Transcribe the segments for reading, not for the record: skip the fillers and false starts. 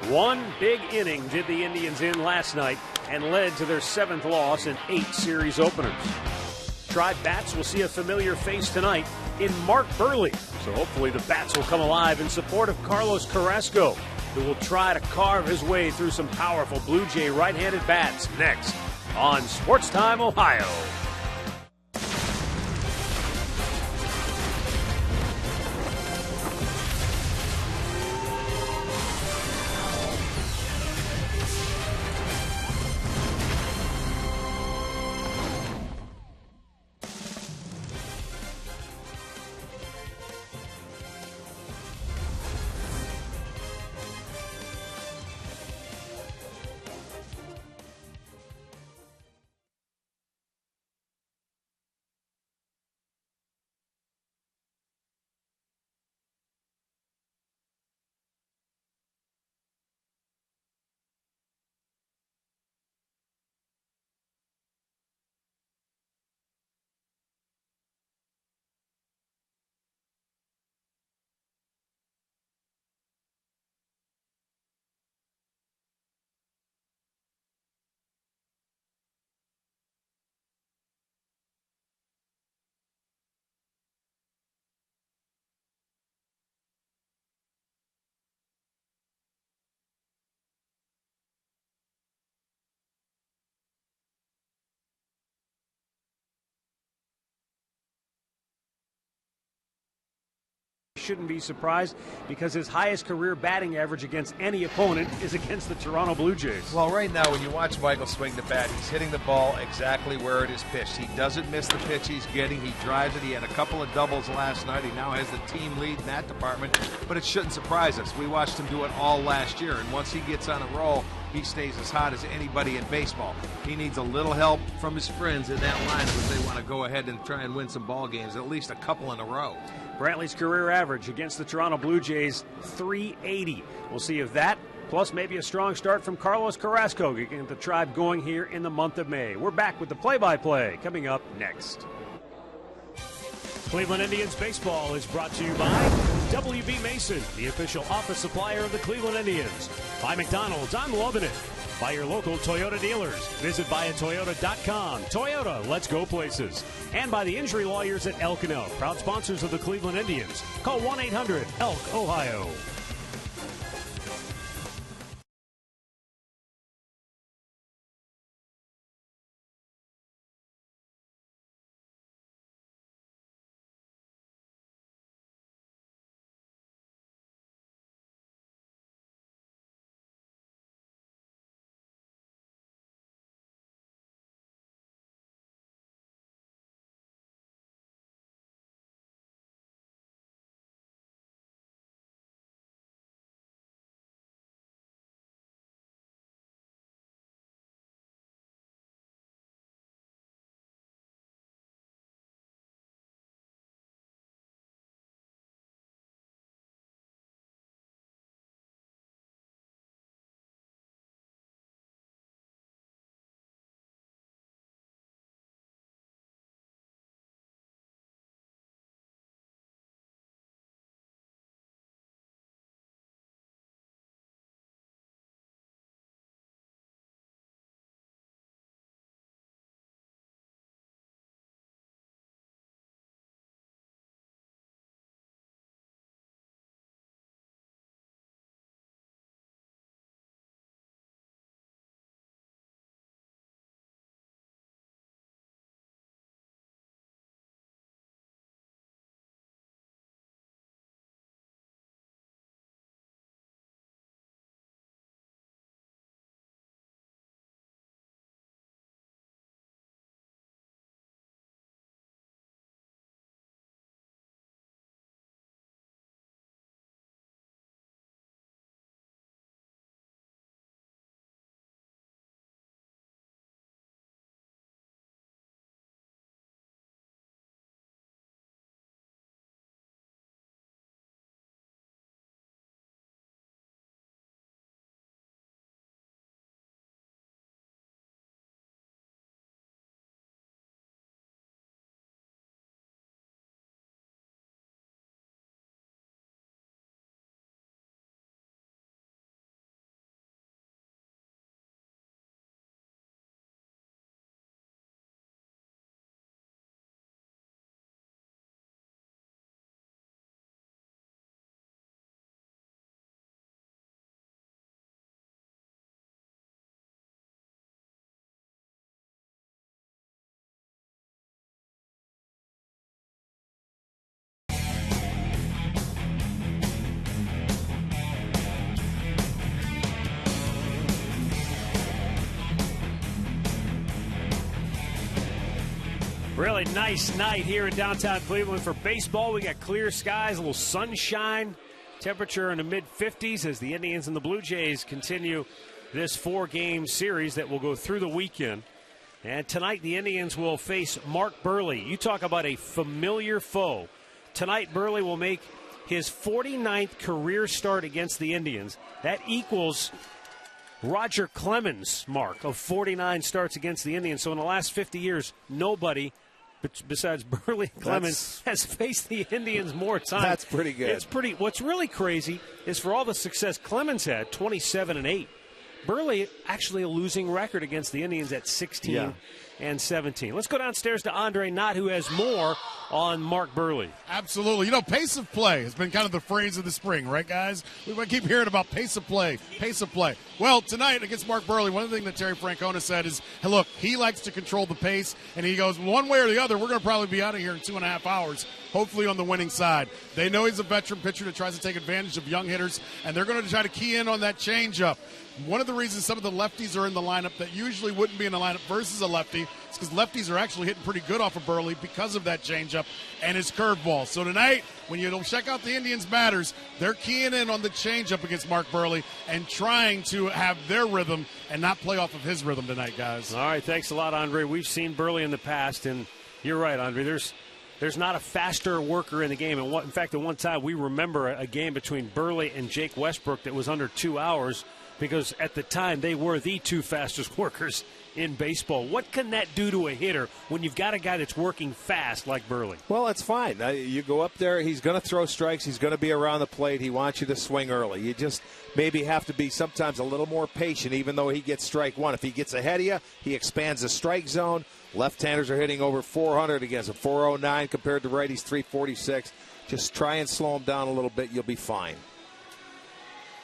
One big inning did the Indians in last night and led to their 7th loss in 8 series openers. Tribe Bats will see a familiar face tonight in Mark Burley. So hopefully the Bats will come alive in support of Carlos Carrasco, who will try to carve his way through some powerful Blue Jay right-handed bats next on Sports Time Ohio. Shouldn't be surprised because his highest career batting average against any opponent is against the Toronto Blue Jays. Well, right now when you watch Michael swing the bat, he's hitting the ball exactly where it is pitched. He doesn't miss the pitch he's getting. He drives it. He had a couple of doubles last night. He now has the team lead in that department, but it shouldn't surprise us. We watched him do it all last year, and once he gets on a roll, he stays as hot as anybody in baseball. He needs a little help from his friends in that lineup if they want to go ahead and try and win some ball games, at least a couple in a row. Brantley's career average against the Toronto Blue Jays, .380. We'll see if that, plus maybe a strong start from Carlos Carrasco, can get the Tribe going here in the month of May. We're back with the play-by-play coming up next. Cleveland Indians baseball is brought to you by WB Mason, the official office supplier of the Cleveland Indians. By McDonald's, I'm loving it. By your local Toyota dealers. Visit buyatoyota.com. Toyota, let's go places. And by the injury lawyers at Elk & Elk, proud sponsors of the Cleveland Indians. Call 1-800-ELK, Ohio. Really nice night here in downtown Cleveland for baseball. We got clear skies, a little sunshine, temperature in the mid-50s as the Indians and the Blue Jays continue this 4-game series that will go through the weekend. And tonight the Indians will face Mark Buehrle. You talk about a familiar foe. Tonight Buehrle will make his 49th career start against the Indians. That equals Roger Clemens' mark of 49 starts against the Indians. So in the last 50 years, nobody besides Buehrle and Clemens has faced the Indians more times. That's pretty good. It's pretty. What's really crazy is for all the success Clemens had, 27-8. Buehrle actually a losing record against the Indians at 16 and 17. Let's go downstairs to Andre Knott, who has more on Mark Buehrle. Absolutely. You know, pace of play has been kind of the phrase of the spring, right, guys? We keep hearing about pace of play, pace of play. Well, tonight against Mark Buehrle, one of the things that Terry Francona said is, hey, look, he likes to control the pace, and he goes, one way or the other, we're going to probably be out of here in 2.5 hours, hopefully on the winning side. They know he's a veteran pitcher that tries to take advantage of young hitters, and they're going to try to key in on that changeup. One of the reasons some of the lefties are in the lineup that usually wouldn't be in the lineup versus a lefty is because lefties are actually hitting pretty good off of Buehrle because of that changeup and his curveball. So tonight, when you check out the Indians' batters, they're keying in on the changeup against Mark Buehrle and trying to have their rhythm and not play off of his rhythm tonight, guys. All right, thanks a lot, Andre. We've seen Buehrle in the past, and you're right, Andre. There's not a faster worker in the game. And in fact, at one time, we remember a game between Buehrle and Jake Westbrook that was under 2 hours, because at the time they were the two fastest workers in baseball. What can that do to a hitter when you've got a guy that's working fast like Buehrle? Well, it's fine. You go up there, he's going to throw strikes, he's going to be around the plate, he wants you to swing early. You just maybe have to be sometimes a little more patient, even though he gets strike one. If he gets ahead of you, he expands the strike zone. Left-handers are hitting over 400 against him, 409 compared to righties, 346. Just try and slow him down a little bit, you'll be fine.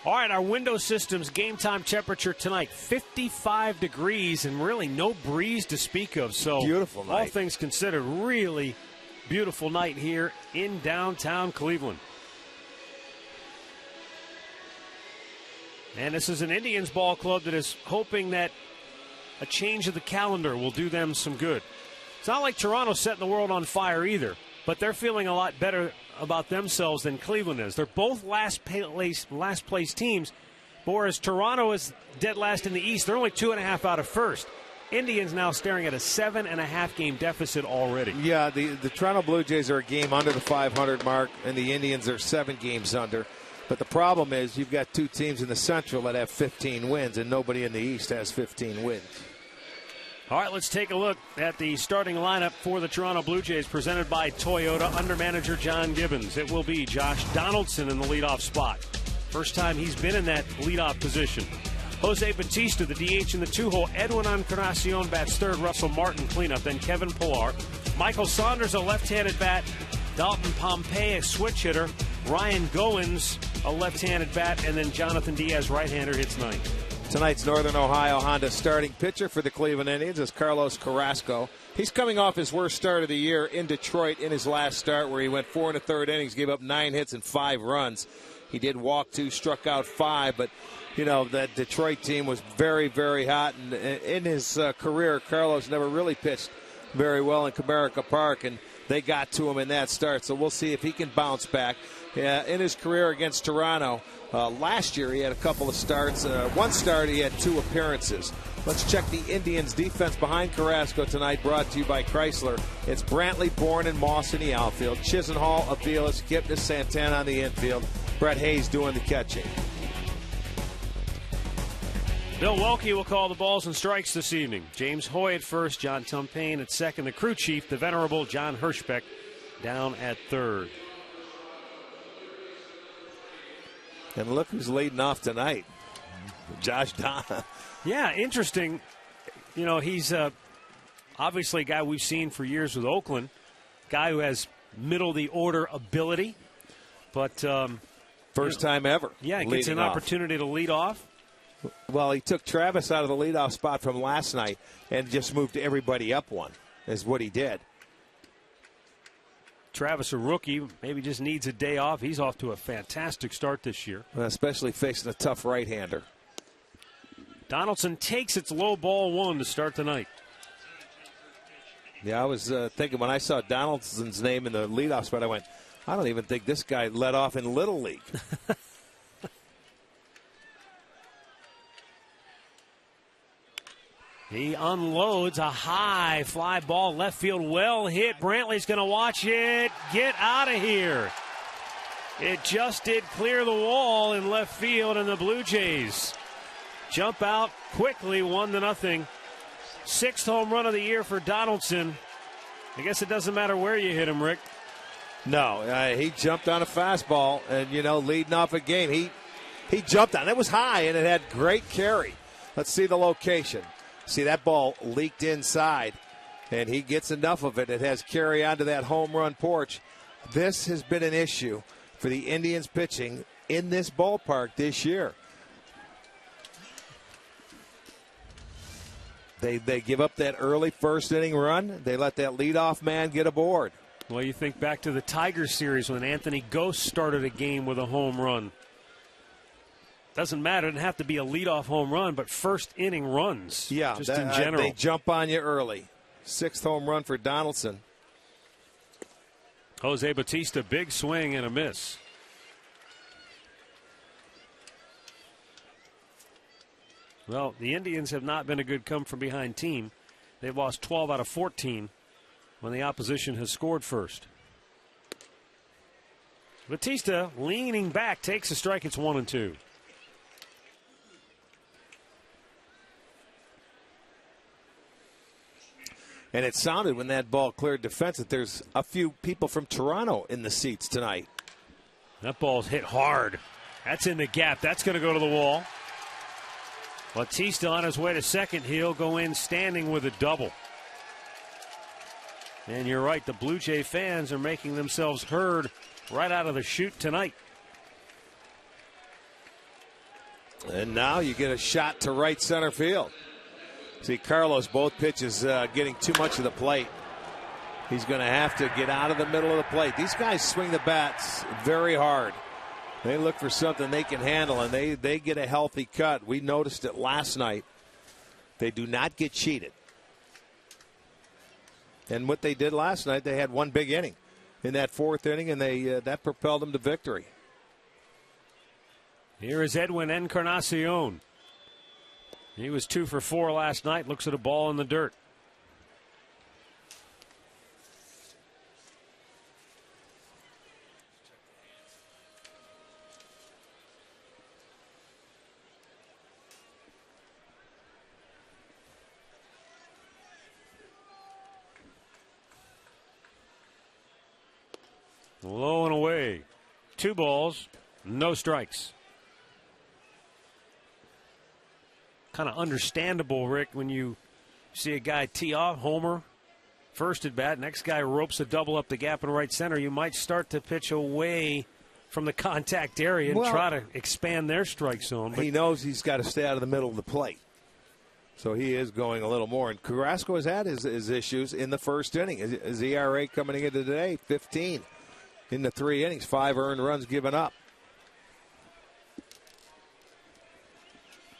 All right, our window system's game time temperature tonight, 55 degrees and really no breeze to speak of. So beautiful night. All things considered, really beautiful night here in downtown Cleveland. And this is an Indians ball club that is hoping that a change of the calendar will do them some good. It's not like Toronto's setting the world on fire either, but they're feeling a lot better about themselves than Cleveland is. They're both last place teams, but whereas Toronto is dead last in the East, they're only 2.5 out of first. Indians now staring at a 7.5 game deficit already. Yeah, the Toronto Blue Jays are a game under the 500 mark, and the Indians are 7 games under. But the problem is you've got two teams in the Central that have 15 wins, and nobody in the East has 15 wins. All right, let's take a look at the starting lineup for the Toronto Blue Jays, presented by Toyota, under manager John Gibbons. It will be Josh Donaldson in the leadoff spot. First time he's been in that leadoff position. Jose Bautista, the DH in the 2-hole. Edwin Encarnacion bats third. Russell Martin cleanup. Then Kevin Pillar. Michael Saunders, a left-handed bat. Dalton Pompey, a switch hitter. Ryan Goins, a left-handed bat. And then Jonathan Diaz, right-hander, hits ninth. Tonight's Northern Ohio Honda starting pitcher for the Cleveland Indians is Carlos Carrasco. He's coming off his worst start of the year in Detroit in his last start, where he went 4 1/3 innings, gave up 9 hits and 5 runs. He did walk 2, struck out 5, but you know that Detroit team was very, very hot. And in his career, Carlos never really pitched very well in Comerica Park, and they got to him in that start. So we'll see if he can bounce back. In his career against Toronto, last year he had a couple of starts. One start, he had 2 appearances. Let's check the Indians' defense behind Carrasco tonight, brought to you by Chrysler. It's Brantley, Bourne, and Moss in the outfield. Chisenhall, Aviles, Kipnis, Santana on the infield. Brett Hayes doing the catching. Milwaukee will call the balls and strikes this evening. James Hoy at first, John Tumpane at second. The crew chief, the venerable John Hirschbeck, down at third. And look who's leading off tonight. Josh Donaldson. Yeah, interesting. You know, he's obviously a guy we've seen for years with Oakland. Guy who has middle-of-the-order ability. But first time ever. Yeah, gets an opportunity to lead off. Well, he took Travis out of the leadoff spot from last night and just moved everybody up one, is what he did. Travis, a rookie, maybe just needs a day off. He's off to a fantastic start this year. Especially facing a tough right-hander. Donaldson takes its low ball 1 to start the night. Yeah, I was thinking when I saw Donaldson's name in the leadoff spot, I went, I don't even think this guy led off in Little League. He unloads a high fly ball left field, well hit. Brantley's going to watch it. Get out of here. It just did clear the wall in left field, and the Blue Jays jump out quickly, 1-0. Sixth home run of the year for Donaldson. I guess it doesn't matter where you hit him, Rick. No, he jumped on a fastball, and, leading off a game, he jumped on it. It was high, and it had great carry. Let's see the location. See, that ball leaked inside, and he gets enough of it. It has carry onto that home run porch. This has been an issue for the Indians pitching in this ballpark this year. They give up that early first inning run. They let that leadoff man get aboard. Well, you think back to the Tigers series when Anthony Ghost started a game with a home run. Doesn't matter. It didn't have to be a leadoff home run, but first inning runs. Yeah, just in general. They jump on you early. Sixth home run for Donaldson. Jose Bautista, big swing and a miss. Well, the Indians have not been a good come-from-behind team. They've lost 12 out of 14 when the opposition has scored first. Bautista, leaning back, takes a strike. It's 1-2. And it sounded when that ball cleared defense that there's a few people from Toronto in the seats tonight. That ball's hit hard. That's in the gap. That's going to go to the wall. Bautista on his way to second. He'll go in standing with a double. And you're right, the Blue Jay fans are making themselves heard right out of the chute tonight. And now you get a shot to right center field. See, Carlos, both pitches getting too much of the plate. He's going to have to get out of the middle of the plate. These guys swing the bats very hard. They look for something they can handle, and they get a healthy cut. We noticed it last night. They do not get cheated. And what they did last night, they had one big inning in that fourth inning, and that propelled them to victory. Here is Edwin Encarnacion. He was 2 for 4 last night. Looks at a ball in the dirt. Low and away. 2 balls, no strikes. Kind of understandable, Rick, when you see a guy tee off, homer, first at bat, next guy ropes a double up the gap in right center. You might start to pitch away from the contact area and try to expand their strike zone. But he knows he's got to stay out of the middle of the plate. So he is going a little more. And Carrasco has had his issues in the first inning. His ERA coming into today, 15 in the 3 innings, 5 earned runs given up.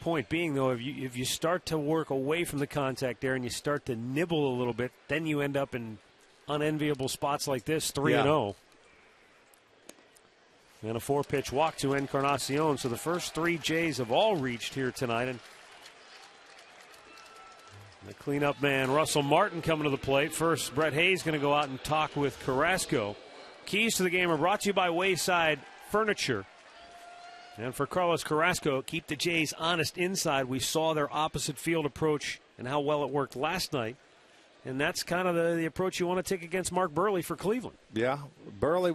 Point being, though, if you start to work away from the contact area and you start to nibble a little bit, then you end up in unenviable spots like this, 3-0. And a 4-pitch walk to Encarnacion. So the first 3 Jays have all reached here tonight. And the cleanup man, Russell Martin, coming to the plate. First, Brett Hayes going to go out and talk with Carrasco. Keys to the game are brought to you by Wayside Furniture. And for Carlos Carrasco, keep the Jays honest inside. We saw their opposite field approach and how well it worked last night. And that's kind of the approach you want to take against Mark Burley for Cleveland. Yeah, Burley,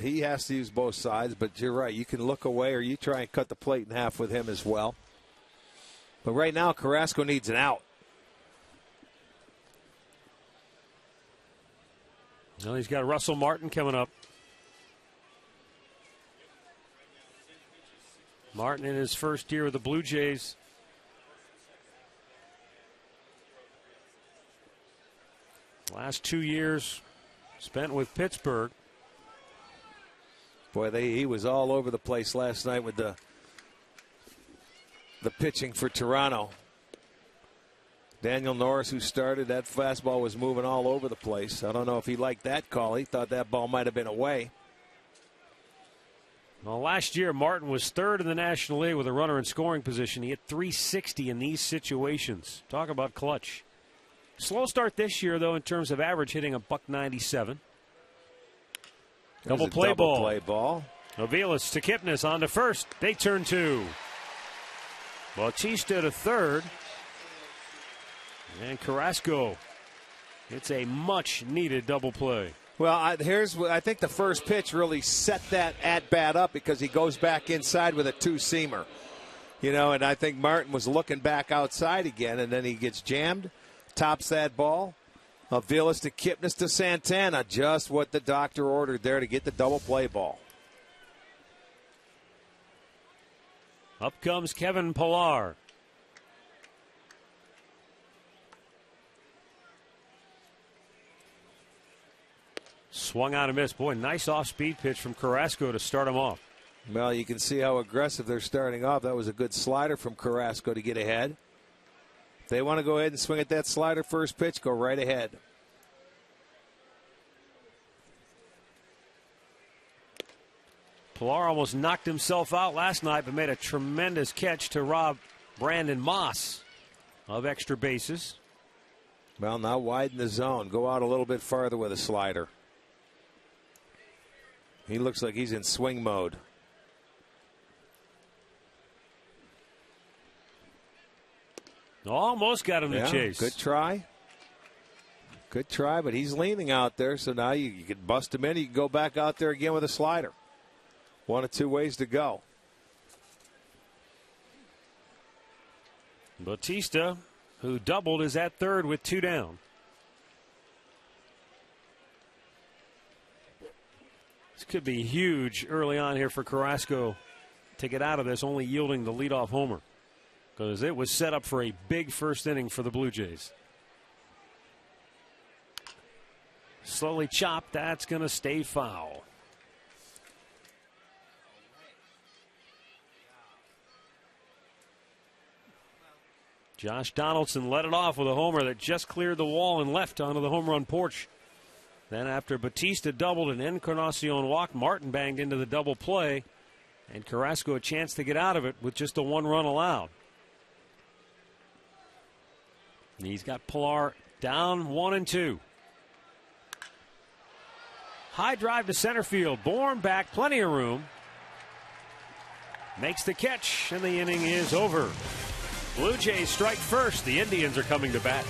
he has to use both sides, but you're right. You can look away or you try and cut the plate in half with him as well. But right now, Carrasco needs an out. Well, he's got Russell Martin coming up. Martin in his first year with the Blue Jays. Last 2 years spent with Pittsburgh. Boy, he was all over the place last night with the pitching for Toronto. Daniel Norris, who started, that fastball was moving all over the place. I don't know if he liked that call. He thought that ball might have been away. Well, last year, Martin was third in the National League with a runner in scoring position. He hit .360 in these situations. Talk about clutch. Slow start this year, though, in terms of average hitting, $197. Double play ball. Aviles to Kipnis on to first. They turn two. Bautista to third. And Carrasco. It's a much-needed double play. Well, I think the first pitch really set that at-bat up because he goes back inside with a two-seamer. And I think Martin was looking back outside again, and then he gets jammed, tops that ball. Aviles to Kipnis to Santana. Just what the doctor ordered there to get the double play ball. Up comes Kevin Pillar. Swung out and missed. Boy, nice off-speed pitch from Carrasco to start him off. Well, you can see how aggressive they're starting off. That was a good slider from Carrasco to get ahead. If they want to go ahead and swing at that slider first pitch, go right ahead. Pillar almost knocked himself out last night, but made a tremendous catch to rob Brandon Moss of extra bases. Well, now widen the zone. Go out a little bit farther with a slider. He looks like he's in swing mode. Almost got him to chase. Good try. Good try, but he's leaning out there, so now you can bust him in. You can go back out there again with a slider. One of two ways to go. Bautista, who doubled, is at third with two down. This could be huge early on here for Carrasco to get out of this, only yielding the leadoff homer, because it was set up for a big first inning for the Blue Jays. Slowly chopped. That's going to stay foul. Josh Donaldson led it off with a homer that just cleared the wall and left onto the home run porch. Then after Bautista doubled and Encarnacion walked, Martin banged into the double play, and Carrasco a chance to get out of it with just a one run allowed. And he's got Pillar down 1-2. High drive to center field. Bourne back, plenty of room. Makes the catch, and the inning is over. Blue Jays strike first. The Indians are coming to bat.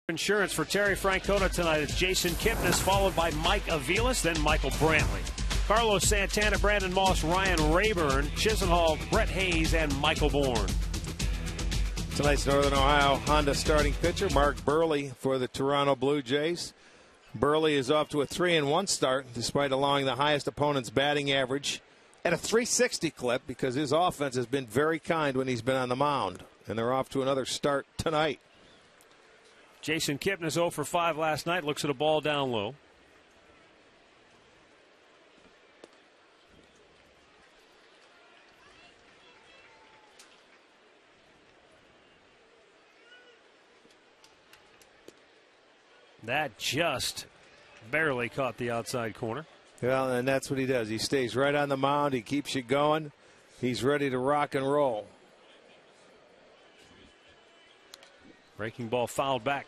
Insurance for Terry Francona tonight is Jason Kipnis, followed by Mike Aviles, then Michael Brantley. Carlos Santana, Brandon Moss, Ryan Rayburn, Chisenhall, Brett Hayes, and Michael Bourne. Tonight's Northern Ohio Honda starting pitcher, Mark Burley for the Toronto Blue Jays. Burley is off to a 3-1 start despite allowing the highest opponent's batting average at a .360 clip because his offense has been very kind when he's been on the mound. And they're off to another start tonight. Jason Kipnis 0 for 5 last night. Looks at a ball down low. That just barely caught the outside corner. Well, and that's what he does. He stays right on the mound. He keeps you going. He's ready to rock and roll. Breaking ball fouled back.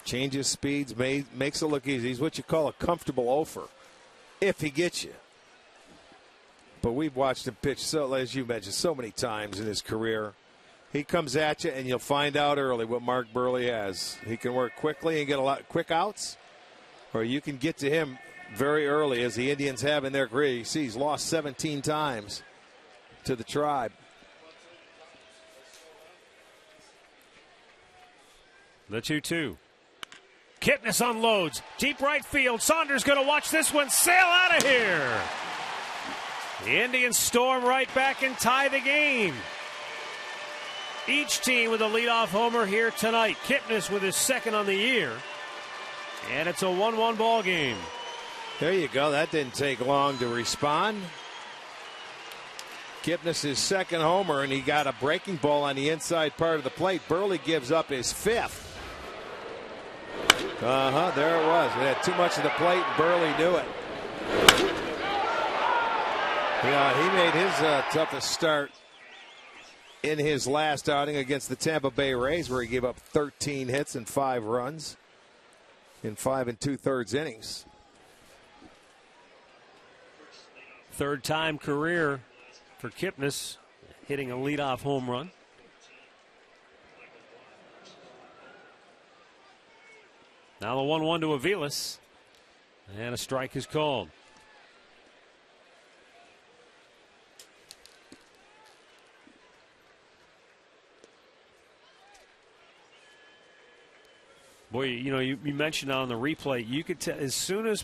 Changes speeds, makes it look easy. He's what you call a comfortable offer if he gets you. But we've watched him pitch, so as you mentioned, so many times in his career. He comes at you, and you'll find out early what Mark Burley has. He can work quickly and get a lot of quick outs, or you can get to him very early, as the Indians have in their career. You see, he's lost 17 times to the Tribe. The 2-2. Kipnis unloads. Deep right field. Saunders going to watch this one sail out of here. The Indians storm right back and tie the game. Each team with a leadoff homer here tonight. Kipnis with his second on the year. And it's a 1-1 ball game. There you go. That didn't take long to respond. Kipnis' second homer, and he got a breaking ball on the inside part of the plate. Burley gives up his fifth. There it was. It had too much of the plate, and Burley knew it. Yeah, he made his toughest start in his last outing against the Tampa Bay Rays, where he gave up 13 hits and 5 runs in 5 2/3 innings. Third-time career for Kipnis, hitting a leadoff home run. Now the 1-1 to Aviles, and a strike is called. Boy, you mentioned on the replay, you could tell as soon as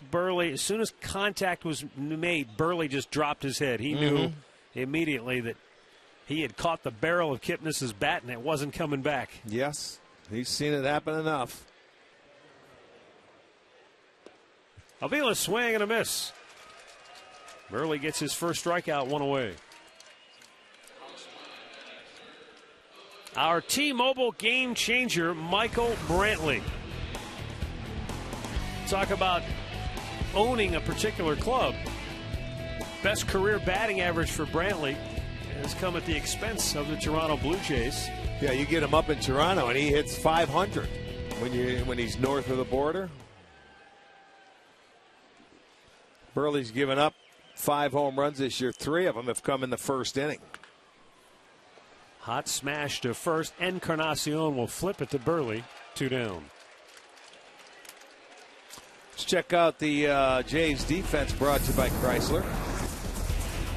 contact was made, Burley just dropped his head. He knew immediately that he had caught the barrel of Kipnis' bat and it wasn't coming back. Yes, he's seen it happen enough. Aviles swing and a miss. Burley gets his first strikeout, 1 away. Our T-Mobile game changer, Michael Brantley. Talk about owning a particular club. Best career batting average for Brantley has come at the expense of the Toronto Blue Jays. Yeah, you get him up in Toronto, and he hits 500 when he's north of the border. Burley's given up 5 home runs this year. 3 of them have come in the first inning. Hot smash to first. Encarnacion will flip it to Burley. 2 down. Let's check out the Jays defense, brought to you by Chrysler.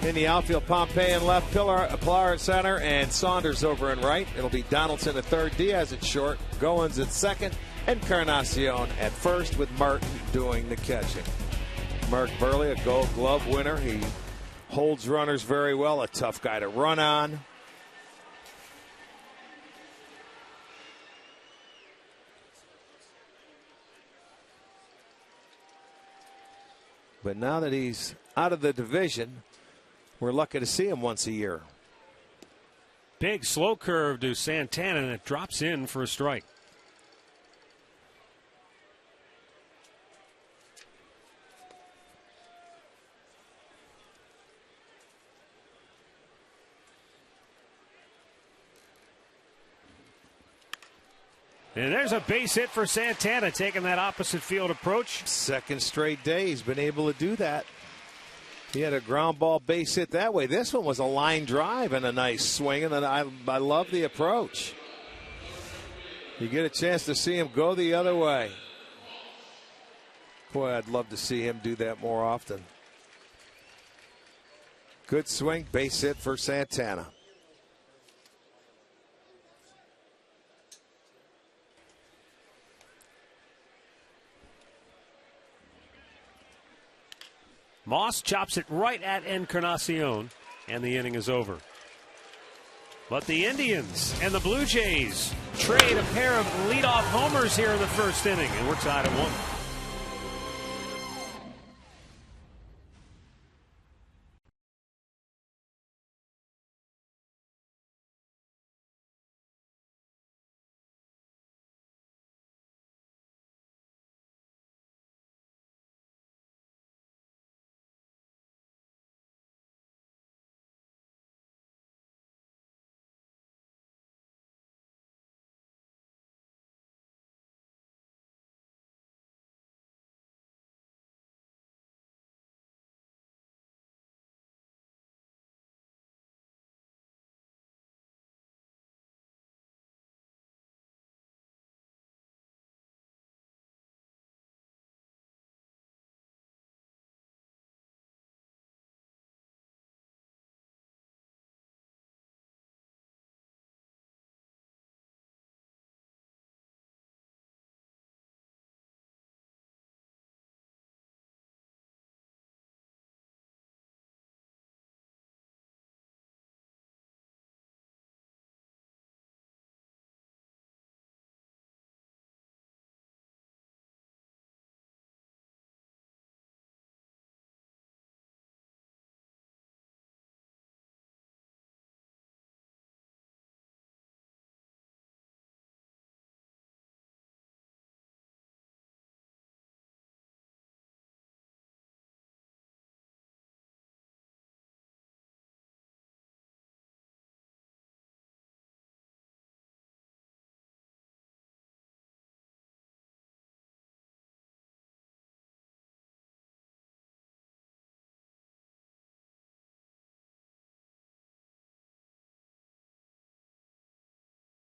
In the outfield, Pompey in left, Pilar at center, and Saunders over in right. It'll be Donaldson at third, Diaz at short, Goins at second, Encarnacion at first, with Martin doing the catching. Mark Burley, a Gold Glove winner. He holds runners very well, a tough guy to run on. But now that he's out of the division, we're lucky to see him once a year. Big slow curve to Santana, and it drops in for a strike. And there's a base hit for Santana, taking that opposite field approach. Second straight day he's been able to do that. He had a ground ball base hit that way. This one was a line drive and a nice swing, and I love the approach. You get a chance to see him go the other way. Boy, I'd love to see him do that more often. Good swing, base hit for Santana. Moss chops it right at Encarnacion, and the inning is over. But the Indians and the Blue Jays trade a pair of leadoff homers here in the first inning, and we're tied at 1.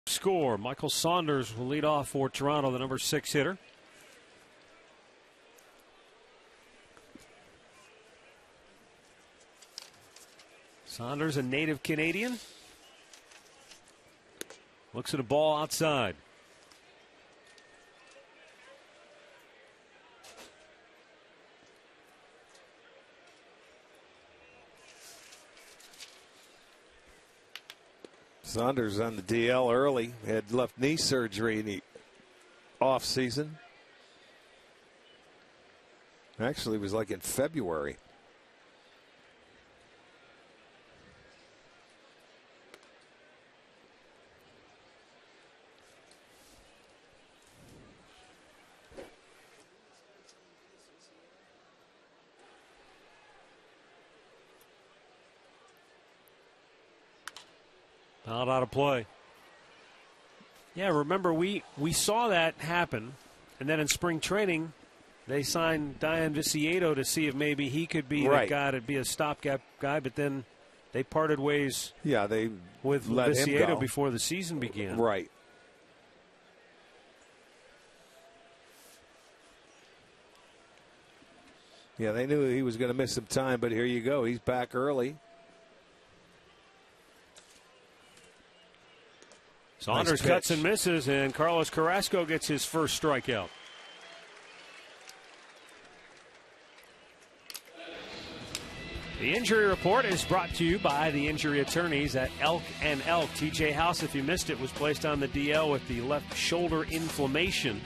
Score. Michael Saunders will lead off for Toronto, the number 6 hitter. Saunders, a native Canadian. Looks at a ball outside. Saunders on the DL early. Had left knee surgery in the off season. Actually, it was like in February. Not out of play. Yeah, remember we saw that happen, and then in spring training, they signed Diane Viciedo to see if maybe he could be the guy to be a stopgap guy, but then they parted ways. Yeah, they with Viciedo before the season began. Right. Yeah, they knew he was going to miss some time, but here you go. He's back early. Saunders cuts and misses, and Carlos Carrasco gets his first strikeout. The injury report is brought to you by the injury attorneys at Elk & Elk. TJ House, if you missed it, was placed on the DL with the left shoulder inflammation.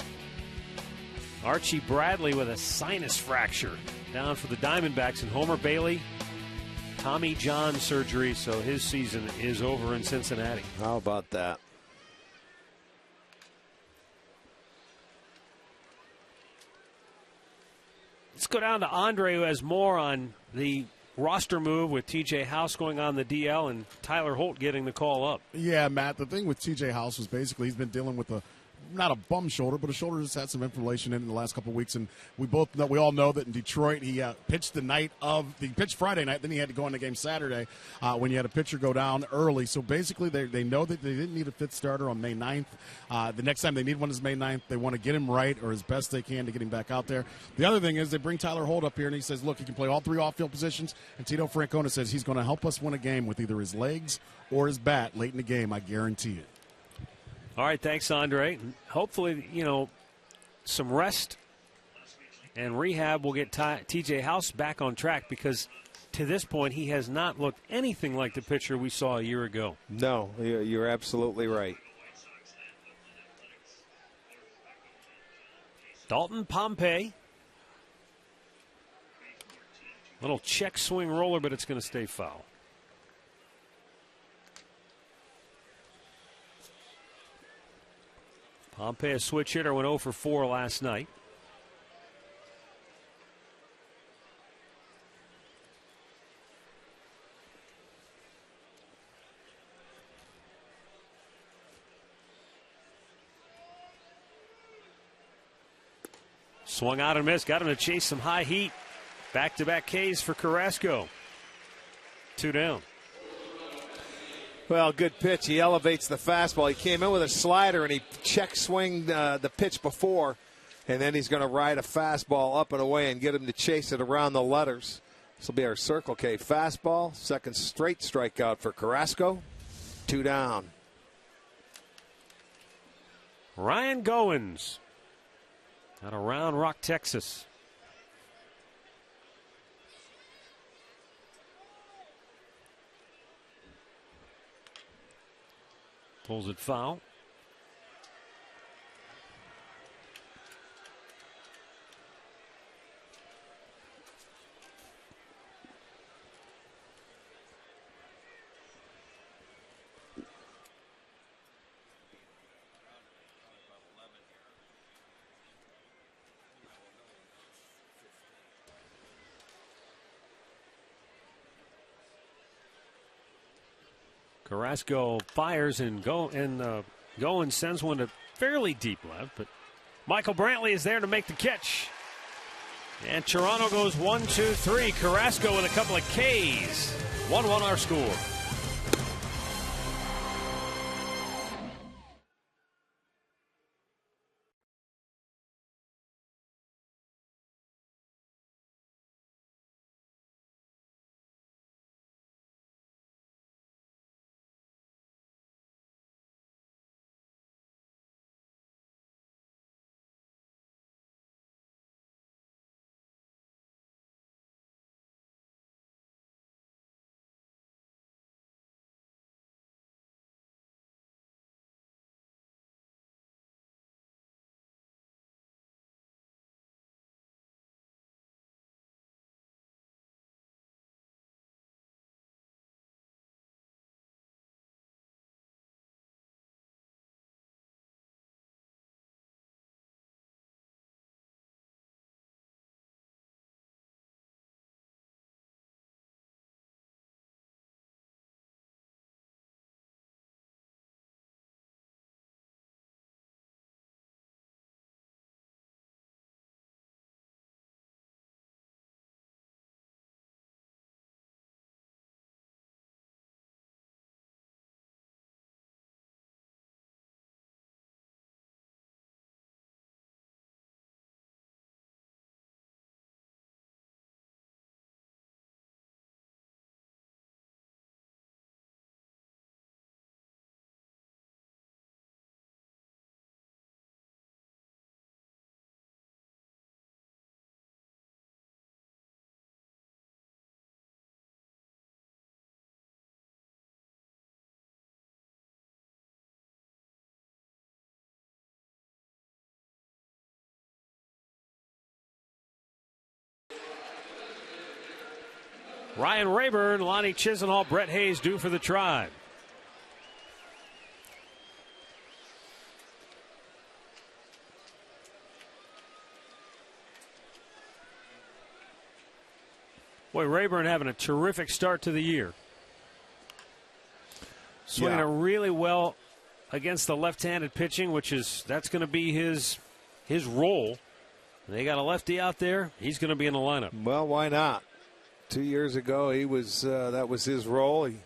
Archie Bradley with a sinus fracture down for the Diamondbacks, and Homer Bailey, Tommy John surgery, so his season is over in Cincinnati. How about that? Let's go down to Andre, who has more on the roster move with TJ House going on the DL and Tyler Holt getting the call up. Yeah, Matt, the thing with TJ House was basically he's been dealing with not a bum shoulder, but a shoulder that's had some inflammation in the last couple of weeks. And we all know that in Detroit, he pitched pitched Friday night, then he had to go in the game Saturday when you had a pitcher go down early. So basically, they know that they didn't need a fifth starter on May 9th. The next time they need one is May 9th. They want to get him right or as best they can to get him back out there. The other thing is they bring Tyler Holt up here, and he says, look, he can play all three off-field positions. And Tito Francona says he's going to help us win a game with either his legs or his bat late in the game. I guarantee it. All right, thanks, Andre. Hopefully, some rest And rehab will get TJ House back on track because to this point he has not looked anything like the pitcher we saw a year ago. No, you're absolutely right. Dalton Pompey. Little check swing roller, but it's going to stay foul. Pompey, a switch hitter, went 0 for 4 last night. Swung out and missed. Got him to chase some high heat. Back-to-back Ks for Carrasco. 2 down. Well, good pitch. He elevates the fastball. He came in with a slider, and he check swinged the pitch before. And then he's going to ride a fastball up and away and get him to chase it around the letters. This will be our Circle K fastball. Second straight strikeout for Carrasco. 2 down. Ryan Goins out of Round Rock, Texas. Pulls it foul. Carrasco fires and Goins sends one to fairly deep left, but Michael Brantley is there to make the catch. And Toronto goes 1-2-3. Carrasco with a couple of Ks. 1-1 our score. Ryan Rayburn, Lonnie Chisenhall, Brett Hayes due for the Tribe. Boy, Rayburn having a terrific start to the year. Swinging it really well against the left-handed pitching, that's going to be his role. They got a lefty out there. He's going to be in the lineup. Well, why not? 2 years ago, he was that was his role. He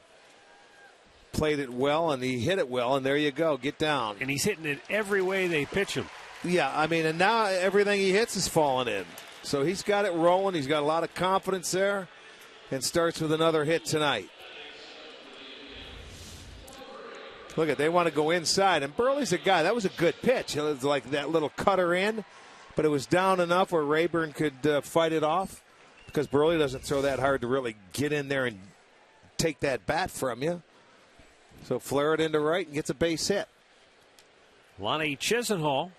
played it well, and he hit it well, and there you go. Get down. And he's hitting it every way they pitch him. Yeah, I mean, and now everything he hits is falling in. So he's got it rolling. He's got a lot of confidence there, and starts with another hit tonight. Look they want to go inside, and Burley's a guy. That was a good pitch. It was like that little cutter in. but it was down enough where Rayburn could fight it off, because Burley doesn't throw that hard to really get in there and take that bat from you. So flare it into right and gets a base hit. Lonnie Chisenhall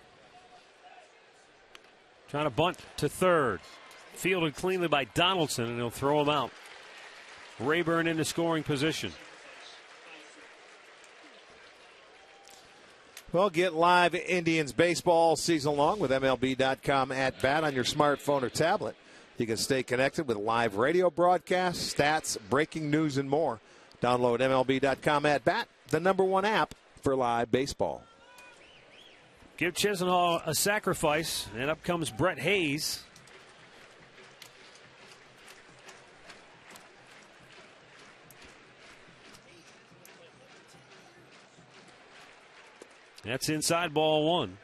trying to bunt to third. Fielded cleanly by Donaldson, and he'll throw him out. Rayburn into scoring position. Well, get live Indians baseball all season long with MLB.com at bat on your smartphone or tablet. You can stay connected with live radio broadcasts, stats, breaking news, and more. Download MLB.com at bat, the #1 app for live baseball. Give Chisenhall a sacrifice, and up comes Brett Hayes. That's inside, ball one.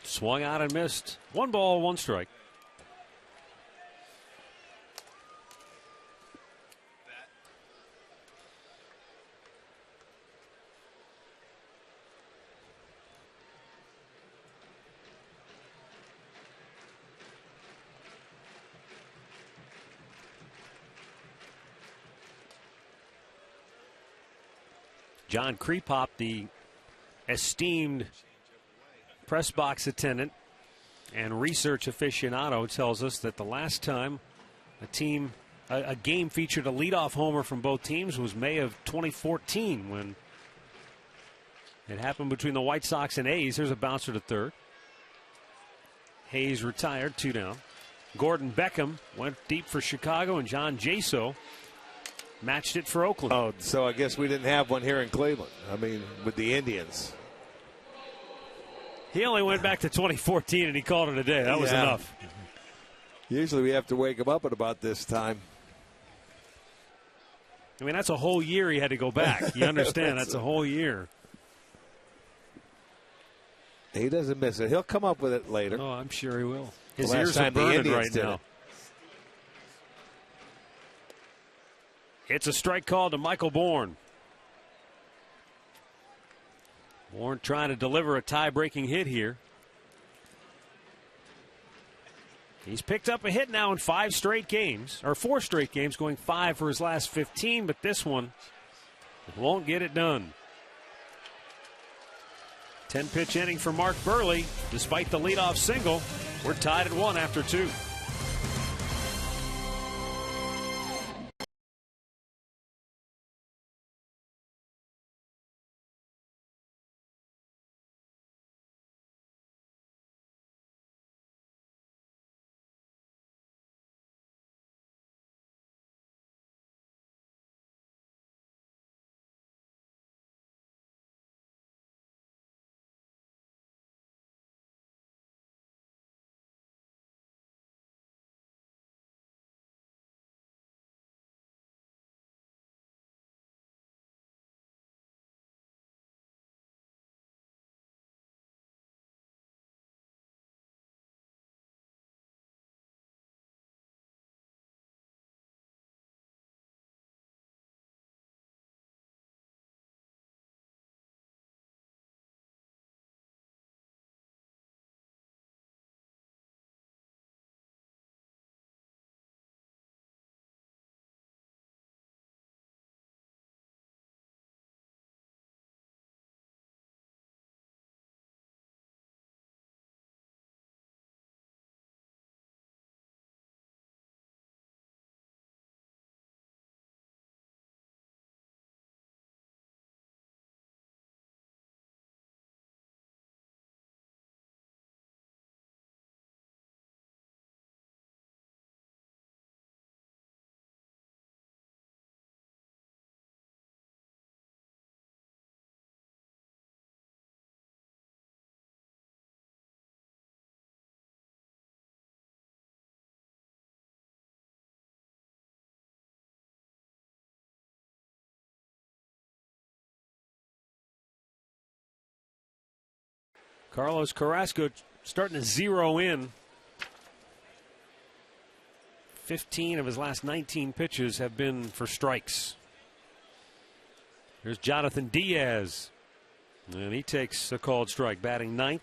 Swung out and missed. 1 ball, 1 strike. John Krepop, the esteemed press box attendant and research aficionado, tells us that the last time a game featured a leadoff homer from both teams was May of 2014, when it happened between the White Sox and A's. There's a bouncer to third. Hayes retired, 2 down. Gordon Beckham went deep for Chicago, and John Jaso matched it for Oakland. Oh, so I guess we didn't have one here in Cleveland. I mean, with the Indians. He only went back to 2014, and he called it a day. That was enough. Usually we have to wake him up at about this time. I mean, that's a whole year he had to go back. You understand? That's a whole year. He doesn't miss it. He'll come up with it later. Oh, I'm sure he will. His ears are burning right now. It's a strike call to Michael Bourne. Bourne trying to deliver a tie-breaking hit here. He's picked up a hit now in 5 straight games, or 4 straight games, going 5 for his last 15, but this one won't get it done. 10-pitch inning for Mark Burley. Despite the leadoff single, we're tied at 1 after 2. Carlos Carrasco starting to zero in. 15 of his last 19 pitches have been for strikes. Here's Jonathan Diaz. And he takes a called strike, batting ninth.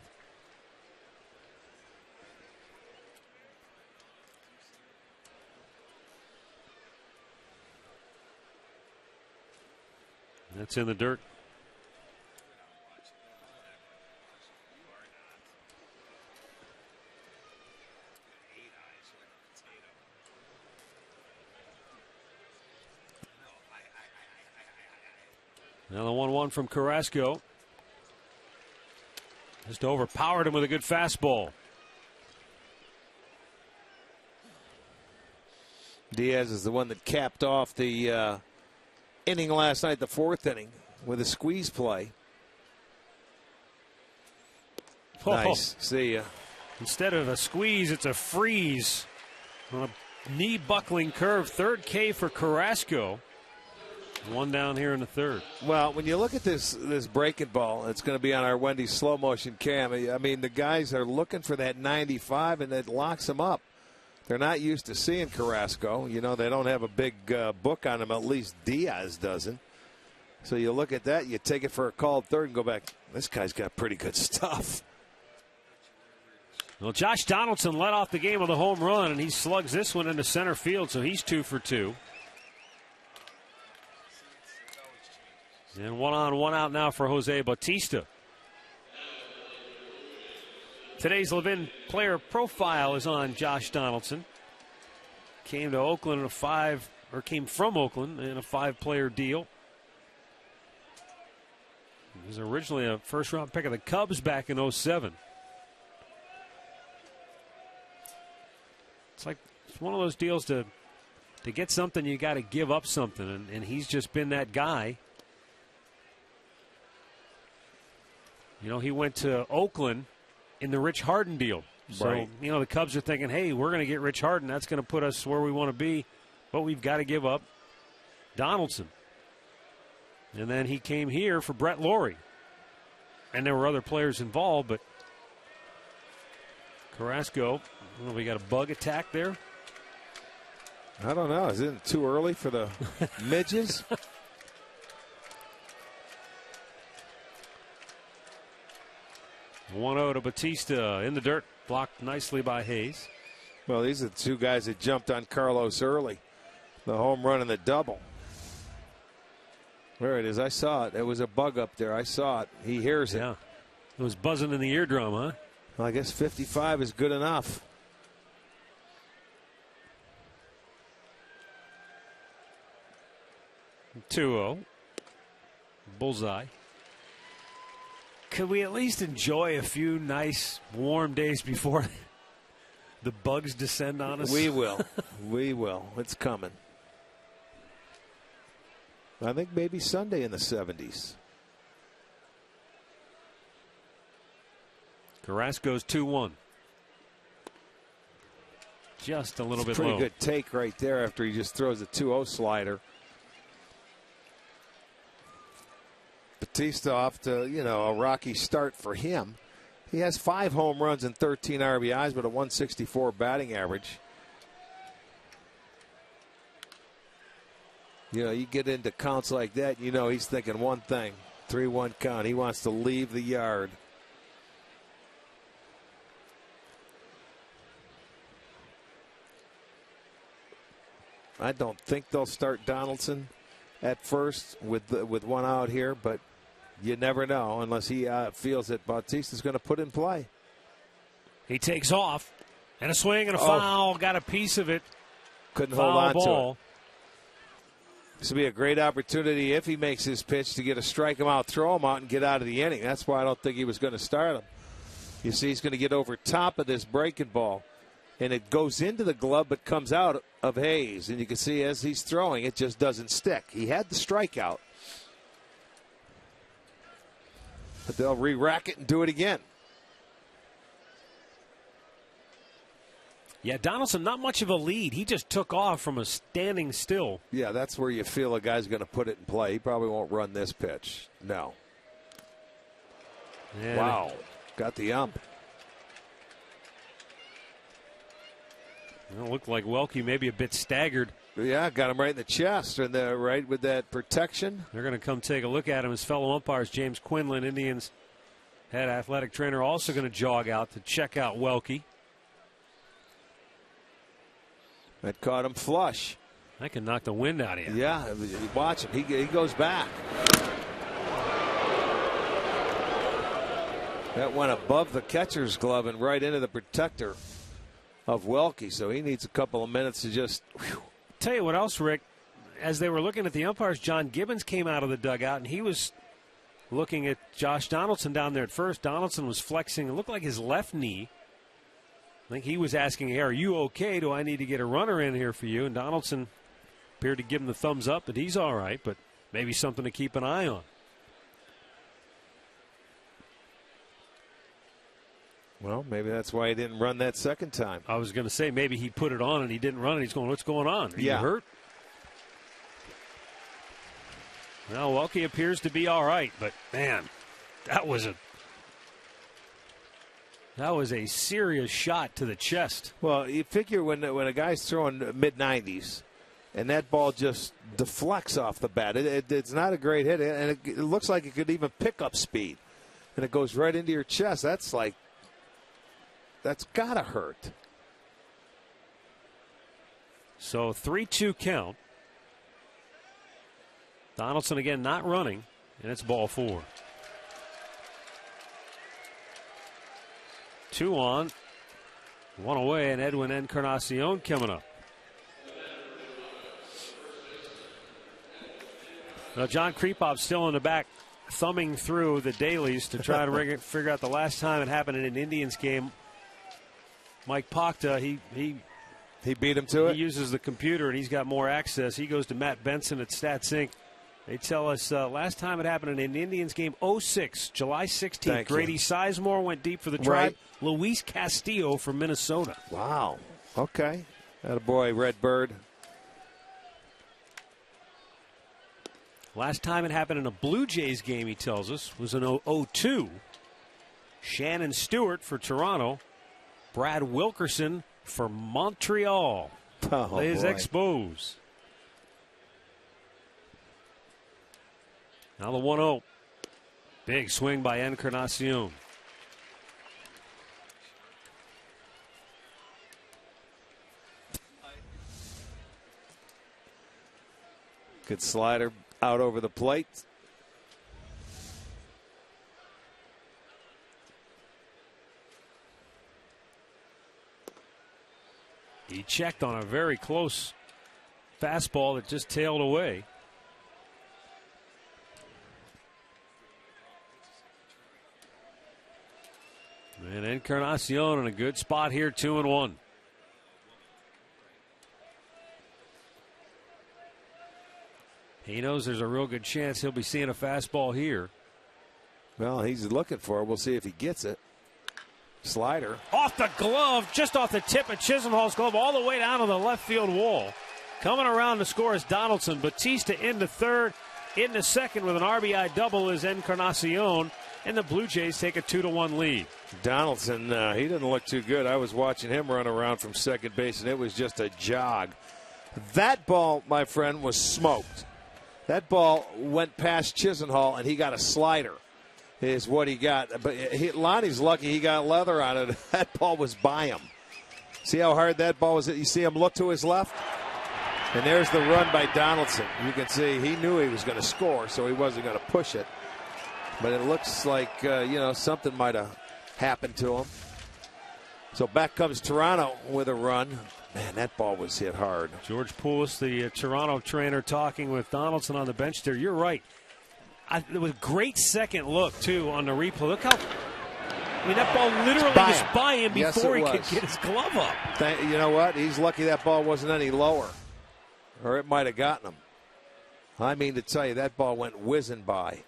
That's in the dirt. Now the 1-1 from Carrasco. Just overpowered him with a good fastball. Diaz is the one that capped off the inning last night, the fourth inning, with a squeeze play. Nice. See ya. Instead of a squeeze, it's a freeze on a knee buckling curve. Third K for Carrasco. One down here in the third. Well, when you look at this breaking ball, it's going to be on our Wendy's slow motion cam. I mean, the guys are looking for that 95, and it locks them up. They're not used to seeing Carrasco. You know, they don't have a big book on him. At least Diaz doesn't. So you look at that, you take it for a called third and go back. This guy's got pretty good stuff. Well, Josh Donaldson led off the game with a home run, and he slugs this one into center field, so he's 2 for 2. And 1 on, 1 out now for Jose Bautista. Today's Levin player profile is on Josh Donaldson. Came to Oakland in came from Oakland in a 5-player deal. He was originally a first-round pick of the Cubs back in 2007. It's one of those deals to get something, you got to give up something, and he's just been that guy. You know, he went to Oakland in the Rich Harden deal. So, right. You know, the Cubs are thinking, hey, we're going to get Rich Harden. That's going to put us where we want to be. But we've got to give up Donaldson. And then he came here for Brett Lawrie. And there were other players involved, but Carrasco, we got a bug attack there. I don't know. Is it too early for the midges? 1-0 to Bautista in the dirt, blocked nicely by Hayes. Well, these are the two guys that jumped on Carlos early. The home run and the double. There it is. I saw it. There was a bug up there. I saw it. He hears it. Yeah. It was buzzing in the eardrum, huh? Well, I guess 55 is good enough. Two-0. Bullseye. Could we at least enjoy a few nice warm days before the bugs descend on us? We will. We will. It's coming. I think maybe Sunday in the 70s. Carrasco's 2-1. Just a little bit low. Pretty good take right there after he just throws a 2-0 slider. Bautista off to, a rocky start for him. He has 5 home runs and 13 RBIs, but a 164 batting average. You get into counts like that, he's thinking one thing, 3-1 count. He wants to leave the yard. I don't think they'll start Donaldson at first with one out here, but you never know unless he feels that Bautista's going to put in play. He takes off, and a swing and a foul. Got a piece of it. Couldn't foul hold on ball. to it. This will be a great opportunity if he makes his pitch to get a strike him out, throw him out, and get out of the inning. That's why I don't think he was going to start him. You see, he's going to get over top of this breaking ball, and it goes into the glove but comes out of Hayes. And you can see as he's throwing, it just doesn't stick. He had the strikeout. But they'll re-rack it and do it again. Yeah, Donaldson, not much of a lead. He just took off from a standing still. Yeah, that's where you feel a guy's going to put it in play. He probably won't run this pitch. No. Yeah. Wow. Got the ump. It looked like Welke maybe a bit staggered. Yeah, got him right in the chest, and right with that protection. They're going to come take a look at him. His fellow umpires, James Quinlan, Indians head athletic trainer, also going to jog out to check out Welke. That caught him flush. That can knock the wind out of you. Yeah, watch him. He goes back. That went above the catcher's glove and right into the protector of Welke, so he needs a couple of minutes to just. Whew. Tell you what else, Rick. As they were looking at the umpires, John Gibbons came out of the dugout, and he was looking at Josh Donaldson down there at first. Donaldson was flexing. It looked like his left knee. I think he was asking, hey, are you okay? Do I need to get a runner in here for you? And Donaldson appeared to give him the thumbs up that he's all right, but maybe something to keep an eye on. Well, maybe that's why he didn't run that second time. I was going to say maybe he put it on and he didn't run, and he's going, what's going on? Are you hurt? Well, Welke appears to be all right, but, man, that was a serious shot to the chest. Well, you figure when a guy's throwing mid-90s and that ball just deflects off the bat, it's not a great hit, and it looks like it could even pick up speed, and it goes right into your chest. That's got to hurt. So 3-2 count. Donaldson again not running, and it's ball 4. 2 on, 1 away, and Edwin Encarnacion coming up. Now John Krepop's still in the back, thumbing through the dailies to try to figure out the last time it happened in an Indians game. Mike Pachta, he beat him to it. He uses the computer, and he's got more access. He goes to Matt Benson at StatSync. They tell us last time it happened in an Indians game, 06, July 16th. Grady Sizemore went deep for the Tribe. Right. Luis Castillo from Minnesota. Wow. Okay. Attaboy, Redbird. Last time it happened in a Blue Jays game, he tells us, was in 02. Shannon Stewart for Toronto. Brad Wilkerson for Montreal. Les Expos. Now the 1-0. Big swing by Encarnacion. Good slider out over the plate. He checked on a very close fastball that just tailed away. And Encarnacion in a good spot here, 2-1. He knows there's a real good chance he'll be seeing a fastball here. Well, he's looking for it. We'll see if he gets it. Slider. Off the glove, just off the tip of Chisenhall's glove, all the way down to the left field wall. Coming around to score is Donaldson. Batista into third. Into second with an RBI double is Encarnacion. And the Blue Jays take a 2-1 lead. Donaldson, he didn't look too good. I was watching him run around from second base, and it was just a jog. That ball, my friend, was smoked. That ball went past Chisenhall, and he got a slider. Is what he got. But Lonnie's lucky he got leather on it. That ball was by him. See how hard that ball was? You see him look to his left? And there's the run by Donaldson. You can see he knew he was going to score, so he wasn't going to push it. But it looks like, something might have happened to him. So back comes Toronto with a run. Man, that ball was hit hard. George Poulos, the Toronto trainer, talking with Donaldson on the bench there. You're right. It was a great second look, too, on the replay. Look how, that ball literally was by him before he could get his glove up. You know what? He's lucky that ball wasn't any lower, or it might have gotten him. I mean to tell you, that ball went whizzing by.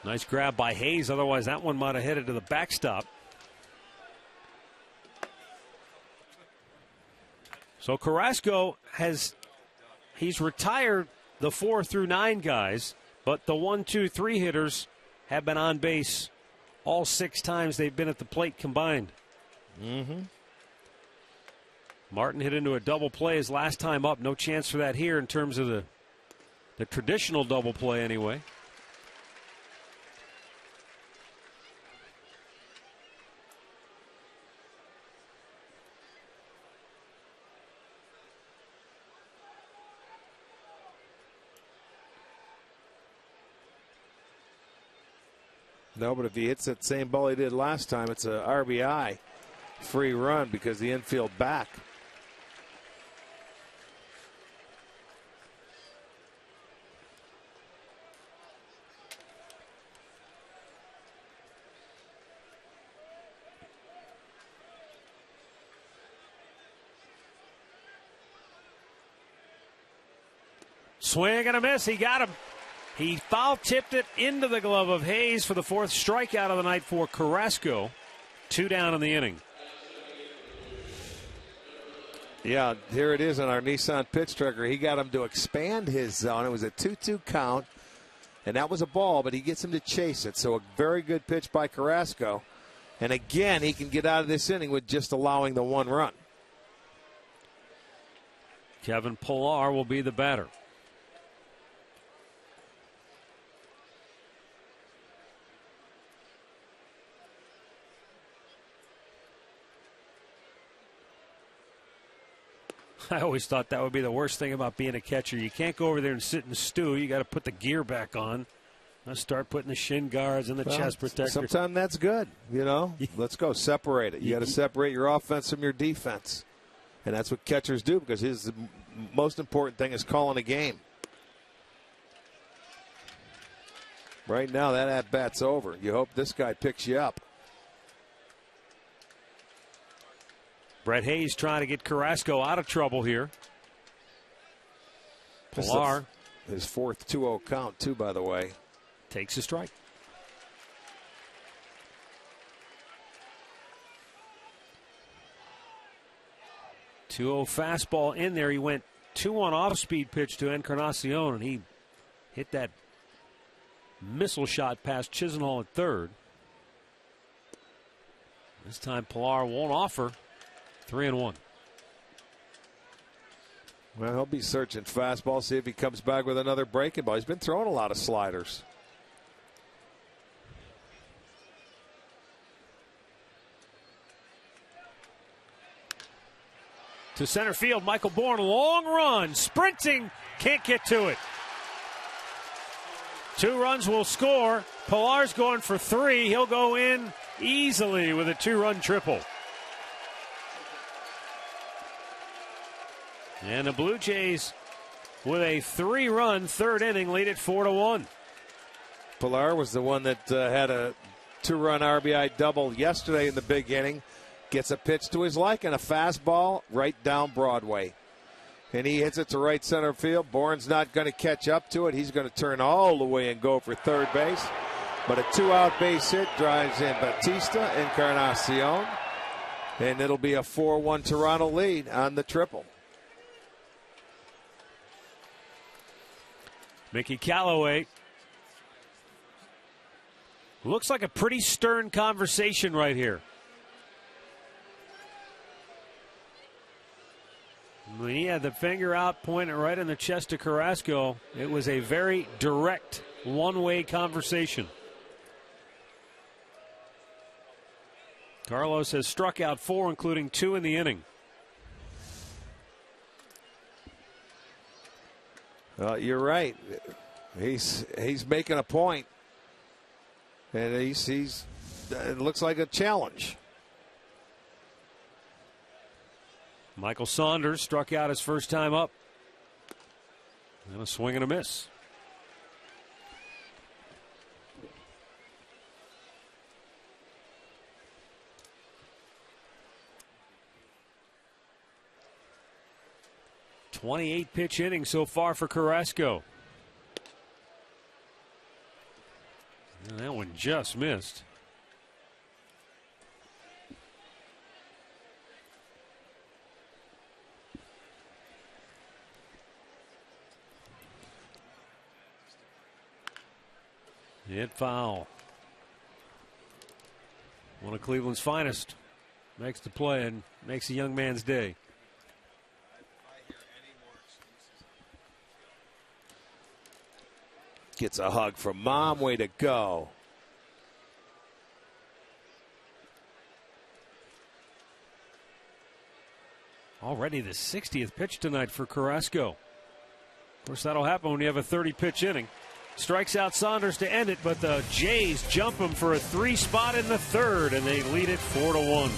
Nice grab by Hayes. Otherwise, that one might have headed to the backstop. So Carrasco he's retired the 4 through 9 guys, but the 1, 2, 3 hitters have been on base all 6 times they've been at the plate combined. Martin hit into a double play his last time up. No chance for that here in terms of the traditional double play anyway. No, but if he hits that same ball he did last time, it's a RBI free run because the infield back. Swing and a miss. He got him. He foul-tipped it into the glove of Hayes for the fourth strikeout of the night for Carrasco. 2 down in the inning. Yeah, here it is on our Nissan pitch tracker. He got him to expand his zone. It was a 2-2 count, and that was a ball, but he gets him to chase it. So a very good pitch by Carrasco. And again, he can get out of this inning with just allowing the 1 run. Kevin Pillar will be the batter. I always thought that would be the worst thing about being a catcher. You can't go over there and sit and stew. You got to put the gear back on. Let's start putting the shin guards and the chest protectors. Sometimes that's good, you know. Let's go separate it. You got to separate your offense from your defense, and that's what catchers do because his most important thing is calling a game. Right now, that at bat's over. You hope this guy picks you up. Brett Hayes trying to get Carrasco out of trouble here. Pillar. His fourth 2-0 count, too, by the way. Takes a strike. .20 fastball in there. He went 2-1 off-speed pitch to Encarnacion, and he hit that missile shot past Chisenhall at third. This time Pillar won't offer. 3-1. Well, he'll be searching fastball, see if he comes back with another breaking ball. He's been throwing a lot of sliders. To center field, Michael Bourne, long run, sprinting, can't get to it. 2 runs will score. Pillar's going for 3. He'll go in easily with a 2-run triple. And the Blue Jays with a 3-run third inning lead at 4-1. Pillar was the one that had a 2-run RBI double yesterday in the big inning. Gets a pitch to his liking, a fastball right down Broadway. And he hits it to right center field. Bourne's not going to catch up to it. He's going to turn all the way and go for third base. But a 2-out base hit drives in Bautista, Encarnacion. And it'll be a 4-1 Toronto lead on the triple. Mickey Callaway. Looks like a pretty stern conversation right here. When he had the finger out, pointing right in the chest to Carrasco, it was a very direct, one-way conversation. Carlos has struck out 4, including 2 in the inning. You're right. He's making a point, and it looks like a challenge. Michael Saunders struck out his first time up. And a swing and a miss. .28-pitch inning so far for Carrasco. And that one just missed. Hit foul. One of Cleveland's finest. makes the play and makes a young man's day. Gets a hug from Mom. Way to go. Already the 60th pitch tonight for Carrasco. Of course, that'll happen when you have a 30-pitch inning. Strikes out Saunders to end it, but the Jays jump him for a 3 spot in the third, and they lead it 4-1.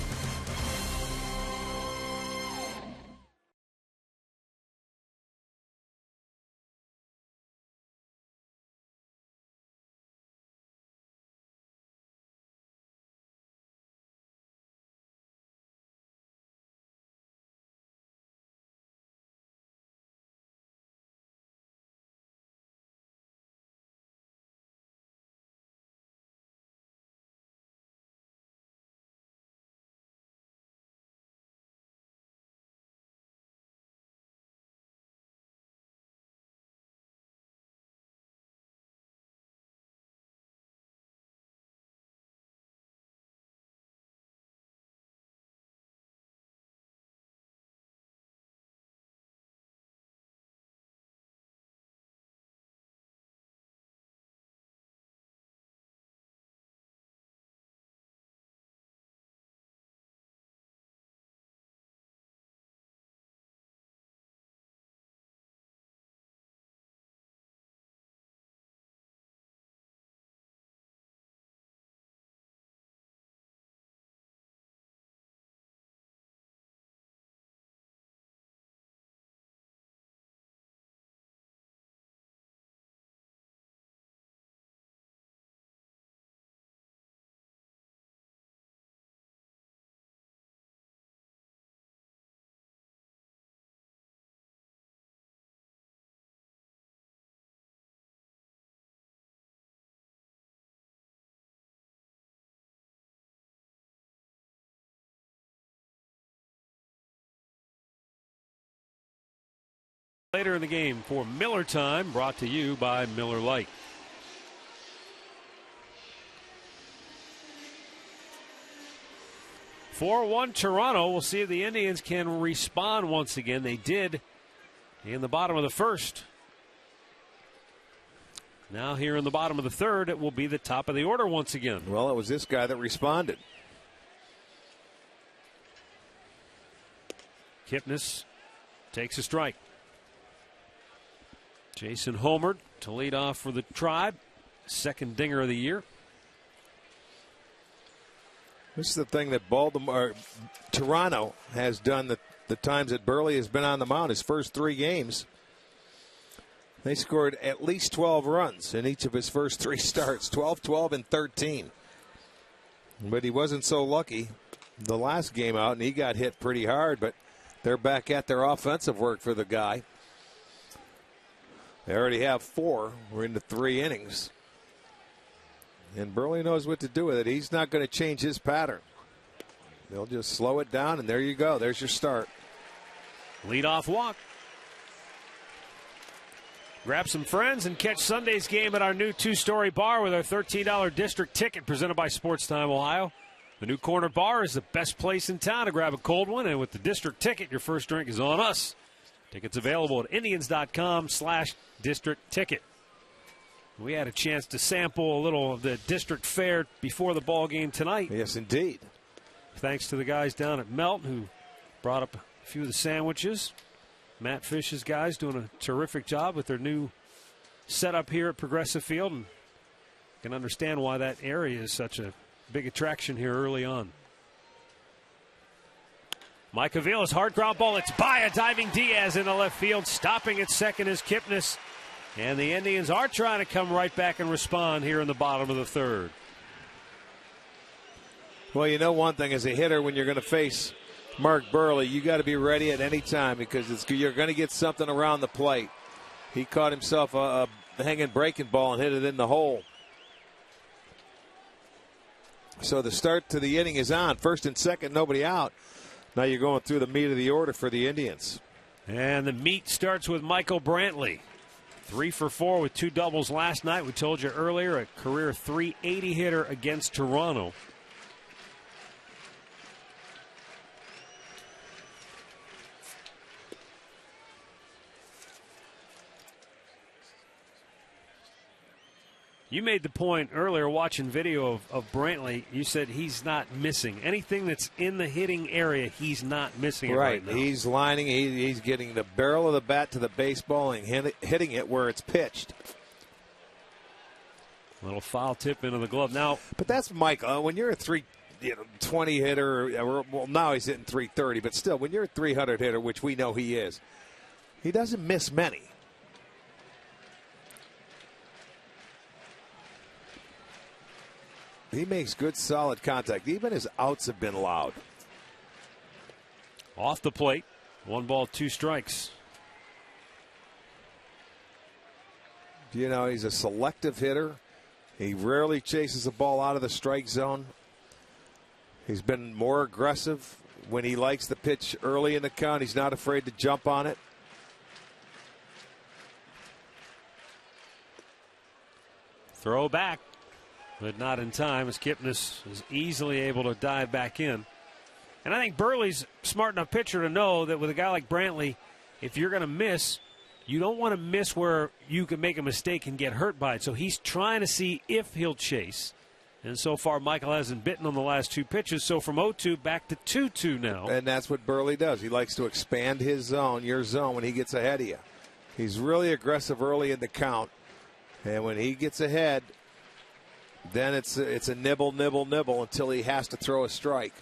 Later in the game for Miller Time, brought to you by Miller Lite. (4-1) Toronto. We'll see if the Indians can respond once again. They did in the bottom of the first. Now here in the bottom of the third, it will be the top of the order once again. Well, it was this guy that responded. Kipnis takes a strike. Jason homered to lead off for the Tribe. Second dinger of the year. This is the thing that Toronto has done the times that Burley has been on the mound. His first 3 games, they scored at least 12 runs in each of his first 3 starts. 12, 12, and 13. But he wasn't so lucky the last game out, and he got hit pretty hard. But they're back at their offensive work for the guy. They already have 4. We're into 3 innings. And Burley knows what to do with it. He's not going to change his pattern. They'll just slow it down, and there you go. There's your start. Leadoff walk. Grab some friends and catch Sunday's game at our new 2-story bar with our $13 district ticket presented by Sports Time Ohio. The new corner bar is the best place in town to grab a cold one, and with the district ticket, your first drink is on us. Tickets available at Indians.com/district ticket. We had a chance to sample a little of the district fare before the ball game tonight. Yes, indeed. Thanks to the guys down at Melt who brought up a few of the sandwiches. Matt Fish's guys doing a terrific job with their new setup here at Progressive Field, and can understand why that area is such a big attraction here early on. Mike Avila's hard ground ball. It's by a diving Diaz in the left field. Stopping at second is Kipnis. And the Indians are trying to come right back and respond here in the bottom of the third. Well, you know one thing as a hitter, when you're going to face Mark Burley, you got to be ready at any time because you're going to get something around the plate. He caught himself a hanging breaking ball and hit it in the hole. So the start to the inning is on. First and second, nobody out. Now you're going through the meat of the order for the Indians. And the meat starts with Michael Brantley. 3 for 4 with 2 doubles last night. We told you earlier, a career .380 hitter against Toronto. You made the point earlier watching video of Brantley. You said he's not missing. Anything that's in the hitting area, he's not missing it right now. He's lining. He's getting the barrel of the bat to the baseball and hitting it where it's pitched. Little foul tip into the glove. Now, but that's Mike. When you're a 320 hitter, well, now he's hitting 330, but still, when you're a 300 hitter, which we know he is, he doesn't miss many. He makes good, solid contact. Even his outs have been loud. Off the plate, 1 ball, 2 strikes. You know, he's a selective hitter. He rarely chases a ball out of the strike zone. He's been more aggressive when he likes the pitch early in the count. He's not afraid to jump on it. Throw back, but not in time as Kipnis is easily able to dive back in. And I think Burley's smart enough pitcher to know that with a guy like Brantley, if you're going to miss, you don't want to miss where you can make a mistake and get hurt by it. So he's trying to see if he'll chase. And so far, Michael hasn't bitten on the last 2 pitches. So from 0-2 back to 2-2 now. And that's what Burley does. He likes to expand his zone, your zone, when he gets ahead of you. He's really aggressive early in the count. And when he gets ahead, then it's a nibble, nibble, nibble until he has to throw a strike.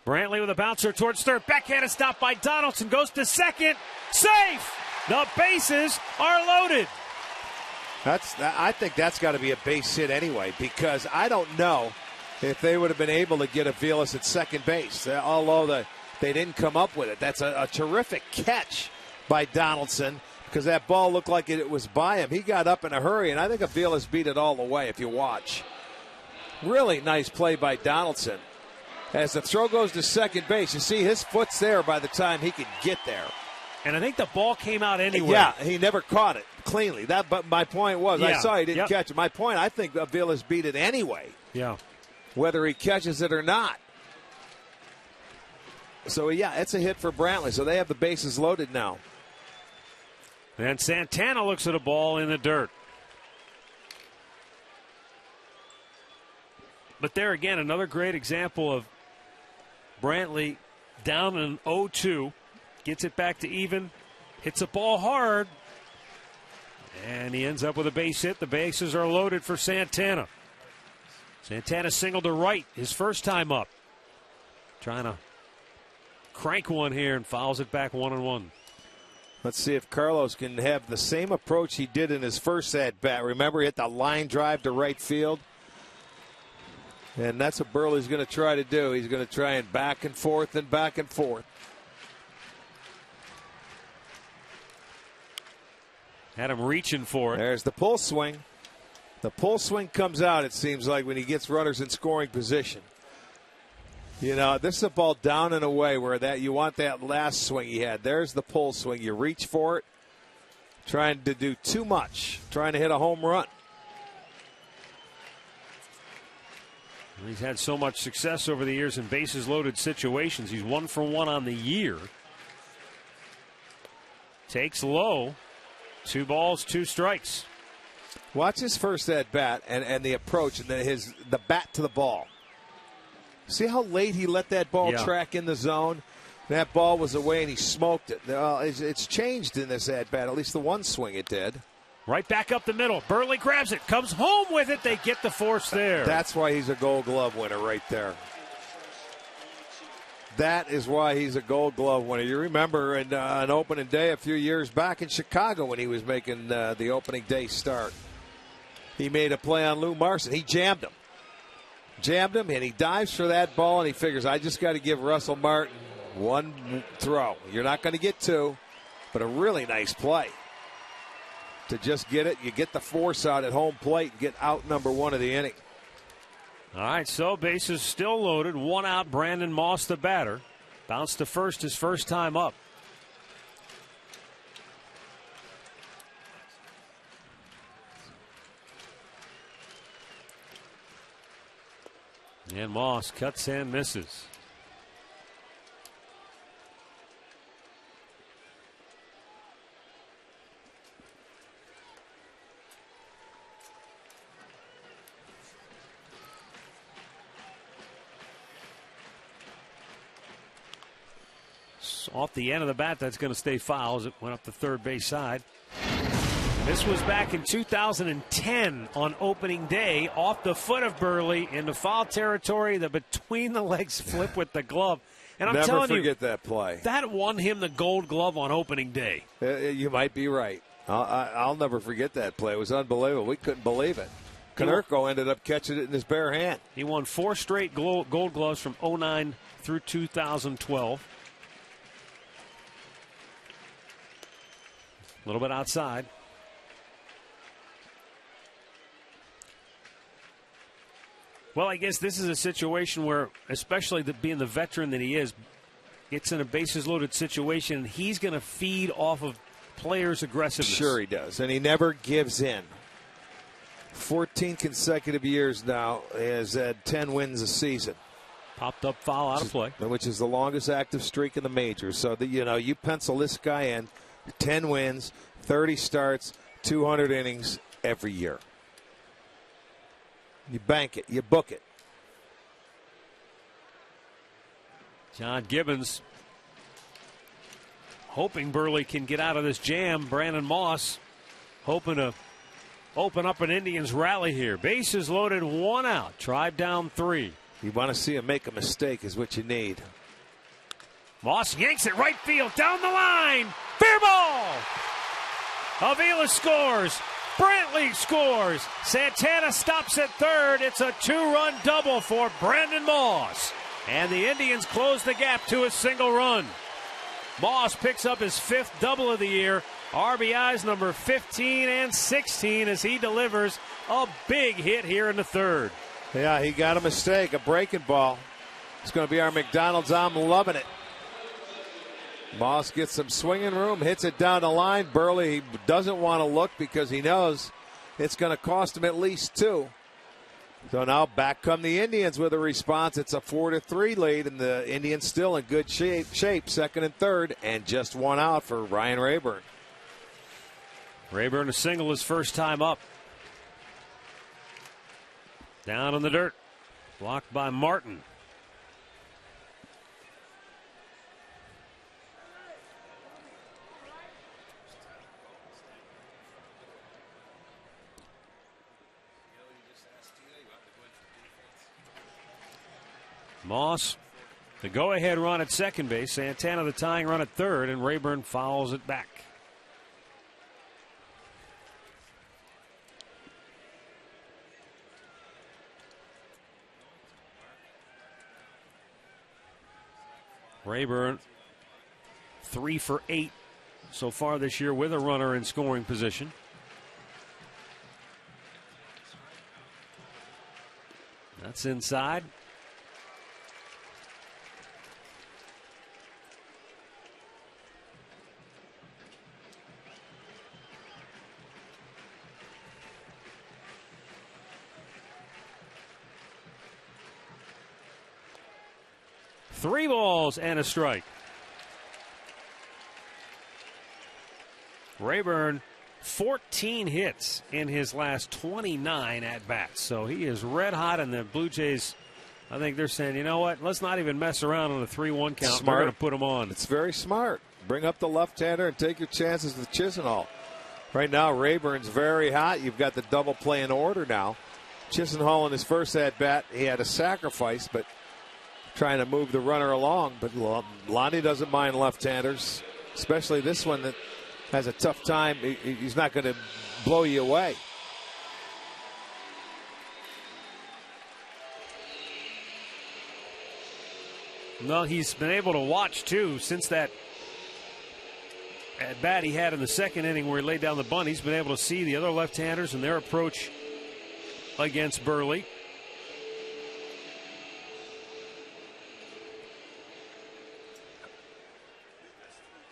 Brantley with a bouncer towards third. Backhanded stop by Donaldson. Goes to second. Safe! The bases are loaded. I think that's got to be a base hit anyway, because I don't know if they would have been able to get Aviles at second base, although they didn't come up with it. That's a terrific catch by Donaldson, because that ball looked like it was by him. He got up in a hurry, and I think Aviles beat it all the way if you watch. Really nice play by Donaldson. As the throw goes to second base, you see his foot's there by the time he could get there. And I think the ball came out anyway. Yeah, he never caught it cleanly. But my point was, I saw he didn't catch it. My point, I think Aviles beat it anyway. Yeah. Whether he catches it or not. So, yeah, it's a hit for Brantley. So they have the bases loaded now. And Santana looks at a ball in the dirt. But there again, another great example of Brantley down in 0-2. Gets it back to even. Hits a ball hard. And he ends up with a base hit. The bases are loaded for Santana. Santana singled to right his first time up. Trying to crank one here and fouls it back 1-1. Let's see if Carlos can have the same approach he did in his first at-bat. Remember, he hit the line drive to right field. And that's what Burley's going to try to do. He's going to try and back and forth and back and forth. Had him reaching for it. There's the pull swing. The pull swing comes out, it seems like, when he gets runners in scoring position. You know, this is a ball down and away where that you want that last swing he had. There's the pull swing. You reach for it. Trying to do too much. Trying to hit a home run. He's had so much success over the years in bases loaded situations. He's 1 for 1 on the year. Takes low. 2 balls, 2 strikes. Watch his first at bat and the approach and the bat to the ball. See how late he let that ball track in the zone? That ball was away and he smoked it. It's changed in this at bat. At least the one swing it did. Right back up the middle. Burley grabs it, comes home with it. They get the force there. That's why he's a Gold Glove winner right there. That is why he's a Gold Glove winner. You remember on opening day a few years back in Chicago when he was making the opening day start. He made a play on Lou Marson. He jammed him, and he dives for that ball, and he figures, I just got to give Russell Martin one throw. You're not going to get 2, but a really nice play. To just get it, you get the force out at home plate and get out number 1 of the inning. All right, so bases still loaded. 1 out, Brandon Moss, the batter. Bounced to first his first time up. And Moss cuts and misses. So off the end of the bat, that's going to stay foul as it went up the third base side. This was back in 2010 on opening day, off the foot of Burley into foul territory. The between the legs flip with the glove. And I'm telling you, never forget that play. That won him the Gold Glove on opening day. You might be right. I'll never forget that play. It was unbelievable. We couldn't believe it. Konerko ended up catching it in his bare hand. He won 4 straight Gold Gloves from 2009 through 2012. A little bit outside. Well, I guess this is a situation where, especially being the veteran that he is, it's in a bases-loaded situation, and he's going to feed off of players' aggressiveness. Sure he does, and he never gives in. 14 consecutive years now, he has had 10 wins a season. Popped up foul out of play. Which is the longest active streak in the majors. So, you pencil this guy in, 10 wins, 30 starts, 200 innings every year. You bank it. You book it. John Gibbons hoping Burley can get out of this jam. Brandon Moss hoping to open up an Indians rally here. Bases loaded, 1 out. Tribe down 3. You want to see him make a mistake is what you need. Moss yanks it right field down the line. Fair ball. Avila scores. Brantley scores. Santana stops at third. It's a 2-run double for Brandon Moss. And the Indians close the gap to a single run. Moss picks up his 5th double of the year. RBIs number 15 and 16 as he delivers a big hit here in the 3rd. Yeah, he got a mistake, a breaking ball. It's going to be our McDonald's. I'm loving it. Moss gets some swinging room, hits it down the line. Burley doesn't want to look because he knows it's going to cost him at least 2. So now back come the Indians with a response. It's a 4-3 lead, and the Indians still in good shape, 2nd and 3rd, and just 1 out for Ryan Rayburn. Rayburn a single his first time up. Down in the dirt. Blocked by Martin. Moss, the go-ahead run at second base. Santana, the tying run at third, and Rayburn fouls it back. Rayburn, 3 for 8 so far this year with a runner in scoring position. That's inside. Three balls and a strike. Rayburn, 14 hits in his last 29 at-bats. So he is red hot, and the Blue Jays, I think they're saying, you know what, let's not even mess around on a 3-1 count. Smart. We're going to put him on. It's very smart. Bring up the left-hander and take your chances with Chisenhall. Right now, Rayburn's very hot. You've got the double play in order now. Chisenhall in his first at-bat, he had a sacrifice, but trying to move the runner along. But Lonnie doesn't mind left-handers, especially this one that has a tough time. He's not going to blow you away. Well, he's been able to watch, too, since that at-bat he had in the second inning where he laid down the bunt. He's been able to see the other left-handers and their approach against Burley.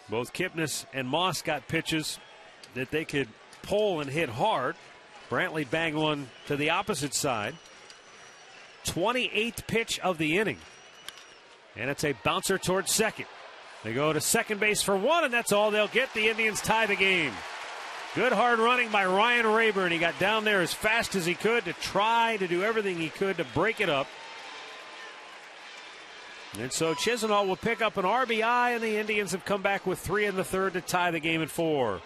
Both Kipnis and Moss got pitches that they could pull and hit hard. Brantley banged one to the opposite side. 28th pitch of the inning. And it's a bouncer towards second. They go to second base for one, and that's all they'll get. The Indians tie the game. Good hard running by Ryan Rayburn. He got down there as fast as he could to try to do everything he could to break it up. And so Chisenhall will pick up an RBI, and the Indians have come back with 3 in the third to tie the game at 4.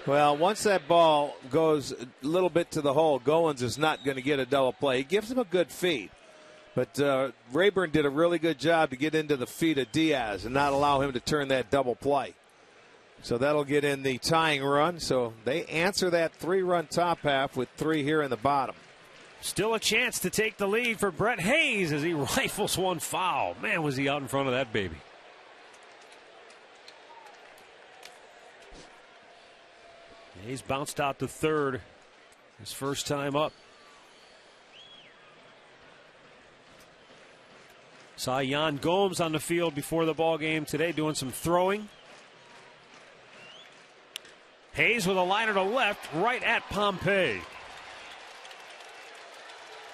Well, once that ball goes a little bit to the hole, Goins is not going to get a double play. He gives him a good feed. But Rayburn did a really good job to get into the feet of Diaz and not allow him to turn that double play. So that'll get in the tying run. So they answer that 3-run top half with 3 here in the bottom. Still a chance to take the lead for Brett Hayes as he rifles one foul. Man, was he out in front of that baby. Hayes bounced out to third his first time up. Saw Yan Gomes on the field before the ball game today doing some throwing. Hayes with a liner to left, right at Pompey.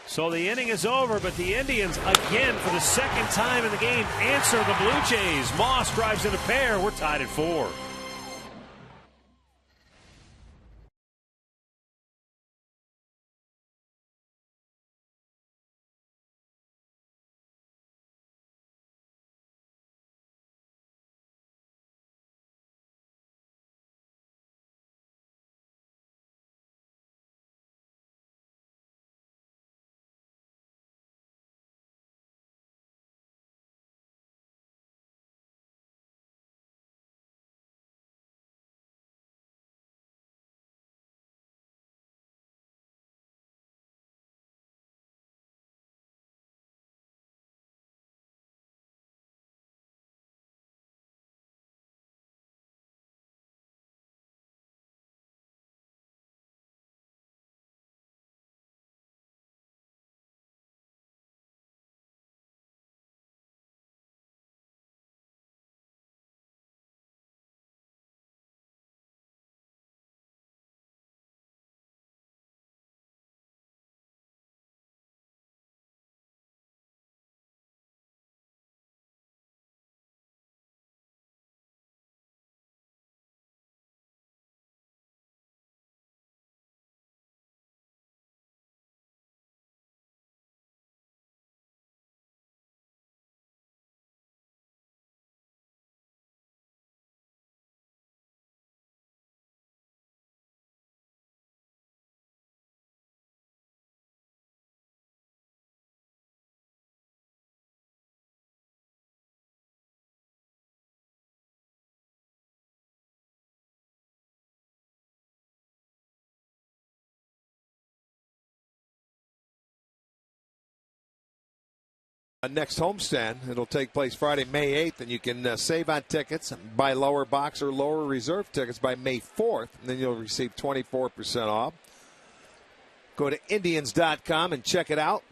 So the inning is over, but the Indians, again for the second time in the game, answer the Blue Jays. Moss drives in a pair. We're tied at 4. Next homestand, it'll take place Friday, May 8th, and you can save on tickets, buy lower box or lower reserve tickets by May 4th, and then you'll receive 24% off. Go to Indians.com and check it out.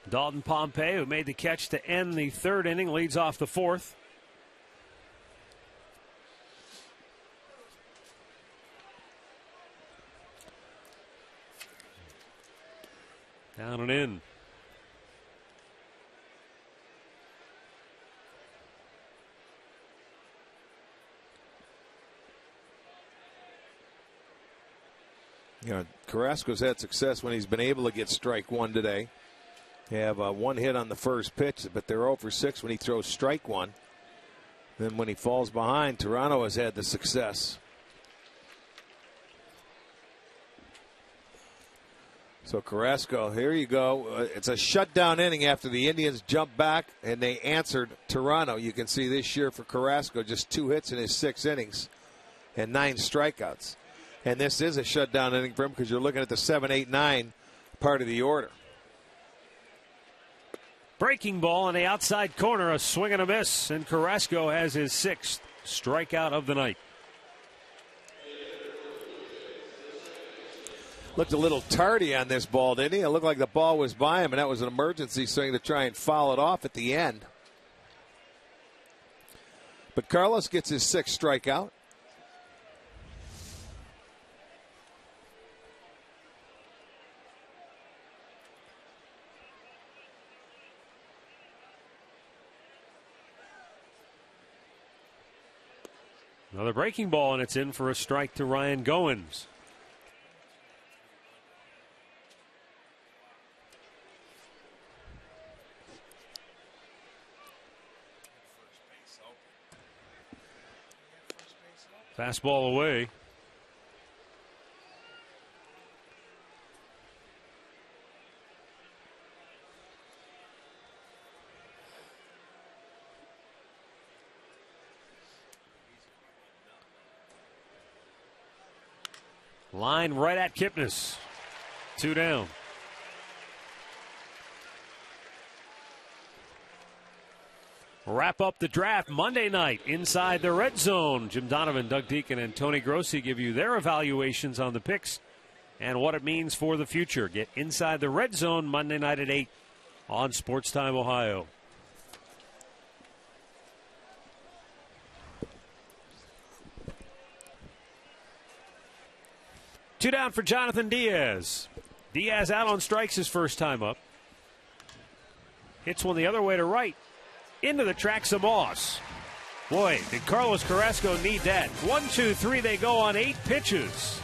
Dalton Pompey, who made the catch to end the third inning, leads off the fourth. Down and in. You know, Carrasco's had success when he's been able to get strike one today. They have one hit on the first pitch, but they're 0 for 6 when he throws strike one. Then when he falls behind, Toronto has had the success. So Carrasco, here you go. It's a shutdown inning after the Indians jumped back and they answered Toronto. You can see this year for Carrasco, just 2 hits in his 6 innings and 9 strikeouts. And this is a shutdown inning for him because you're looking at the 7, 8, 9 part of the order. Breaking ball on the outside corner, a swing and a miss, and Carrasco has his 6th strikeout of the night. Looked a little tardy on this ball, didn't he? It looked like the ball was by him, and that was an emergency swing to try and foul it off at the end. But Carlos gets his 6th strikeout. Another breaking ball, and it's in for a strike to Ryan Goins. Fastball away. Line right at Kipnis. 2 down. Wrap up the draft Monday night inside the red zone. Jim Donovan, Doug Deacon, and Tony Grossi give you their evaluations on the picks and what it means for the future. Get inside the red zone Monday night at 8 on Sports Time Ohio. Two down for Jonathan Diaz. Diaz out on strikes his first time up. Hits one the other way to right. Into the tracks of Moss. Boy, did Carlos Carrasco need that. 1, 2, 3, they go on 8 pitches.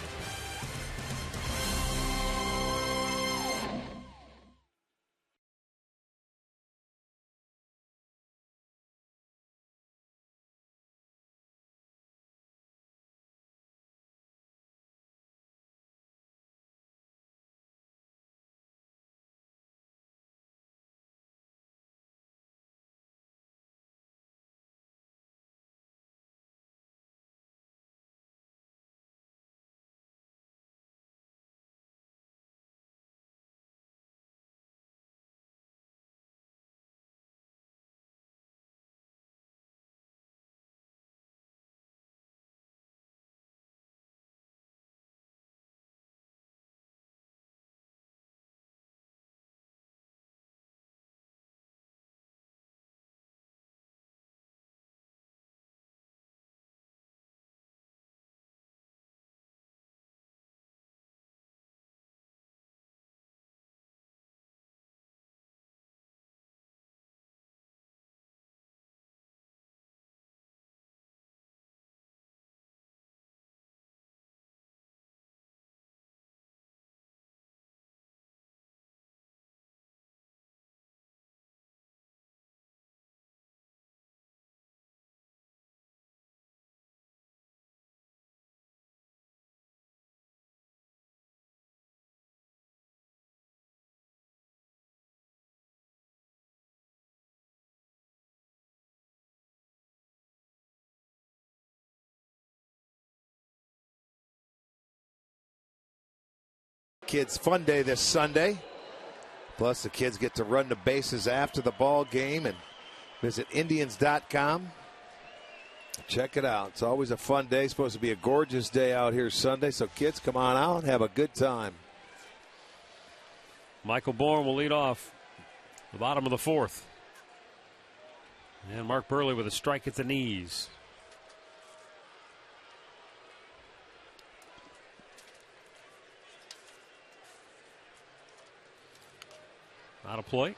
Kids fun day this Sunday. Plus the kids get to run the bases after the ball game and visit Indians.com. Check it out. It's always a fun day. It's supposed to be a gorgeous day out here Sunday. So kids, come on out and have a good time. Michael Bourne will lead off the bottom of the 4th. And Mark Burley with a strike at the knees. Out of play.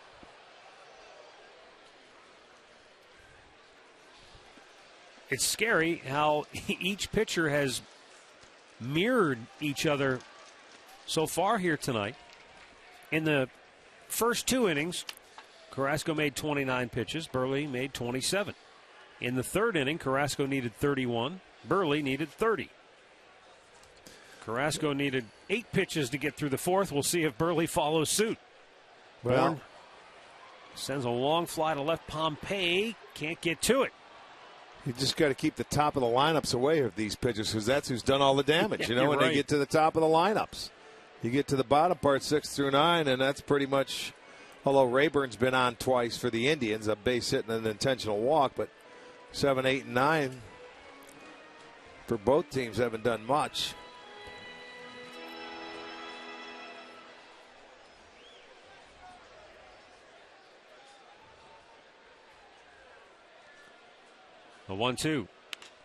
It's scary how each pitcher has mirrored each other so far here tonight. In the first 2 innings, Carrasco made 29 pitches. Burley made 27. In the 3rd inning, Carrasco needed 31. Burley needed 30. Carrasco needed 8 pitches to get through the 4th. We'll see if Burley follows suit. Bourne sends a long fly to left. Pompey can't get to it. You just got to keep the top of the lineups away of these pitchers because that's who's done all the damage. You know, when they get to the top of the lineups. You get to the bottom part, 6 through 9, and that's pretty much, although Rayburn's been on twice for the Indians, a base hit and an intentional walk, but 7, 8, and 9 for both teams haven't done much. The 1-2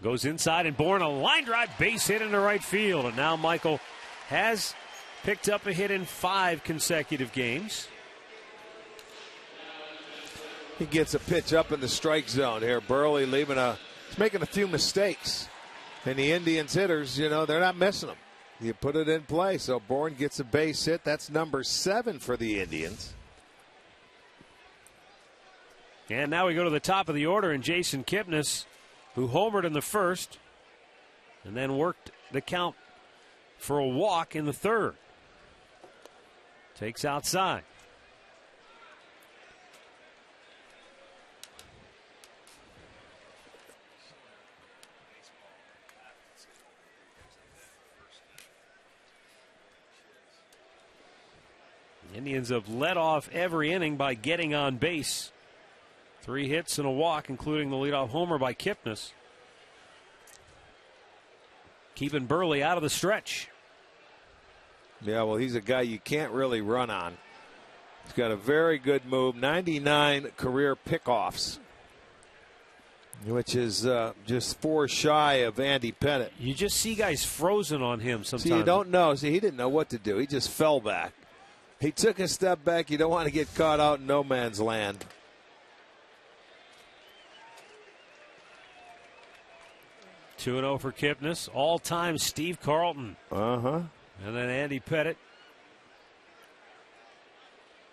goes inside, and Bourne a line drive base hit into right field. And now Michael has picked up a hit in 5 consecutive games. He gets a pitch up in the strike zone here. Burley he's making a few mistakes. And the Indians hitters, they're not missing them. You put it in play. So Bourne gets a base hit. That's number 7 for the Indians. And now we go to the top of the order, and Jason Kipnis, who homered in the first and then worked the count for a walk in the third, takes outside. The Indians have led off every inning by getting on base. 3 hits and a walk, including the leadoff homer by Kipnis. Keeping Burley out of the stretch. Yeah, well, he's a guy you can't really run on. He's got a very good move. 99 career pickoffs, which is just 4 shy of Andy Pettitte. You just see guys frozen on him sometimes. See, you don't know. See, he didn't know what to do. He just fell back. He took a step back. You don't want to get caught out in no man's land. Two 2-0 for Kipnis. All-time Steve Carlton. Uh-huh. And then Andy Pettitte.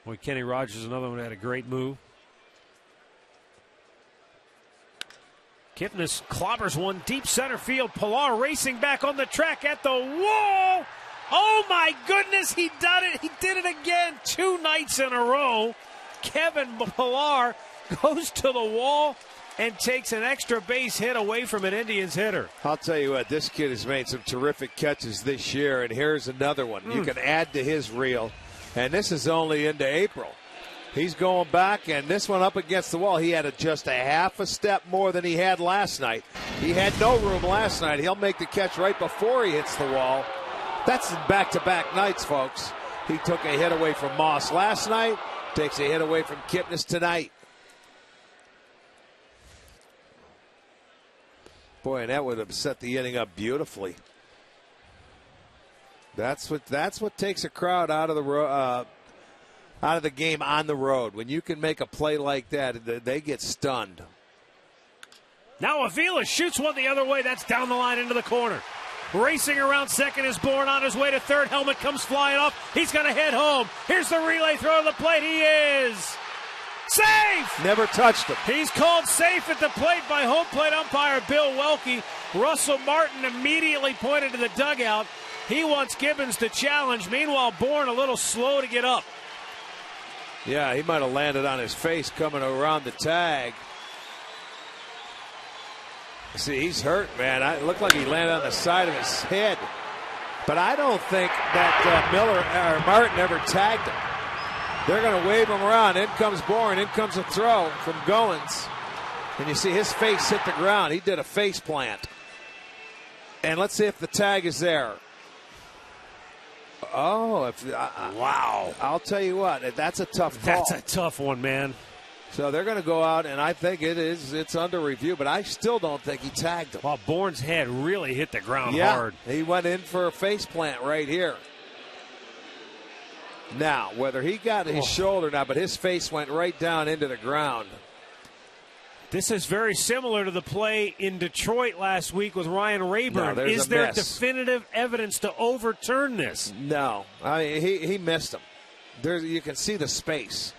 Boy, Kenny Rogers, another one, had a great move. Kipnis clobbers one deep center field. Pilar racing back on the track at the wall. Oh, my goodness, he did it. He did it again 2 nights in a row. Kevin Pilar goes to the wall and takes an extra base hit away from an Indians hitter. I'll tell you what, this kid has made some terrific catches this year, and here's another one. You can add to his reel, and this is only into April. He's going back, and this one up against the wall. He had just a half a step more than he had last night. He had no room last night. He'll make the catch right before he hits the wall. That's in back-to-back nights, folks. He took a hit away from Moss last night, takes a hit away from Kipnis tonight. Boy, and that would have set the inning up beautifully. That's what takes a crowd out of the game on the road. When you can make a play like that, they get stunned. Now Avila shoots one the other way. That's down the line into the corner. Racing around second is Bourne on his way to third. Helmet comes flying off. He's going to head home. Here's the relay throw to the plate. He is safe! Never touched him. He's called safe at the plate by home plate umpire Bill Welke. Russell Martin immediately pointed to the dugout. He wants Gibbons to challenge. Meanwhile, Bourne a little slow to get up. Yeah, he might have landed on his face coming around the tag. See, he's hurt, man. It looked like he landed on the side of his head. But I don't think that Martin ever tagged him. They're going to wave him around. In comes Bourne. In comes a throw from Goins. And you see his face hit the ground. He did a face plant. And let's see if the tag is there. Oh, wow. I'll tell you what, that's a tough call. That's a tough one, man. So they're going to go out, and I think it's under review, but I still don't think he tagged him. Well, Bourne's head really hit the ground hard. He went in for a face plant right here. Now, whether he got his shoulder or not, but his face went right down into the ground. This is very similar to the play in Detroit last week with Ryan Rayburn. No, is there definitive evidence to overturn this? No. I mean, he missed him. You can see the space.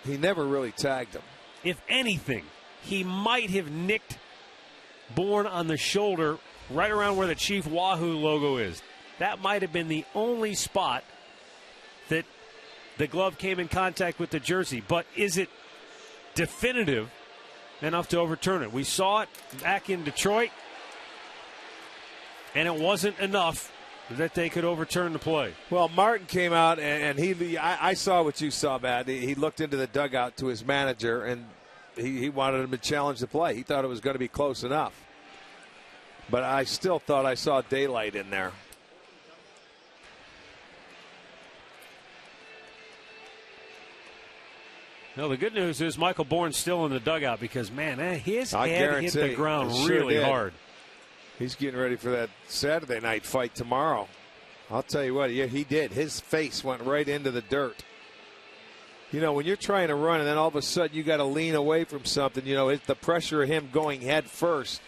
He never really tagged him. If anything, he might have nicked Bourne on the shoulder right around where the Chief Wahoo logo is. That might have been the only spot that the glove came in contact with the jersey. But is it definitive enough to overturn it? We saw it back in Detroit, and it wasn't enough that they could overturn the play. Well, Martin came out, and I saw what you saw, Matt. He looked into the dugout to his manager, and he wanted him to challenge the play. He thought it was going to be close enough. But I still thought I saw daylight in there. No, the good news is Michael Bourne's still in the dugout because, man, his I head hit the ground really hard. He's getting ready for that Saturday night fight tomorrow. I'll tell you what, he did. His face went right into the dirt. You know, when you're trying to run and then all of a sudden you got to lean away from something, you know, the pressure of him going head first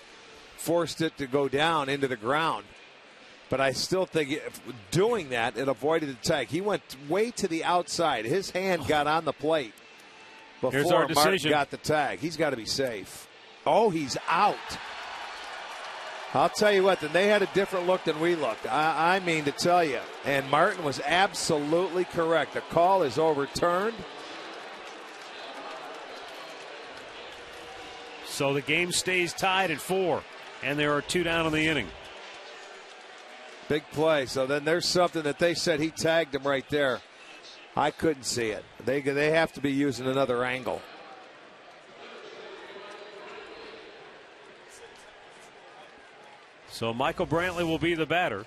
forced it to go down into the ground. But I still think doing that, it avoided the tag. He went way to the outside. His hand got on the plate before Martin got the tag. He's got to be safe. Oh, he's out. I'll tell you what, then they had a different look than we looked. I mean to tell you. And Martin was absolutely correct. The call is overturned. So the game stays tied at 4, and there are 2 down in the inning. Big play. So then there's something that they said he tagged him right there. I couldn't see it. They have to be using another angle. So Michael Brantley will be the batter.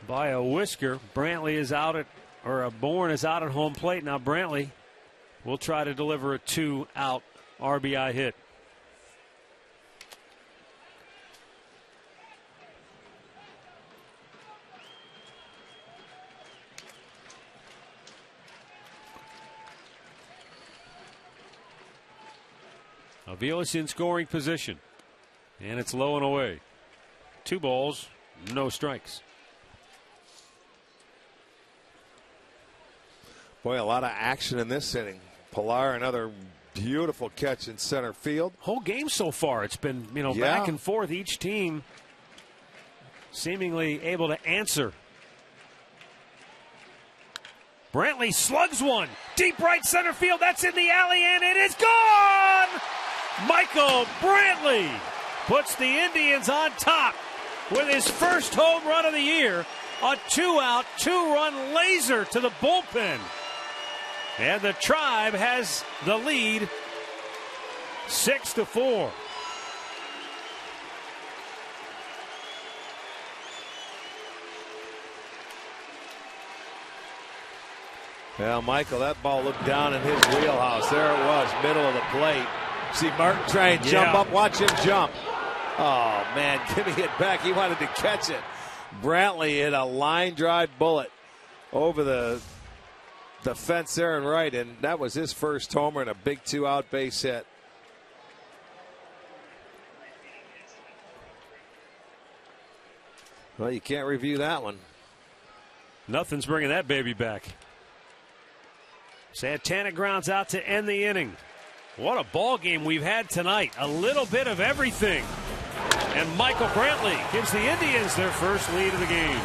By a whisker, Brantley is out at, or Bourne is out at home plate. Now Brantley will try to deliver a 2-out RBI hit. Avila's in scoring position, and it's low and away. 2 balls, no strikes. Boy, a lot of action in this inning. Pilar, another beautiful catch in center field. Whole game so far, it's been back and forth. Each team seemingly able to answer. Brantley slugs one deep right center field. That's in the alley, and it is gone. Michael Brantley puts the Indians on top with his first home run of the year. A 2-out, 2-run laser to the bullpen. And the Tribe has the lead 6-4. Well, Michael, that ball looked down in his wheelhouse. There it was, middle of the plate. See Martin try and jump up. Watch him jump. Oh, man, give me it back. He wanted to catch it. Brantley hit a line drive bullet over the fence there and right, and that was his first homer and a big 2-out base hit. Well, you can't review that one. Nothing's bringing that baby back. Santana grounds out to end the inning. What a ball game we've had tonight. A little bit of everything. And Michael Brantley gives the Indians their first lead of the game.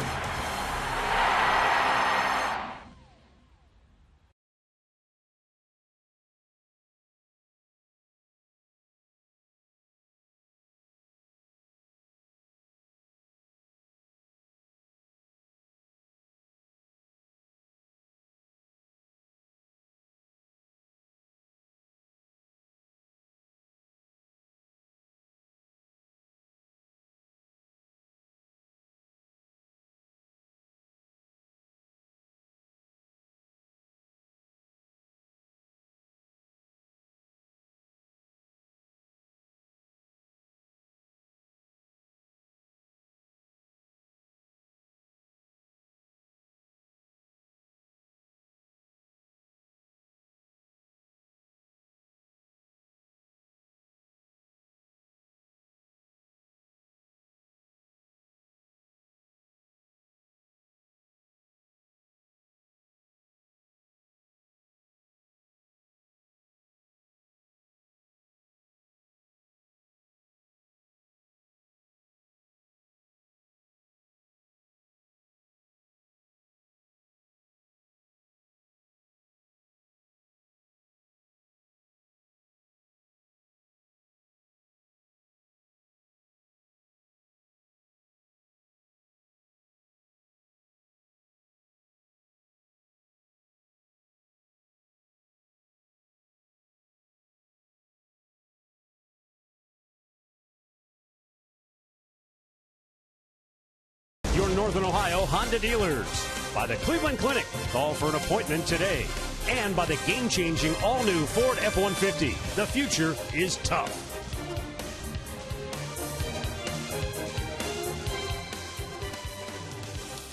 Your Northern Ohio Honda dealers. By the Cleveland Clinic. Call for an appointment today. And by the game-changing all-new Ford F-150. The future is tough.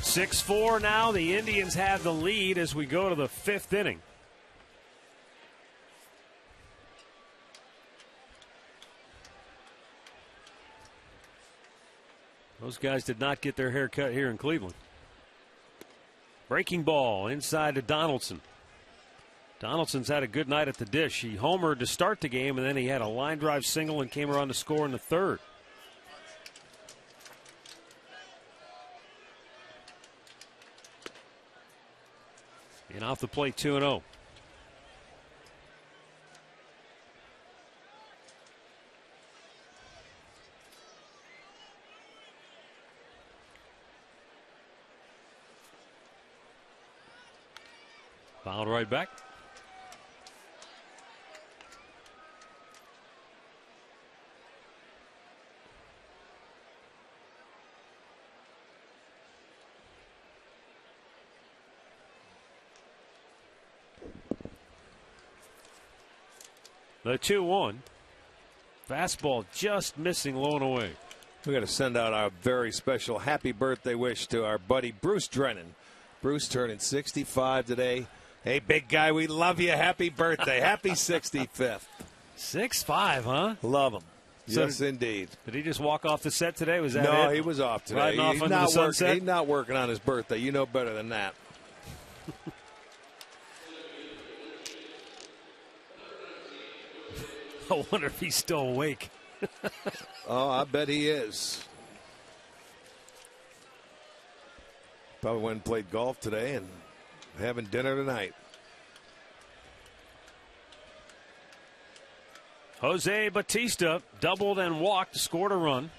6-4 now. The Indians have the lead as we go to the 5th inning. Those guys did not get their hair cut here in Cleveland. Breaking ball inside to Donaldson. Donaldson's had a good night at the dish. He homered to start the game, and then he had a line drive single and came around to score in the 3rd. And off the plate, 2-0. Fouled right back. The 2-1. Fastball just missing, low and away. We got to send out our very special happy birthday wish to our buddy Bruce Drennan. Bruce turning 65 today. Hey, big guy, we love you. Happy birthday. Happy 65th. 6'5", huh? Love him. So yes, indeed. Did he just walk off the set today? Was that it? No, he was off today. Riding off under the sunset? He's not working on his birthday. You know better than that. I wonder if he's still awake. Oh, I bet he is. Probably went and played golf today and having dinner tonight. Jose Bautista doubled and walked, scored a run.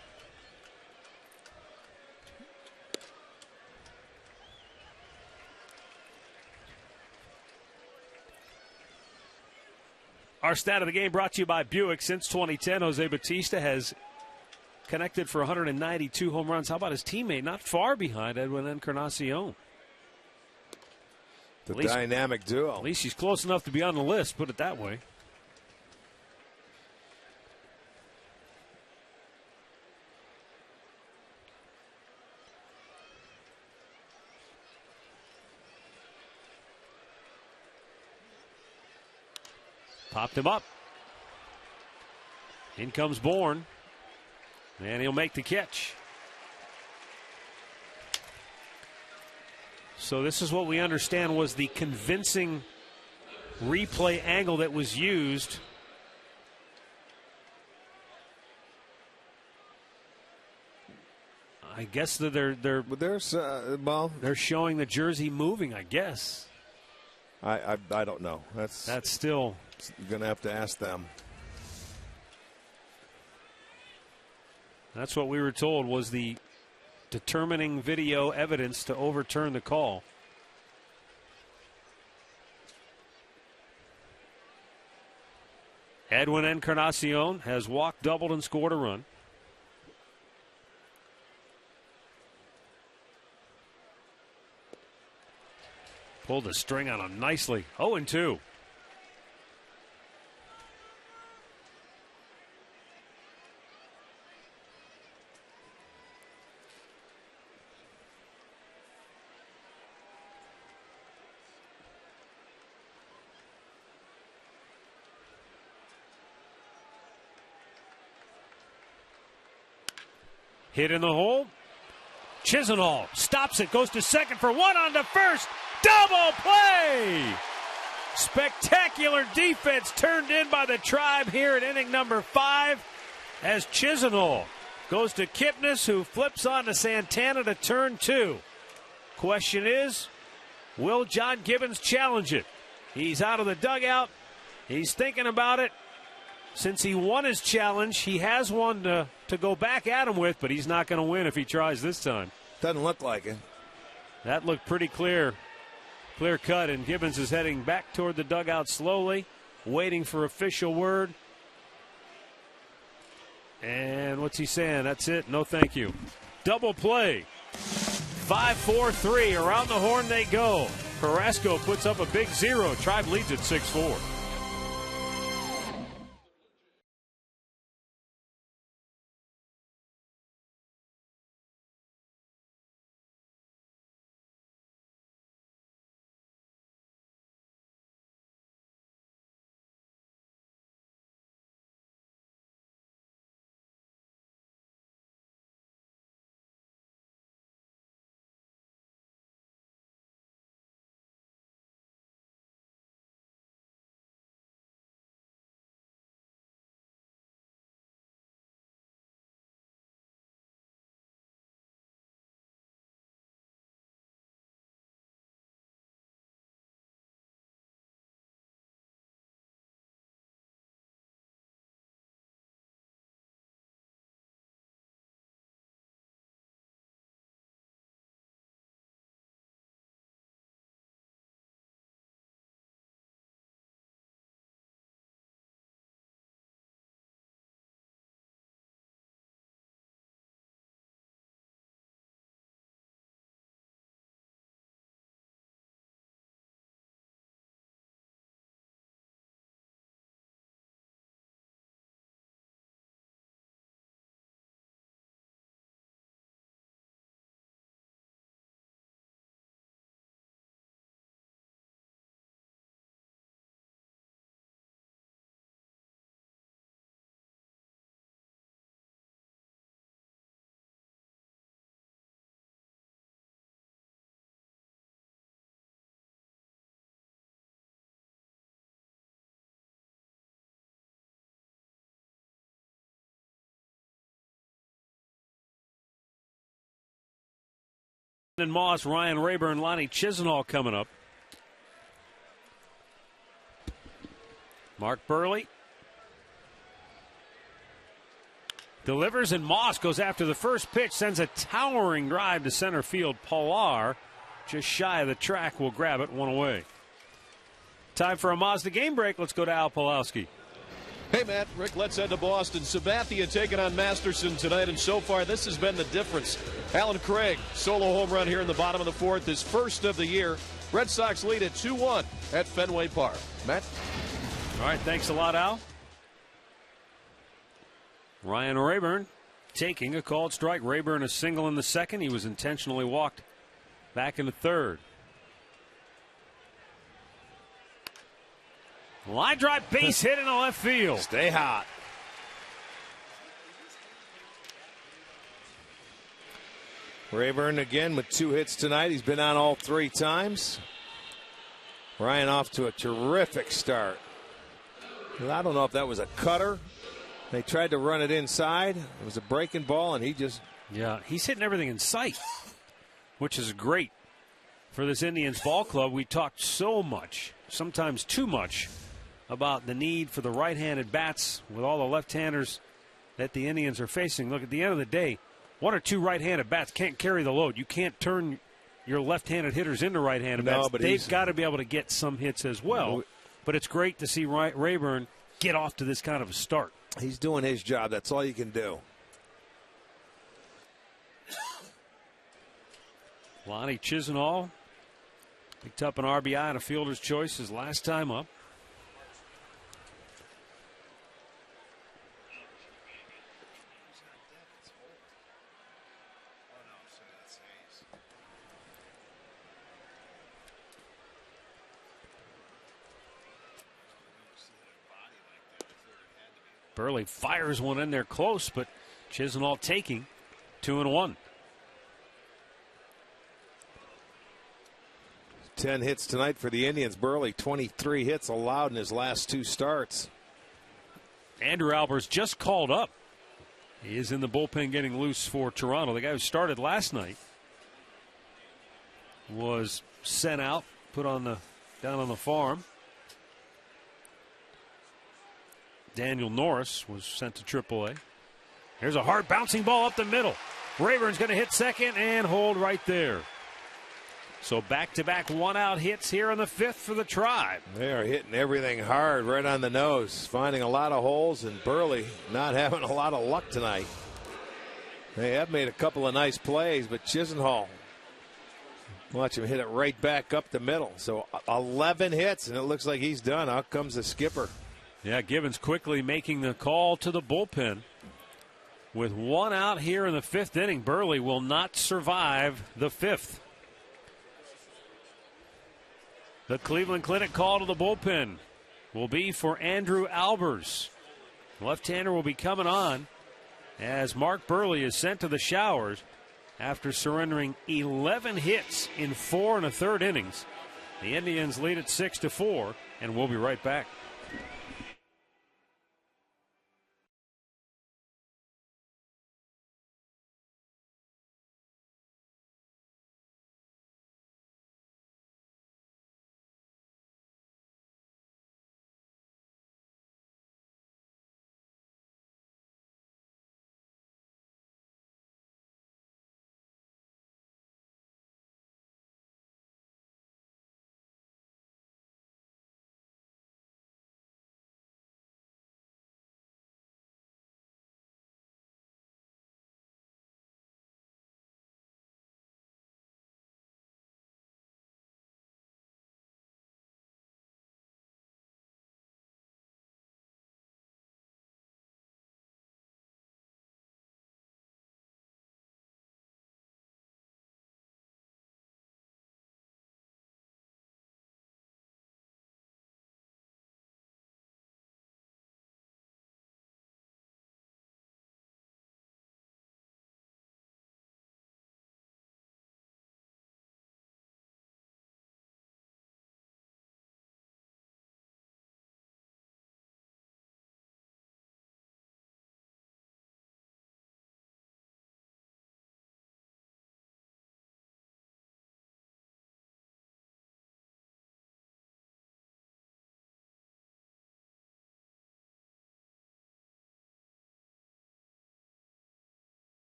Our stat of the game brought to you by Buick. Since 2010, Jose Bautista has connected for 192 home runs. How about his teammate? Not far behind Edwin Encarnacion. The dynamic duo. At least he's close enough to be on the list, put it that way. Popped him up. In comes Bourne. And he'll make the catch. So this is what we understand was the convincing replay angle that was used. I guess that they're showing the jersey moving, I guess. I don't know. That's still going to have to ask them. That's what we were told was the determining video evidence to overturn the call. Edwin Encarnacion has walked, doubled, and scored a run. Pulled the string on him nicely. 0-2. Hit in the hole. Chisenhall stops it, goes to second for one, on to first. Double play! Spectacular defense turned in by the Tribe here at inning number 5 as Chisenhall goes to Kipnis, who flips on to Santana to turn 2. Question is, will John Gibbons challenge it? He's out of the dugout. He's thinking about it. Since he won his challenge, he has one to go back at him with, but he's not going to win if he tries this time. Doesn't look like it. That looked pretty clear cut, and Gibbons is heading back toward the dugout slowly, waiting for official word. And what's he saying? That's it. No thank you. Double play. 5-4-3. Around the horn they go. Carrasco puts up a big 0. Tribe leads at 6-4. And Moss, Ryan Rayburn, Lonnie Chisenhall coming up. Mark Burley delivers, and Moss goes after the first pitch, sends a towering drive to center field. Pilar, just shy of the track, will grab it, one away. Time for a Mazda game break. Let's go to Al Pawlowski. Hey, Matt, Rick, let's head to Boston. Sabathia taking on Masterson tonight, and so far this has been the difference. Alan Craig, solo home run here in the bottom of the fourth, his first of the year. Red Sox lead at 2-1 at Fenway Park. Matt? All right, thanks a lot, Al. Ryan Rayburn taking a called strike. Rayburn a single in the second. He was intentionally walked back in the third. Line drive, base hit in the left field. Stay hot. Rayburn again with 2 hits tonight. He's been on all 3 times. Ryan off to a terrific start. I don't know if that was a cutter. They tried to run it inside. It was a breaking ball, and he just... Yeah, he's hitting everything in sight, which is great for this Indians ball club. We talked so much, sometimes too much, about the need for the right-handed bats with all the left-handers that the Indians are facing. Look, at the end of the day, 1 or 2 right-handed bats can't carry the load. You can't turn your left-handed hitters into right-handed bats. But they've got to be able to get some hits as well. But it's great to see Rayburn get off to this kind of a start. He's doing his job. That's all you can do. Lonnie Chisenhall picked up an RBI and a fielder's choice his last time up. Burley fires one in there close, but Chisenhall taking 2-1. 10 hits tonight for the Indians. Burley, 23 hits allowed in his last 2 starts. Andrew Albers just called up. He is in the bullpen getting loose for Toronto. The guy who started last night was sent out, put on the down on the farm. Daniel Norris was sent to AAA. Here's a hard bouncing ball up the middle. Rayburn's going to hit second and hold right there. So back-to-back 1-out hits here in the 5th for the Tribe. They are hitting everything hard, right on the nose, finding a lot of holes, and Burley not having a lot of luck tonight. They have made a couple of nice plays, but Chisenhall, watch him hit it right back up the middle. So 11 hits, and it looks like he's done. Out comes the skipper. Yeah, Gibbons quickly making the call to the bullpen. With 1 out here in the 5th inning, Burley will not survive the 5th. The Cleveland Clinic call to the bullpen will be for Andrew Albers. Left-hander will be coming on as Mark Burley is sent to the showers after surrendering 11 hits in 4 1/3 innings. The Indians lead at 6-4, and we'll be right back.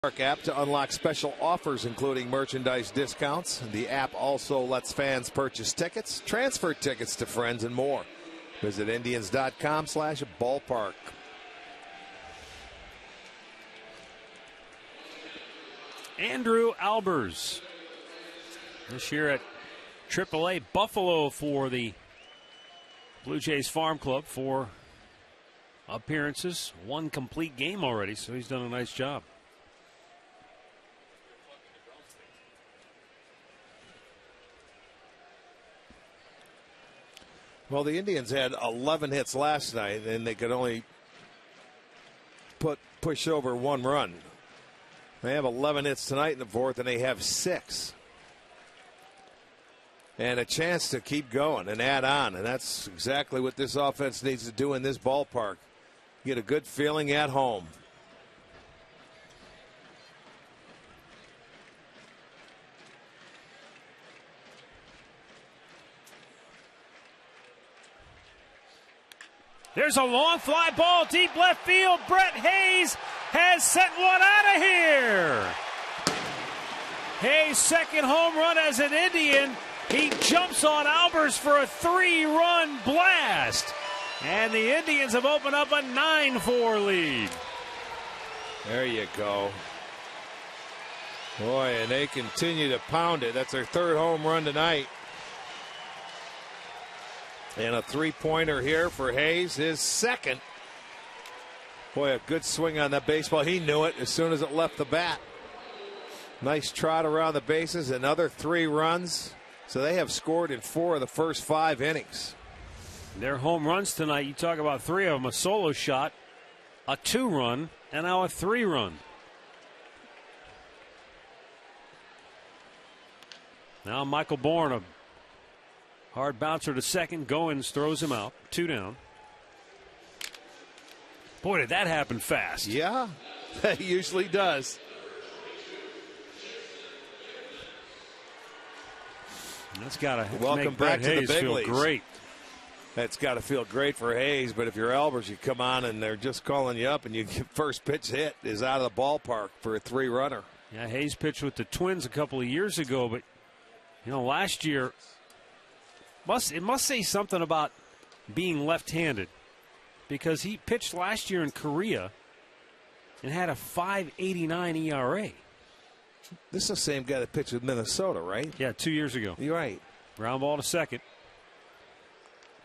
App to unlock special offers, including merchandise discounts. The app also lets fans purchase tickets, transfer tickets to friends, and more. Visit Indians.com/ballpark. Andrew Albers this year at AAA Buffalo for the Blue Jays Farm Club. 4 appearances, 1 complete game already, so he's done a nice job. Well, the Indians had 11 hits last night, and they could only push over 1 run. They have 11 hits tonight in the 4th, and they have 6. And a chance to keep going and add on, and that's exactly what this offense needs to do in this ballpark. Get a good feeling at home. There's a long fly ball, deep left field. Brett Hayes has sent one out of here. Hayes' second home run as an Indian. He jumps on Albers for a 3-run blast. And the Indians have opened up a 9-4 lead. There you go. Boy, and they continue to pound it. That's their 3rd home run tonight. And a 3-pointer here for Hayes, his 2nd. Boy, a good swing on that baseball. He knew it as soon as it left the bat. Nice trot around the bases, another 3 runs. So they have scored in 4 of the first 5 innings. Their home runs tonight, you talk about 3 of them, a solo shot, a 2-run, and now a 3-run. Now Michael Bourne, a hard bouncer to second. Goins throws him out. 2 down. Boy, did that happen fast. Yeah, that usually does. That's got to welcome back to the big feel leagues. Great. That's got to feel great for Hayes, but if you're Albers, you come on and they're just calling you up and you get first pitch hit is out of the ballpark for a 3-runner. Yeah, Hayes pitched with the Twins a couple of years ago, but you know, last year it must say something about being left-handed, because he pitched last year in Korea and had a 5.89 ERA. This is the same guy that pitched with Minnesota, right? Yeah, 2 years ago. You're right. Ground ball to second.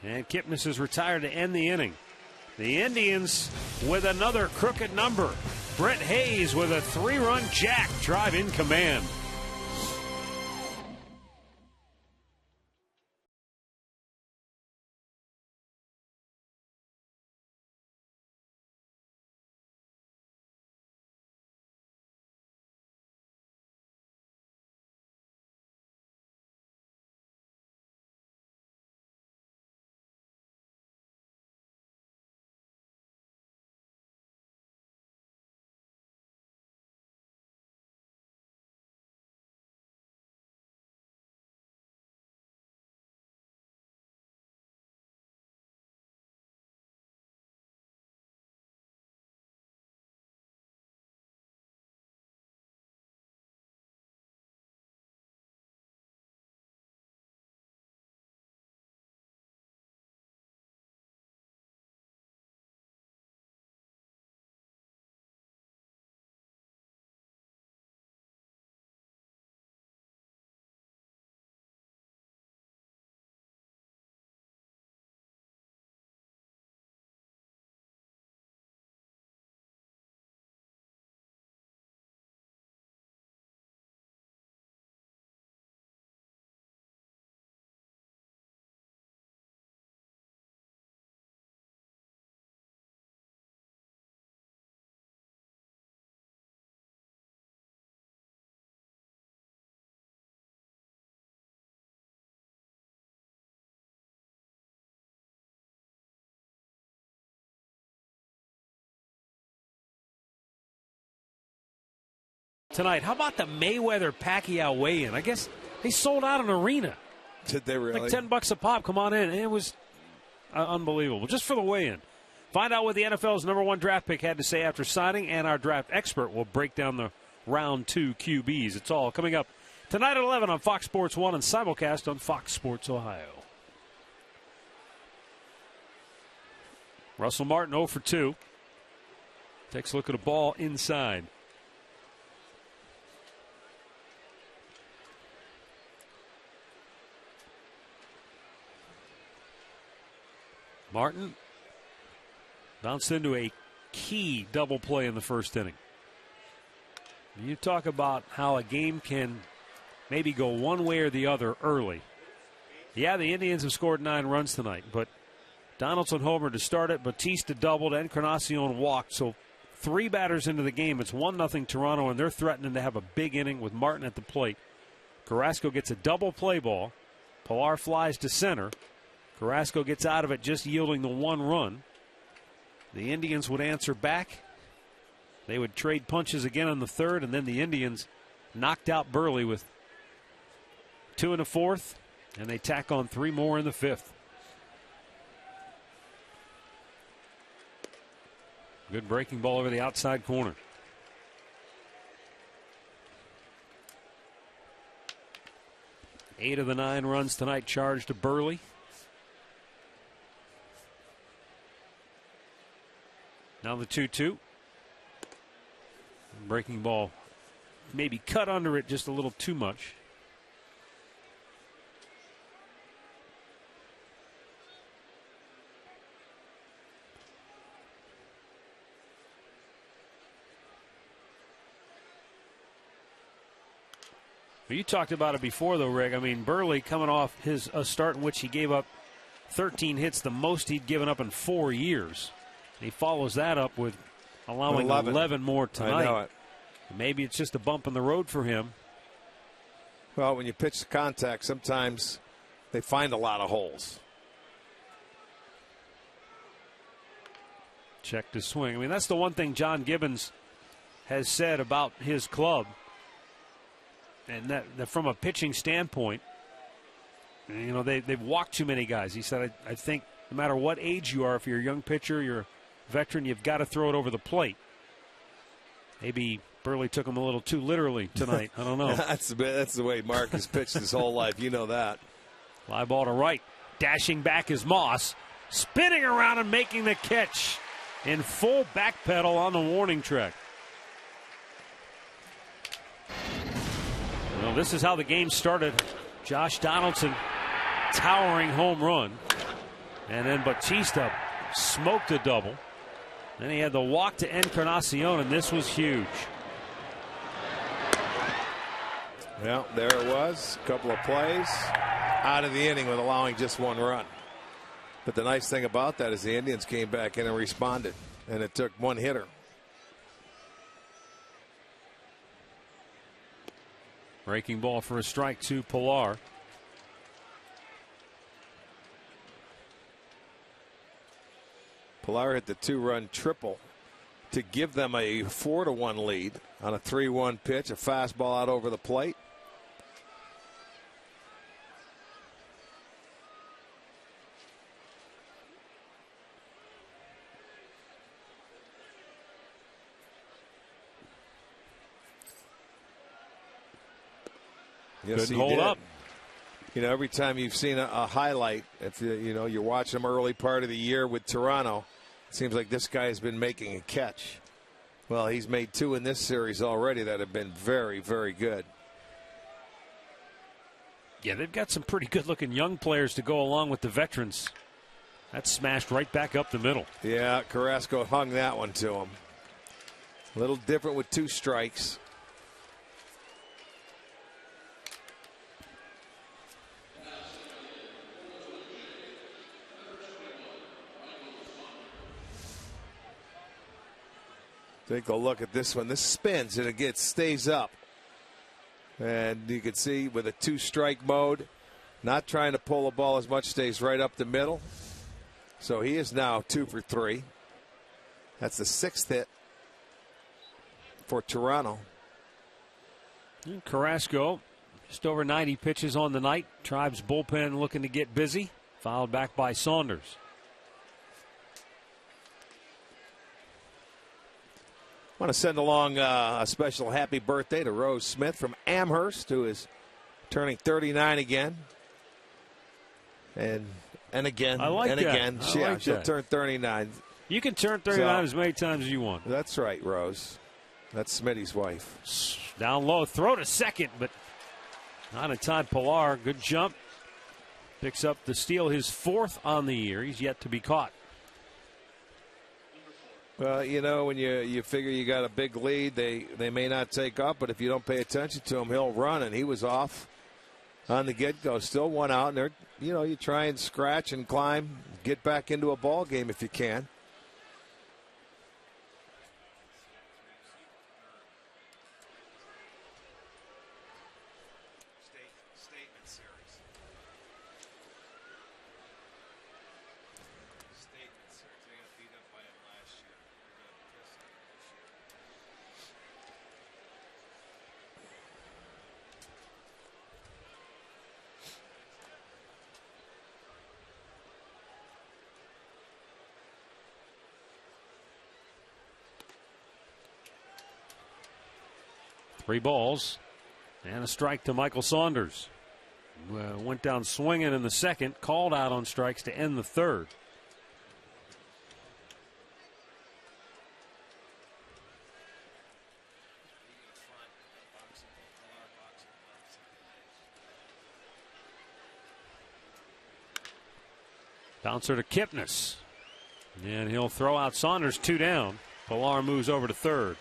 And Kipnis is retired to end the inning. The Indians with another crooked number. Brett Hayes with a 3-run jack drive in command. Tonight, how about the Mayweather-Pacquiao weigh-in? I guess they sold out an arena. Did they really? Like $10 a pop. Come on in. It was unbelievable. Just for the weigh-in. Find out what the NFL's #1 draft pick had to say after signing, and our draft expert will break down the round 2 QBs. It's all coming up tonight at 11 on Fox Sports 1 and simulcast on Fox Sports Ohio. Russell Martin 0 for 2. Takes a look at a ball inside. Martin bounced into a key double play in the first inning. You talk about how a game can maybe go one way or the other early. Yeah, the Indians have scored 9 runs tonight, but Donaldson homered to start it. Bautista doubled, and Encarnacion walked. So 3 batters into the game. It's 1-0 Toronto, and they're threatening to have a big inning with Martin at the plate. Carrasco gets a double play ball. Pilar flies to center. Carrasco gets out of it, just yielding the 1 run. The Indians would answer back. They would trade punches again on the 3rd, and then the Indians knocked out Burley with 2 in the 4th, and they tack on 3 more in the 5th. Good breaking ball over the outside corner. Eight of the 9 runs tonight charged to Burley. Now the 2-2. Breaking ball maybe cut under it just a little too much. You talked about it before, though, Rick. I mean, Burley coming off his start in which he gave up 13 hits, the most he'd given up in 4 years. He follows that up with allowing 11 more tonight. I know it. Maybe it's just a bump in the road for him. Well, when you pitch the contact, sometimes they find a lot of holes. Check to swing. I mean, that's the one thing John Gibbons has said about his club. And that from a pitching standpoint, you know, they've walked too many guys. He said, I think no matter what age you are, if you're a young pitcher, you're a veteran, you've got to throw it over the plate. Maybe Burley took him a little too literally tonight. I don't know. That's the way Mark has pitched his whole life. You know that. Fly ball to right. Dashing back is Moss. Spinning around and making the catch in full back pedal on the warning track. Well, this is how the game started. Josh Donaldson, towering home run. And then Bautista smoked a double. Then he had the walk to Encarnacion, and this was huge. Well, there it was. A couple of plays out of the inning with allowing just 1 run. But the nice thing about that is the Indians came back in and responded, and it took 1 hitter. Breaking ball for a strike to Pilar. Pilar hit the 2-run triple to give them a 4-1 lead on a 3-1 pitch, a fastball out over the plate. Yes, couldn't hold up. You know, every time you've seen a highlight, if you're watching them early part of the year with Toronto, it seems like this guy has been making a catch. Well, he's made 2 in this series already that have been very, very good. Yeah, they've got some pretty good-looking young players to go along with the veterans. That's smashed right back up the middle. Yeah, Carrasco hung that one to him. A little different with 2 strikes. Take a look at this one. This spins and it stays up. And you can see with a 2-strike mode, not trying to pull the ball as much, stays right up the middle. So he is now 2 for 3. That's the 6th hit for Toronto. Carrasco, just over 90 pitches on the night. Tribe's bullpen looking to get busy. Fouled back by Saunders. want to send along a special happy birthday to Rose Smith from Amherst, who is turning 39 again. And again. I like and that. again. I like she'll that. turn 39. You can turn 39 as many times as you want. That's right, Rose. That's Smitty's wife. Down low, throw to second, but not in time. Pilar, good jump. Picks up the steal, his 4th on the year. He's yet to be caught. Well, you know, when you figure you got a big lead, they may not take up, but if you don't pay attention to him, he'll run, and he was off on the get-go. Still one out, and you try and scratch and climb, get back into a ball game if you can. Three balls and a strike to Michael Saunders. Went down swinging in the second, called out on strikes to end the third. Bouncer to Kipnis. And he'll throw out Saunders, 2 down. Pilar moves over to third.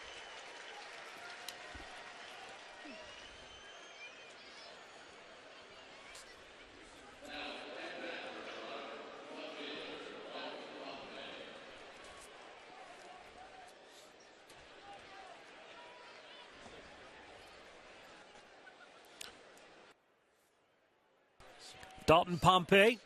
Dalton Pompey.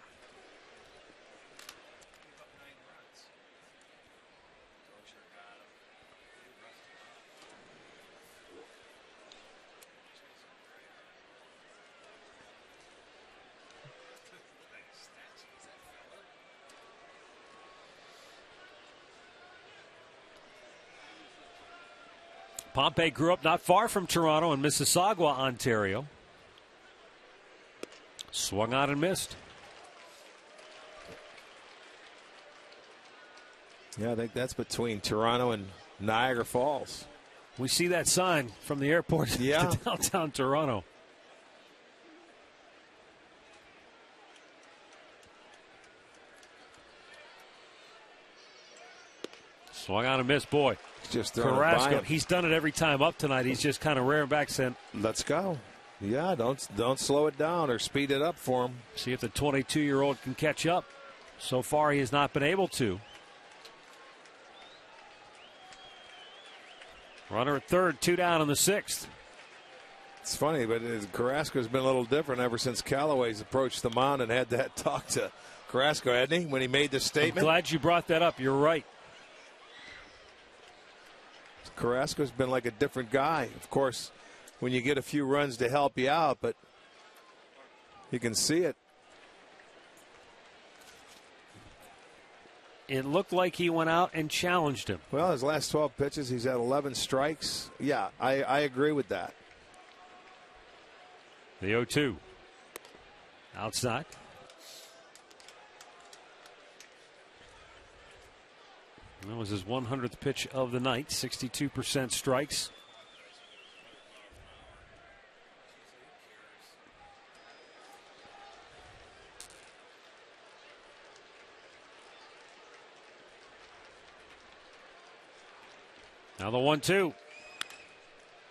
Pompey grew up not far from Toronto in Mississauga, Ontario. Swung on and missed. Yeah, I think that's between Toronto and Niagara Falls. We see that sign from the airport to downtown Toronto. Swung on and missed. Boy, just Carrasco, he's done it every time up tonight. He's just kind of rearing back saying, let's go. Yeah, don't slow it down or speed it up for him. See if the 22-year-old can catch up. So far, he has not been able to. Runner at third, 2 down in the 6th. It's funny, but Carrasco's been a little different ever since Callaway's approached the mound and had that talk to Carrasco, hadn't he, when he made the statement? I'm glad you brought that up. You're right. Carrasco's been like a different guy. Of course, when you get a few runs to help you out, but you can see it. It looked like he went out and challenged him. Well, his last 12 pitches, he's had 11 strikes. Yeah, I agree with that. The 0-2. Outside. That was his 100th pitch of the night. 62% strikes. Now the 1-2.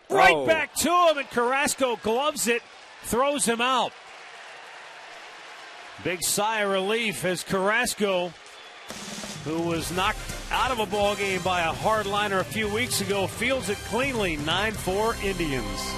Right back to him, and Carrasco gloves it, throws him out. Big sigh of relief as Carrasco, who was knocked out of a ball game by a hardliner a few weeks ago, fields it cleanly. 9-4 Indians.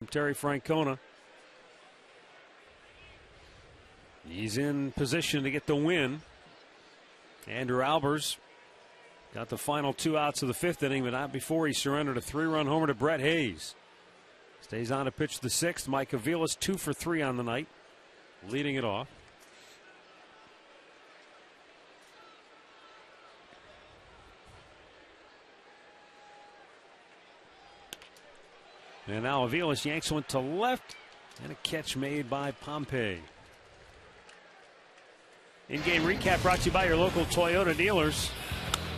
from Terry Francona. He's in position to get the win. Andrew Albers got the final 2 outs of the 5th inning, but not before he surrendered a 3-run homer to Brett Hayes. Stays on to pitch the 6th. Mike Aviles 2 for 3 on the night, leading it off. And now Aviles yanks one to left, and a catch made by Pompey. In-game recap brought to you by your local Toyota dealers.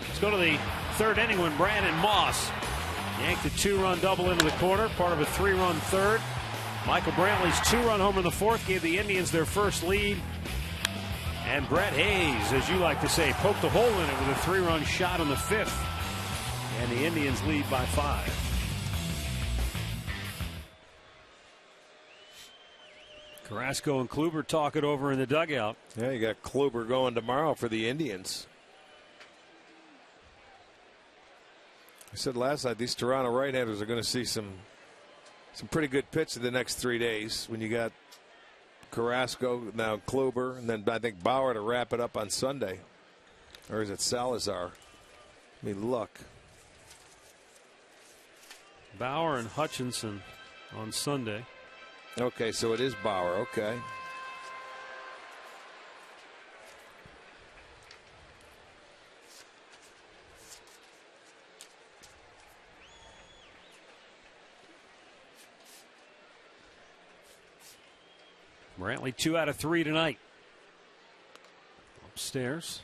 Let's go to the 3rd inning when Brandon Moss yanked a 2-run double into the corner, part of a 3-run 3rd. Michael Brantley's 2-run homer in the 4th gave the Indians their first lead. And Brett Hayes, as you like to say, poked a hole in it with a 3-run shot in the 5th. And the Indians lead by 5. Carrasco and Kluber talk it over in the dugout. Yeah, you got Kluber going tomorrow for the Indians. I said last night these Toronto right-handers are going to see some pretty good pitch in the next 3 days when you got Carrasco, now Kluber, and then I think Bauer to wrap it up on Sunday. Or is it Salazar? Let me look. Bauer and Hutchinson on Sunday. Okay, so it is Bauer. Okay. Brantley 2 out of 3 tonight. Upstairs.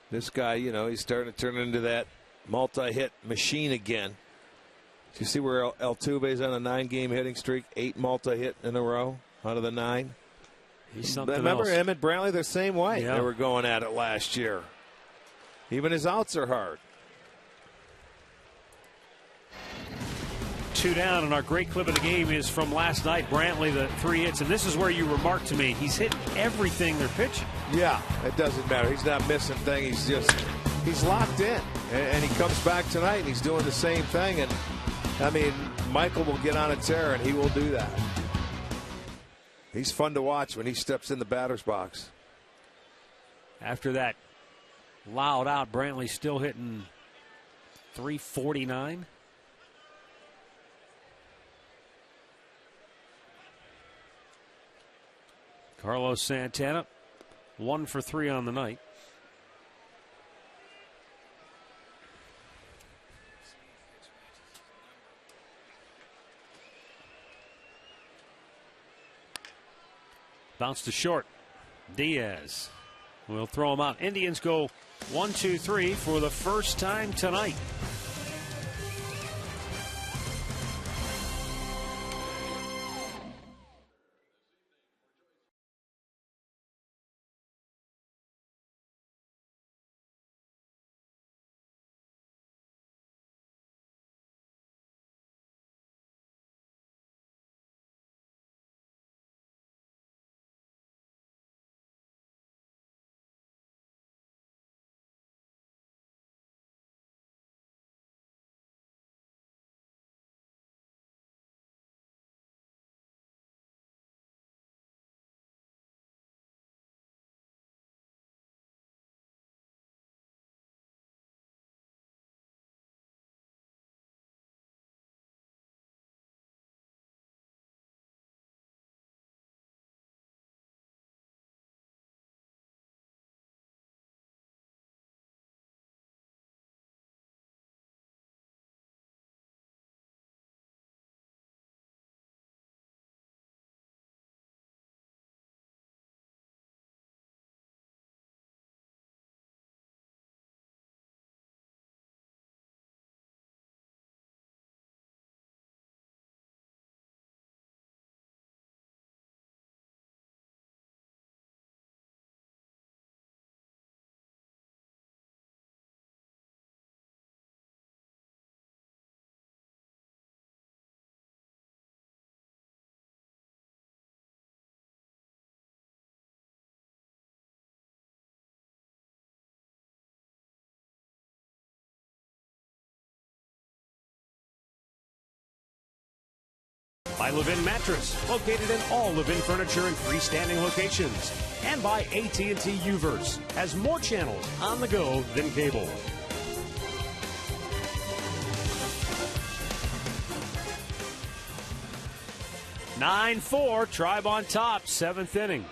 This guy, you know, he's starting to turn into that multi-hit machine again. Do you see where Altuve's on a 9-game hitting streak? 8 multi-hit in a row out of the 9. He's something Remember else. him and Brantley the same way. Yeah. They were going at it last year. Even his outs are hard. 2 down, and our great clip of the game is from last night. Brantley, the 3 hits, and this is where you remarked to me, he's hitting everything they're pitching. Yeah, it doesn't matter. He's not missing thing. He's locked in, and he comes back tonight, and he's doing the same thing. And I mean, Michael will get on a tear, and he will do that. He's fun to watch when he steps in the batter's box. After that loud out, Brantley still hitting .349. Carlos Santana, 1 for 3 on the night. Bounce to short. Diaz will throw him out. Indians go 1-2-3 for the first time tonight. By Levin Mattress, located in all Levin furniture and freestanding locations. And by AT&T UVerse, has more channels on the go than cable. "9-4, Tribe on top, 7th inning.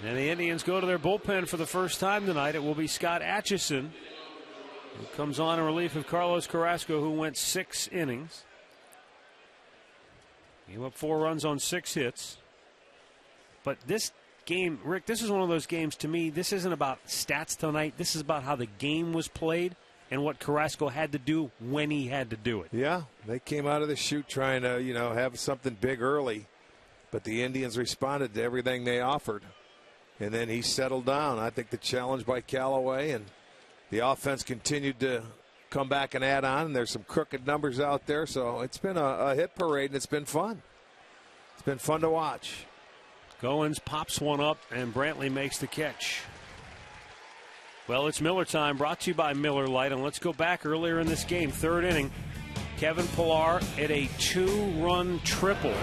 And the Indians go to their bullpen for the first time tonight. It will be Scott Atchison, who comes on in relief of Carlos Carrasco, who went 6 innings. Gave up 4 runs on 6 hits. But this game, Rick, this is one of those games, to me, this isn't about stats tonight. This is about how the game was played and what Carrasco had to do when he had to do it. Yeah, they came out of the chute trying to, have something big early. But the Indians responded to everything they offered. And then he settled down. I think the challenge by Callaway and the offense continued to come back and add on. And there's some crooked numbers out there. So it's been a hit parade, and it's been fun. It's been fun to watch. Goins pops one up, and Brantley makes the catch. Well, it's Miller time, brought to you by Miller Lite. And let's go back earlier in this game, 3rd inning. Kevin Pillar hit a 2-run triple.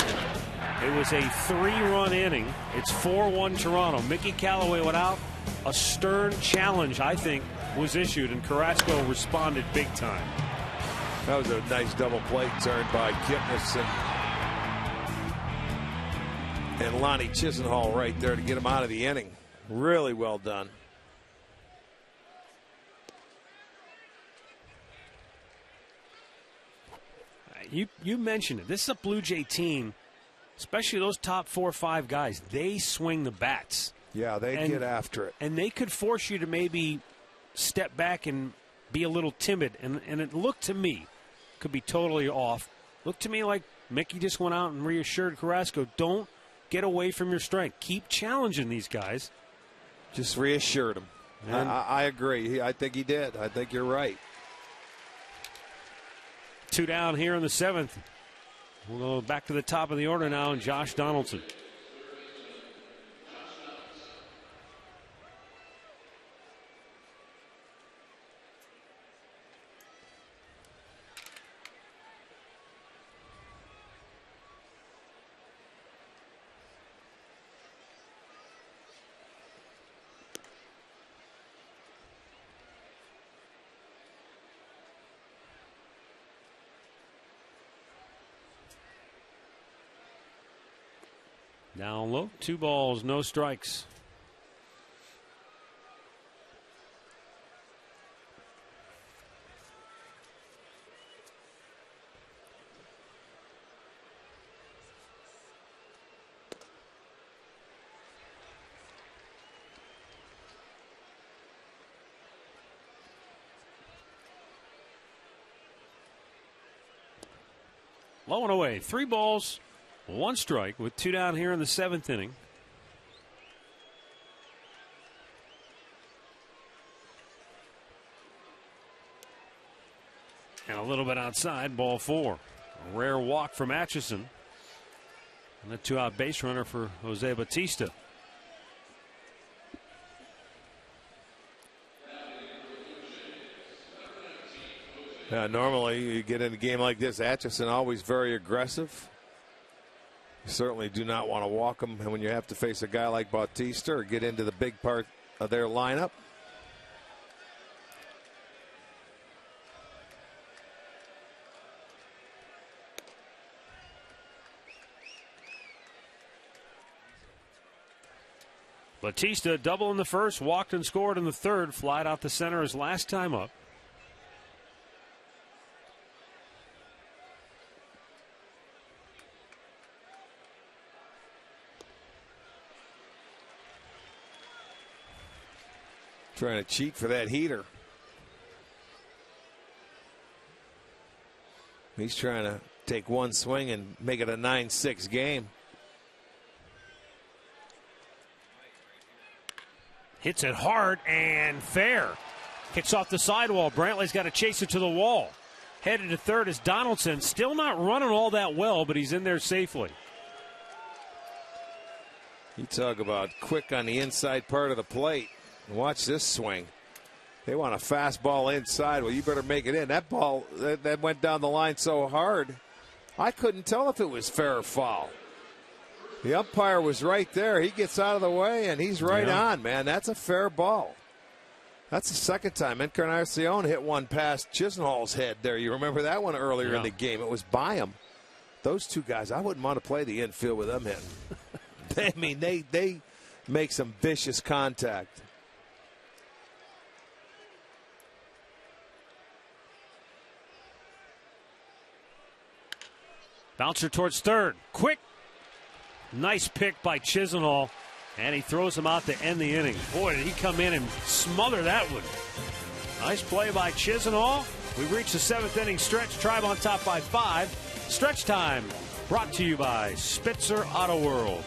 It was a 3-run inning. It's 4-1 Toronto. Mickey Callaway went out. A stern challenge, I think, was issued, and Carrasco responded big time. That was a nice double play turn by Kipnis and Lonnie Chisenhall right there to get him out of the inning. Really well done. You mentioned it. This is a Blue Jay team, especially those top 4 or 5 guys. They swing the bats. Yeah, they get after it. And they could force you to maybe step back and be a little timid. And it looked to me, could be totally off, looked to me like Mickey just went out and reassured Carrasco, don't get away from your strength. Keep challenging these guys. Just reassured him. I agree. I think he did. I think you're right. 2 down here in the 7th. We'll go back to the top of the order now, and Josh Donaldson. Down low, 2 balls, no strikes. Low and away, 3 balls. 1 strike with 2 down here in the 7th inning. And a little bit outside, ball 4. A rare walk from Atchison. And a 2-out base runner for Jose Bautista. Normally you get in a game like this, Atchison always very aggressive. You certainly do not want to walk him when you have to face a guy like Bautista or get into the big part of their lineup. Bautista double in the first, walked and scored in the 3rd, flied out the center his last time up. Trying to cheat for that heater. He's trying to take 1 swing and make it a 9-6 game. Hits it hard and fair. Kicks off the sidewall. Brantley's got to chase it to the wall. Headed to 3rd is Donaldson. Still not running all that well, but he's in there safely. You talk about quick on the inside part of the plate. Watch this swing. They want a fastball inside. Well, you better make it in. That ball that went down the line so hard. I couldn't tell if it was fair or foul. The umpire was right there. He gets out of the way, and he's right on, man. That's a fair ball. That's the second time Encarnacion hit one past Chisenhall's head there. You remember that one earlier in the game. It was by him. Those two guys, I wouldn't want to play the infield with them hitting. I mean, they make some vicious contact. Bouncer towards third. Quick. Nice pick by Chisenhall. And he throws him out to end the inning. Boy, did he come in and smother that one. Nice play by Chisenhall. We've reached the 7th inning stretch. Tribe on top by 5. Stretch time brought to you by Spitzer Auto World.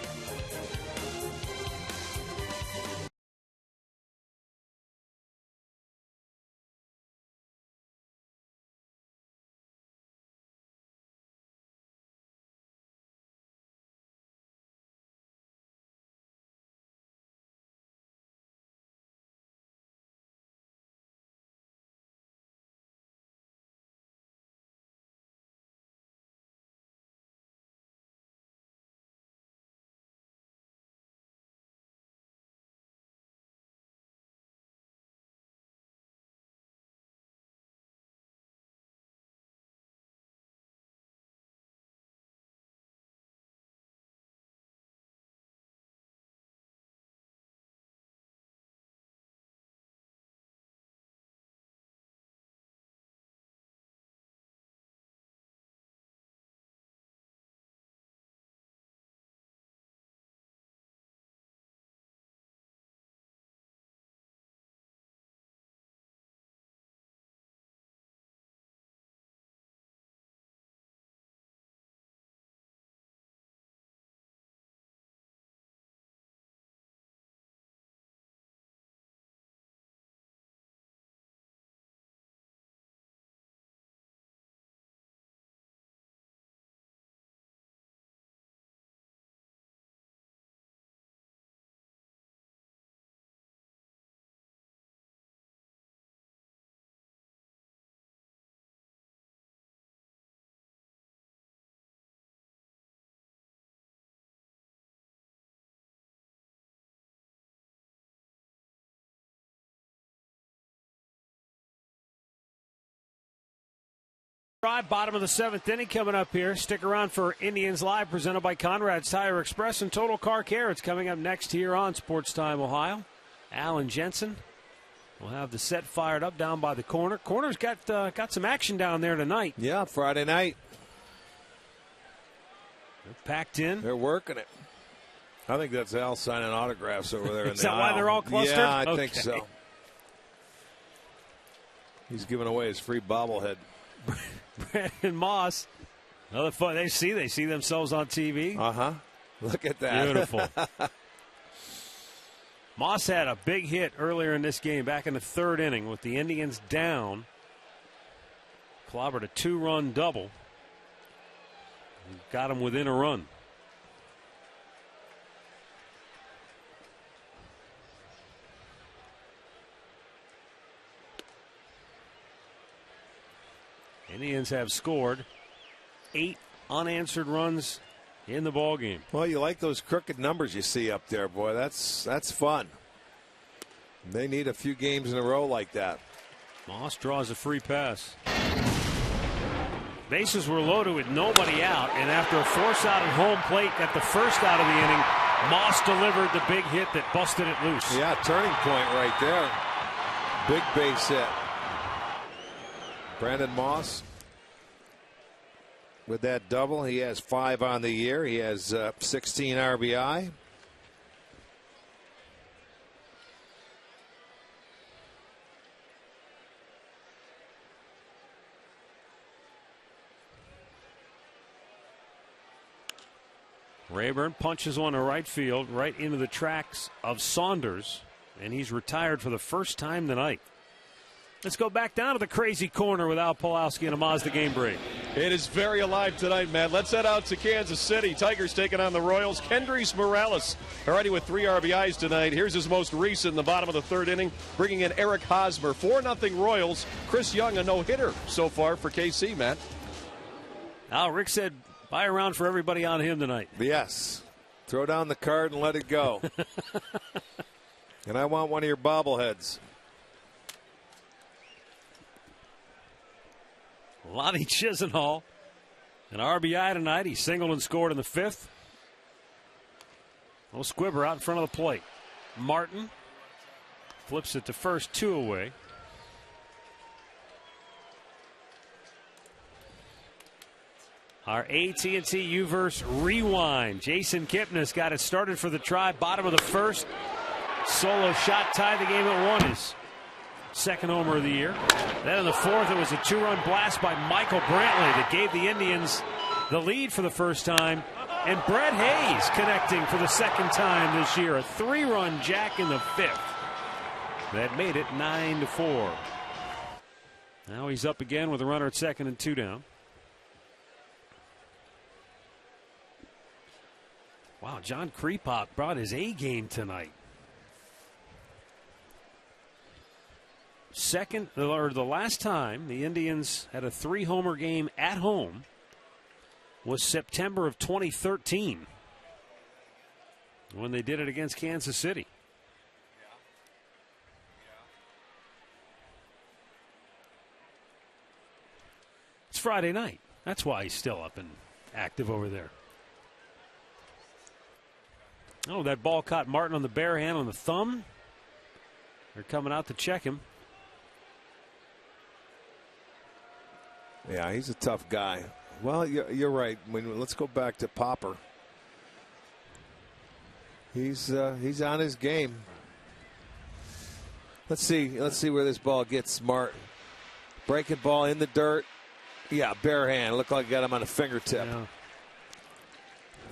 Bottom of the 7th inning coming up here. Stick around for Indians Live, presented by Conrad's Tire Express and Total Car Care. It's coming up next here on Sports Time Ohio. Alan Jensen will have the set fired up down by the corner. Corner's got some action down there tonight. Yeah, Friday night. They're packed in. They're working it. I think that's Al signing autographs over there in the aisle. Is that why they're all clustered? Yeah, I think so. He's giving away his free bobblehead. Brandon Moss. Another fun. They see themselves on TV. Look at that. Beautiful. Moss had a big hit earlier in this game, back in the 3rd inning, with the Indians down. Clobbered a 2-run double. Got him within a run. Indians have scored 8 unanswered runs in the ballgame. Well, you like those crooked numbers you see up there, boy. That's fun. They need a few games in a row like that. Moss draws a free pass. Bases were loaded with nobody out, and after a force out at home plate at the first out of the inning, Moss delivered the big hit that busted it loose. Yeah, turning point right there. Big base hit. Brandon Moss with that double. He has 5 on the year. He has 16 RBI. Rayburn punches one to right field, right into the tracks of Saunders, and he's retired for the first time tonight. Let's go back down to the crazy corner with Al Pawlowski and a Mazda game break. It is very alive tonight, man. Let's head out to Kansas City. Tigers taking on the Royals. Kendrys Morales already with 3 RBIs tonight. Here's his most recent in the bottom of the 3rd inning, bringing in Eric Hosmer. 4-0 Royals. Chris Young, a no-hitter so far for KC, Matt. Rick said buy a round for everybody on him tonight. Yes. Throw down the card and let it go. And I want one of your bobbleheads. Lonnie Chisenhall, an RBI tonight. He singled and scored in the 5th. No Squibber out in front of the plate. Martin flips it to first, 2 away. Our AT&T Uverse rewind. Jason Kipnis got it started for the Tribe. Bottom of the 1st. Solo shot tied the game at 1. His second homer of the year. Then in the 4th, it was a 2-run blast by Michael Brantley that gave the Indians the lead for the first time. And Brett Hayes connecting for the second time this year. A 3-run jack in the 5th. That made it 9-4. Now he's up again with a runner at second and 2 down. Wow, John Krepop brought his A game tonight. The last time the Indians had a 3-homer game at home was September of 2013 when they did it against Kansas City. It's Friday night. That's why he's still up and active over there. Oh, that ball caught Martin on the bare hand on the thumb. They're coming out to check him. Yeah, he's a tough guy. Well, you're right. Let's go back to Popper. He's on his game. Let's see where this ball gets Martin. Breaking ball in the dirt. Yeah, bare hand. Looked like he got him on a fingertip. Yeah.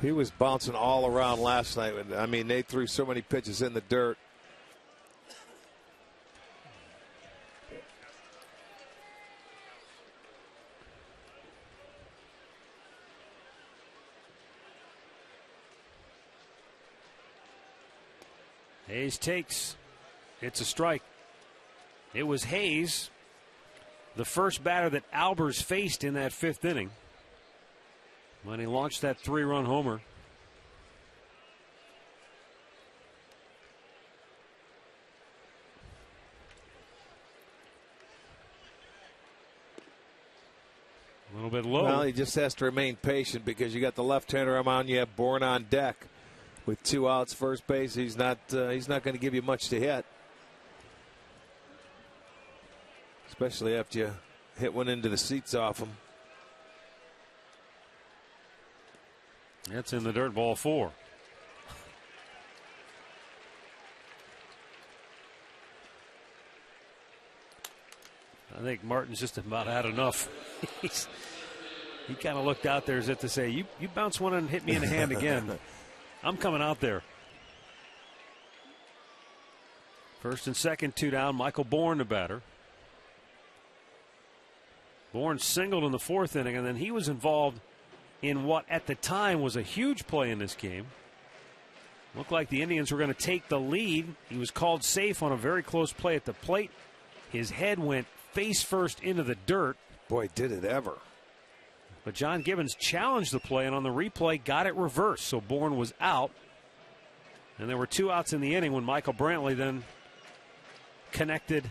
He was bouncing all around last night. I mean, they threw so many pitches in the dirt. Hayes takes. It's a strike. It was Hayes, the first batter that Albers faced in that 5th inning, when he launched that 3-run homer. A little bit low. Well, he just has to remain patient because you got the left-hander on. You have Bourne on deck with 2 outs, first base. He's not going to give you much to hit, especially after you hit one into the seats off him. That's in the dirt, ball 4. I think Martin's just about had enough. He kind of looked out there as if to say, you bounce one and hit me in the hand again. I'm coming out there. First and second, 2 down. Michael Bourne, the batter. Bourne singled in the 4th inning, and then he was involved in what at the time was a huge play in this game. Looked like the Indians were going to take the lead. He was called safe on a very close play at the plate. His head went face first into the dirt. Boy, did it ever. But John Gibbons challenged the play, and on the replay got it reversed. So Bourne was out. And there were 2 outs in the inning when Michael Brantley then connected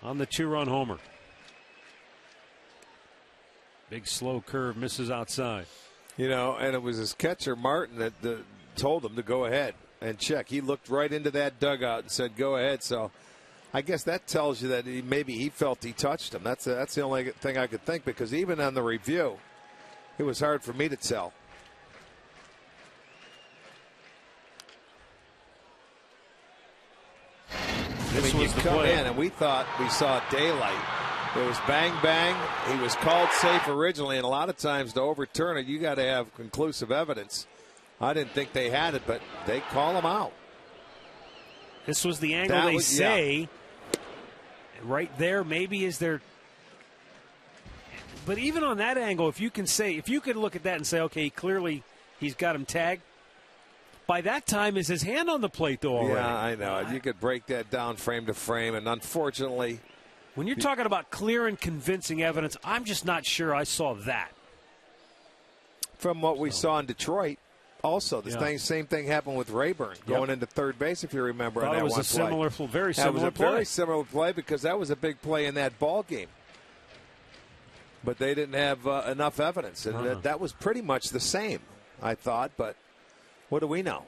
on the 2-run homer. Big slow curve misses outside. You know, and it was his catcher, Martin, that told him to go ahead and check. He looked right into that dugout and said, go ahead. So I guess that tells you that maybe he felt he touched him. That's the only thing I could think, because even on the review, it was hard for me to tell. This was you come in and we thought we saw daylight. It was bang, bang. He was called safe originally, and a lot of times to overturn it, you got to have conclusive evidence. I didn't think they had it, but they call him out. This was the angle they say. Right there, maybe is there. But even on that angle, if you could look at that and say, okay, clearly he's got him tagged. By that time, is his hand on the plate, though, already? Yeah, I know. You could break that down frame to frame, and unfortunately, when you're talking about clear and convincing evidence, I'm just not sure I saw that. from what we saw in Detroit. Also, the same thing happened with Rayburn going into third base, if you remember. Thought on that it was one a similar, play. very similar play. That was a play. very similar play because that was a big play in that ball game. But they didn't have enough evidence, and that was pretty much the same, I thought. But what do we know?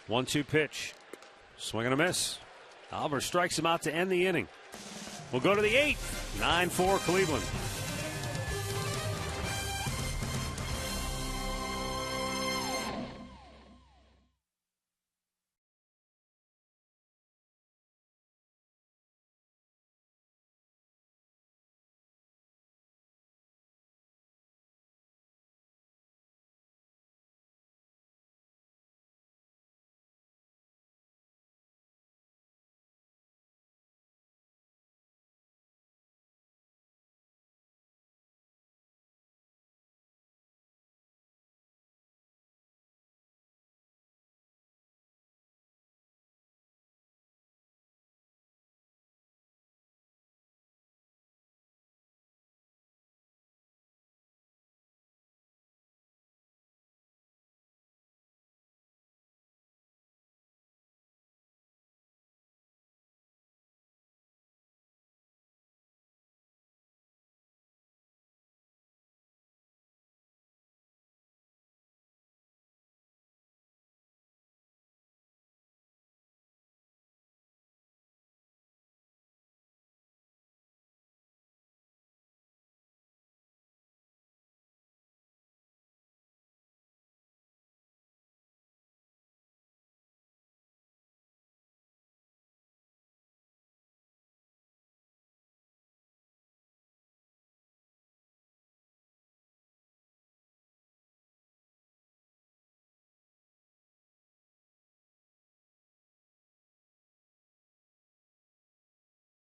One-two pitch. Swing and a miss. Albert strikes him out to end the inning. We'll go to the 8th. 9-4 Cleveland.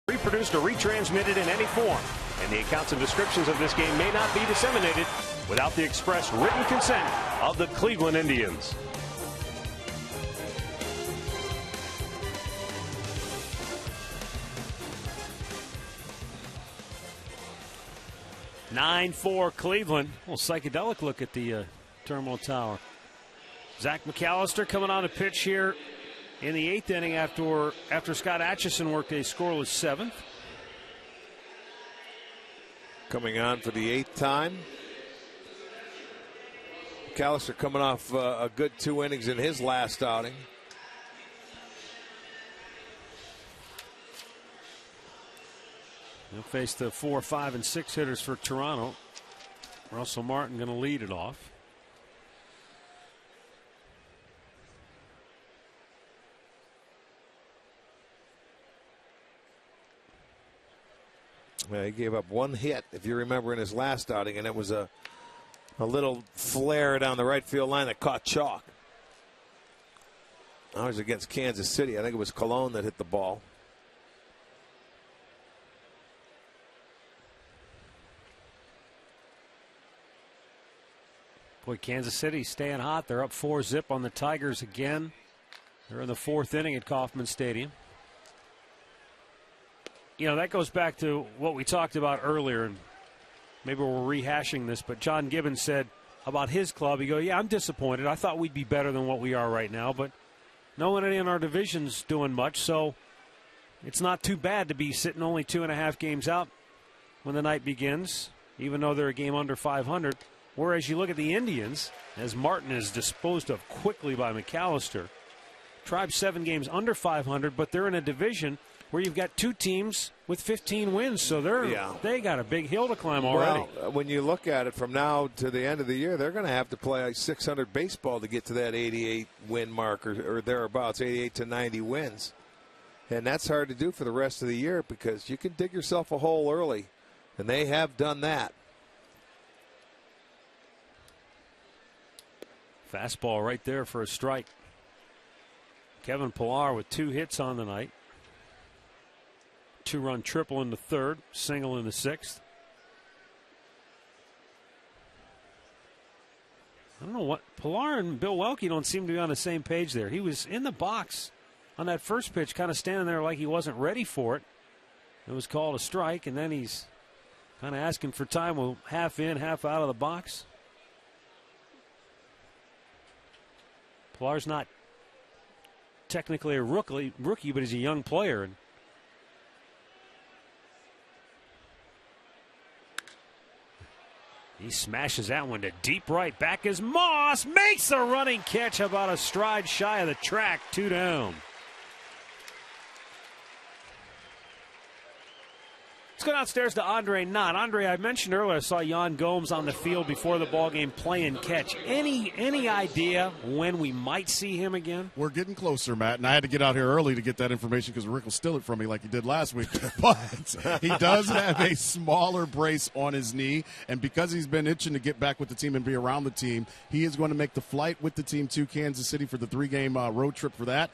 Reproduced or retransmitted in any form, and the accounts and descriptions of this game may not be disseminated without the express written consent of the Cleveland Indians. (9-4) Cleveland. A little psychedelic look at the Terminal Tower. Zach McAllister coming on a pitch here in the 8th inning after Scott Atchison worked a scoreless 7th. Coming on for the 8th time. McAllister coming off a good 2 innings in his last outing. He'll face the 4, 5, and 6 hitters for Toronto. Russell Martin going to lead it off. Well, he gave up 1 hit, if you remember, in his last outing, and it was a little flare down the right field line that caught chalk. I was against Kansas City. I think it was Cologne that hit the ball. Boy, Kansas City staying hot. They're up 4-0 on the Tigers again. They're in the 4th inning at Kauffman Stadium. You know, that goes back to what we talked about earlier, and maybe we're rehashing this, but John Gibbons said about his club, he goes, yeah, I'm disappointed. I thought we'd be better than what we are right now, but no one in our division's doing much, so it's not too bad to be sitting only 2.5 games out when the night begins, even though they're a game under 500. Whereas you look at the Indians, as Martin is disposed of quickly by McAllister, Tribe 7 games under 500, but they're in a division where you've got 2 teams with 15 wins, so they got a big hill to climb already. Well, when you look at it from now to the end of the year, they're going to have to play 600 baseball to get to that 88 win mark or thereabouts, 88 to 90 wins. And that's hard to do for the rest of the year because you can dig yourself a hole early, and they have done that. Fastball right there for a strike. Kevin Pillar with 2 hits on the night. 2-run triple in the 3rd, single in the 6th. don't know what. Pilar and Bill Welke don't seem to be on the same page there. He was in the box on that first pitch, kind of standing there like he wasn't ready for it. It was called a strike, and then he's kind of asking for time with half in, half out of the box. Pilar's not technically a rookie, but he's a young player. And he smashes that one to deep right. Back is Moss. Makes a running catch about a stride shy of the track. 2 down. Let's go downstairs to Andre Knott. Andre, I mentioned earlier I saw Jan Gomes on the field before the ballgame playing catch. Any idea when we might see him again? We're getting closer, Matt, and I had to get out here early to get that information because Rick will steal it from me like he did last week. But he does have a smaller brace on his knee, and because he's been itching to get back with the team and be around the team, he is going to make the flight with the team to Kansas City for the 3-game road trip for that.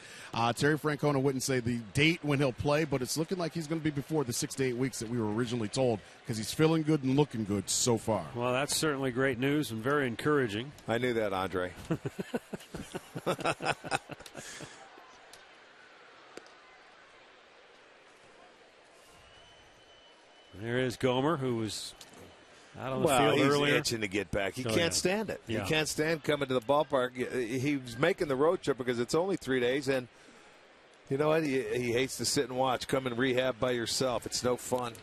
Terry Francona wouldn't say the date when he'll play, but it's looking like he's going to be before the 6 to 8 weeks that we were originally told, because he's feeling good and looking good so far. Well, that's certainly great news and very encouraging. I knew that, Andre. There is Gomer, who was out on the well, field he's earlier. itching to get back. He Oh, can't yeah. stand it. Yeah. He can't stand coming to the ballpark. He was making the road trip because it's only 3 days, and you know what? He hates to sit and watch. Come and rehab by yourself. It's no fun.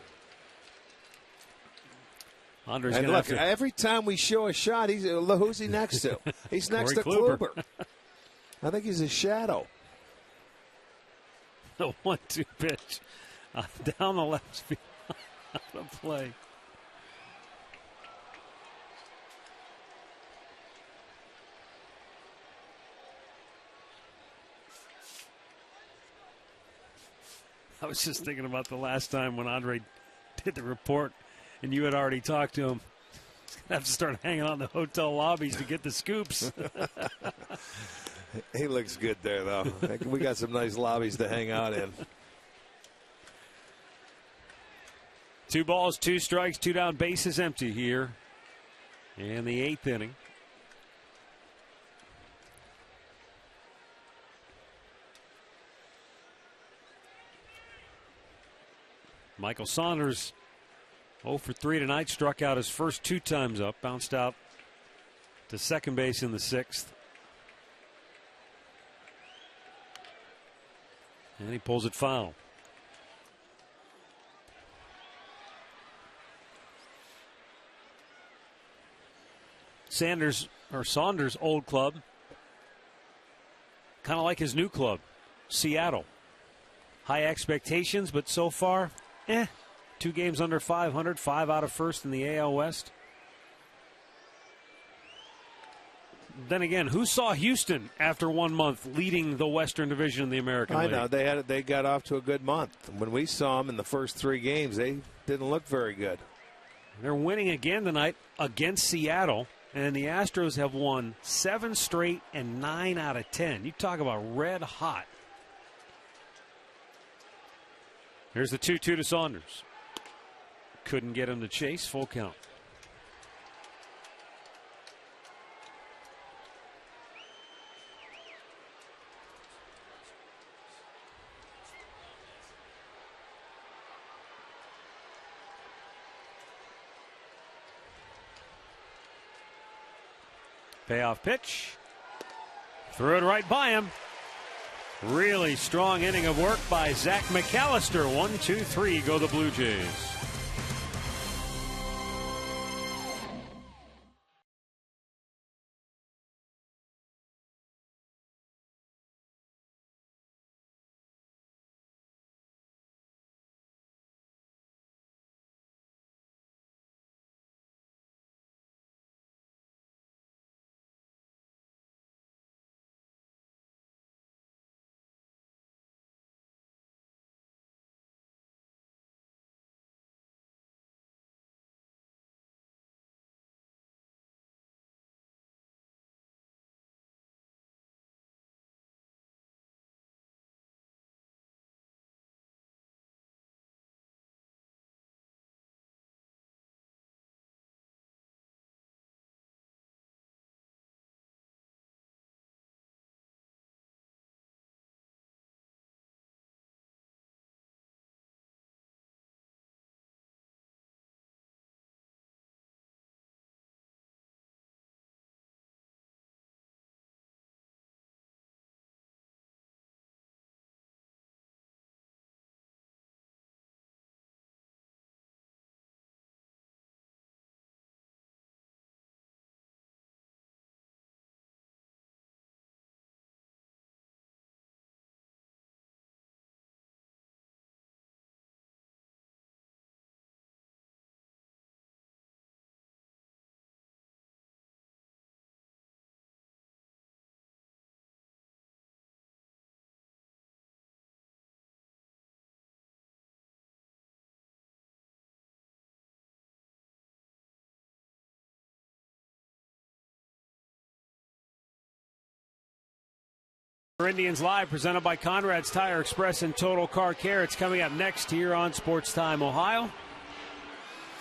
Andre's And gonna look, have to... every time we show a shot, who's he next to? He's next to Corey Kluber. I think he's a shadow. The 1-2 pitch down the left field on a play. I was just thinking about the last time when Andre did the report and you had already talked to him. He's going to have to start hanging out in the hotel lobbies to get the scoops. He looks good there, though. We got some nice lobbies to hang out in. 2 balls, 2 strikes, 2 down, bases empty here in the 8th inning. Michael Saunders 0 for 3 tonight, struck out his first 2 times up, bounced out to second base in the 6th. And he pulls it foul. Saunders' old club, kind of like his new club, Seattle. High expectations, but so far, 2 games under 500, 5 out of first in the AL West. Then again, who saw Houston after 1 month leading the Western Division in the American League? I know they got off to a good month. When we saw them in the first 3 games, they didn't look very good. They're winning again tonight against Seattle, and the Astros have won 7 straight and 9 out of 10. You talk about red hot. Here's the 2-2 to Saunders. Couldn't get him to chase. Full count. Payoff pitch. Threw it right by him. Really strong inning of work by Zach McAllister. 1-2-3 go the Blue Jays. Indians Live, presented by Conrad's Tire Express and Total Car Care. It's coming up next here on Sports Time Ohio.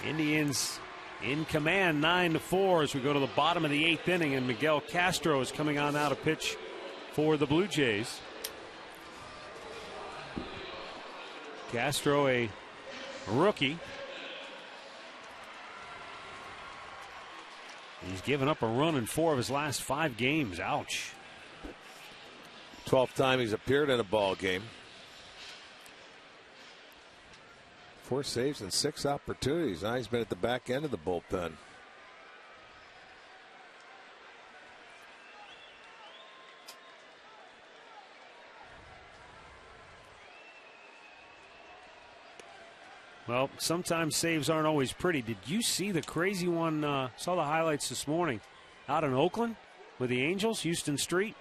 Indians in command 9-4 as we go to the bottom of the 8th inning, and Miguel Castro is coming on now to pitch for the Blue Jays. Castro, a rookie. He's given up a run in 4 of his last 5 games. Ouch. 12th time he's appeared in a ball game. 4 saves and 6 opportunities. Now he's been at the back end of the bullpen. Well, sometimes saves aren't always pretty. Did you see the crazy one? Saw the highlights this morning out in Oakland with the Angels, Houston Street.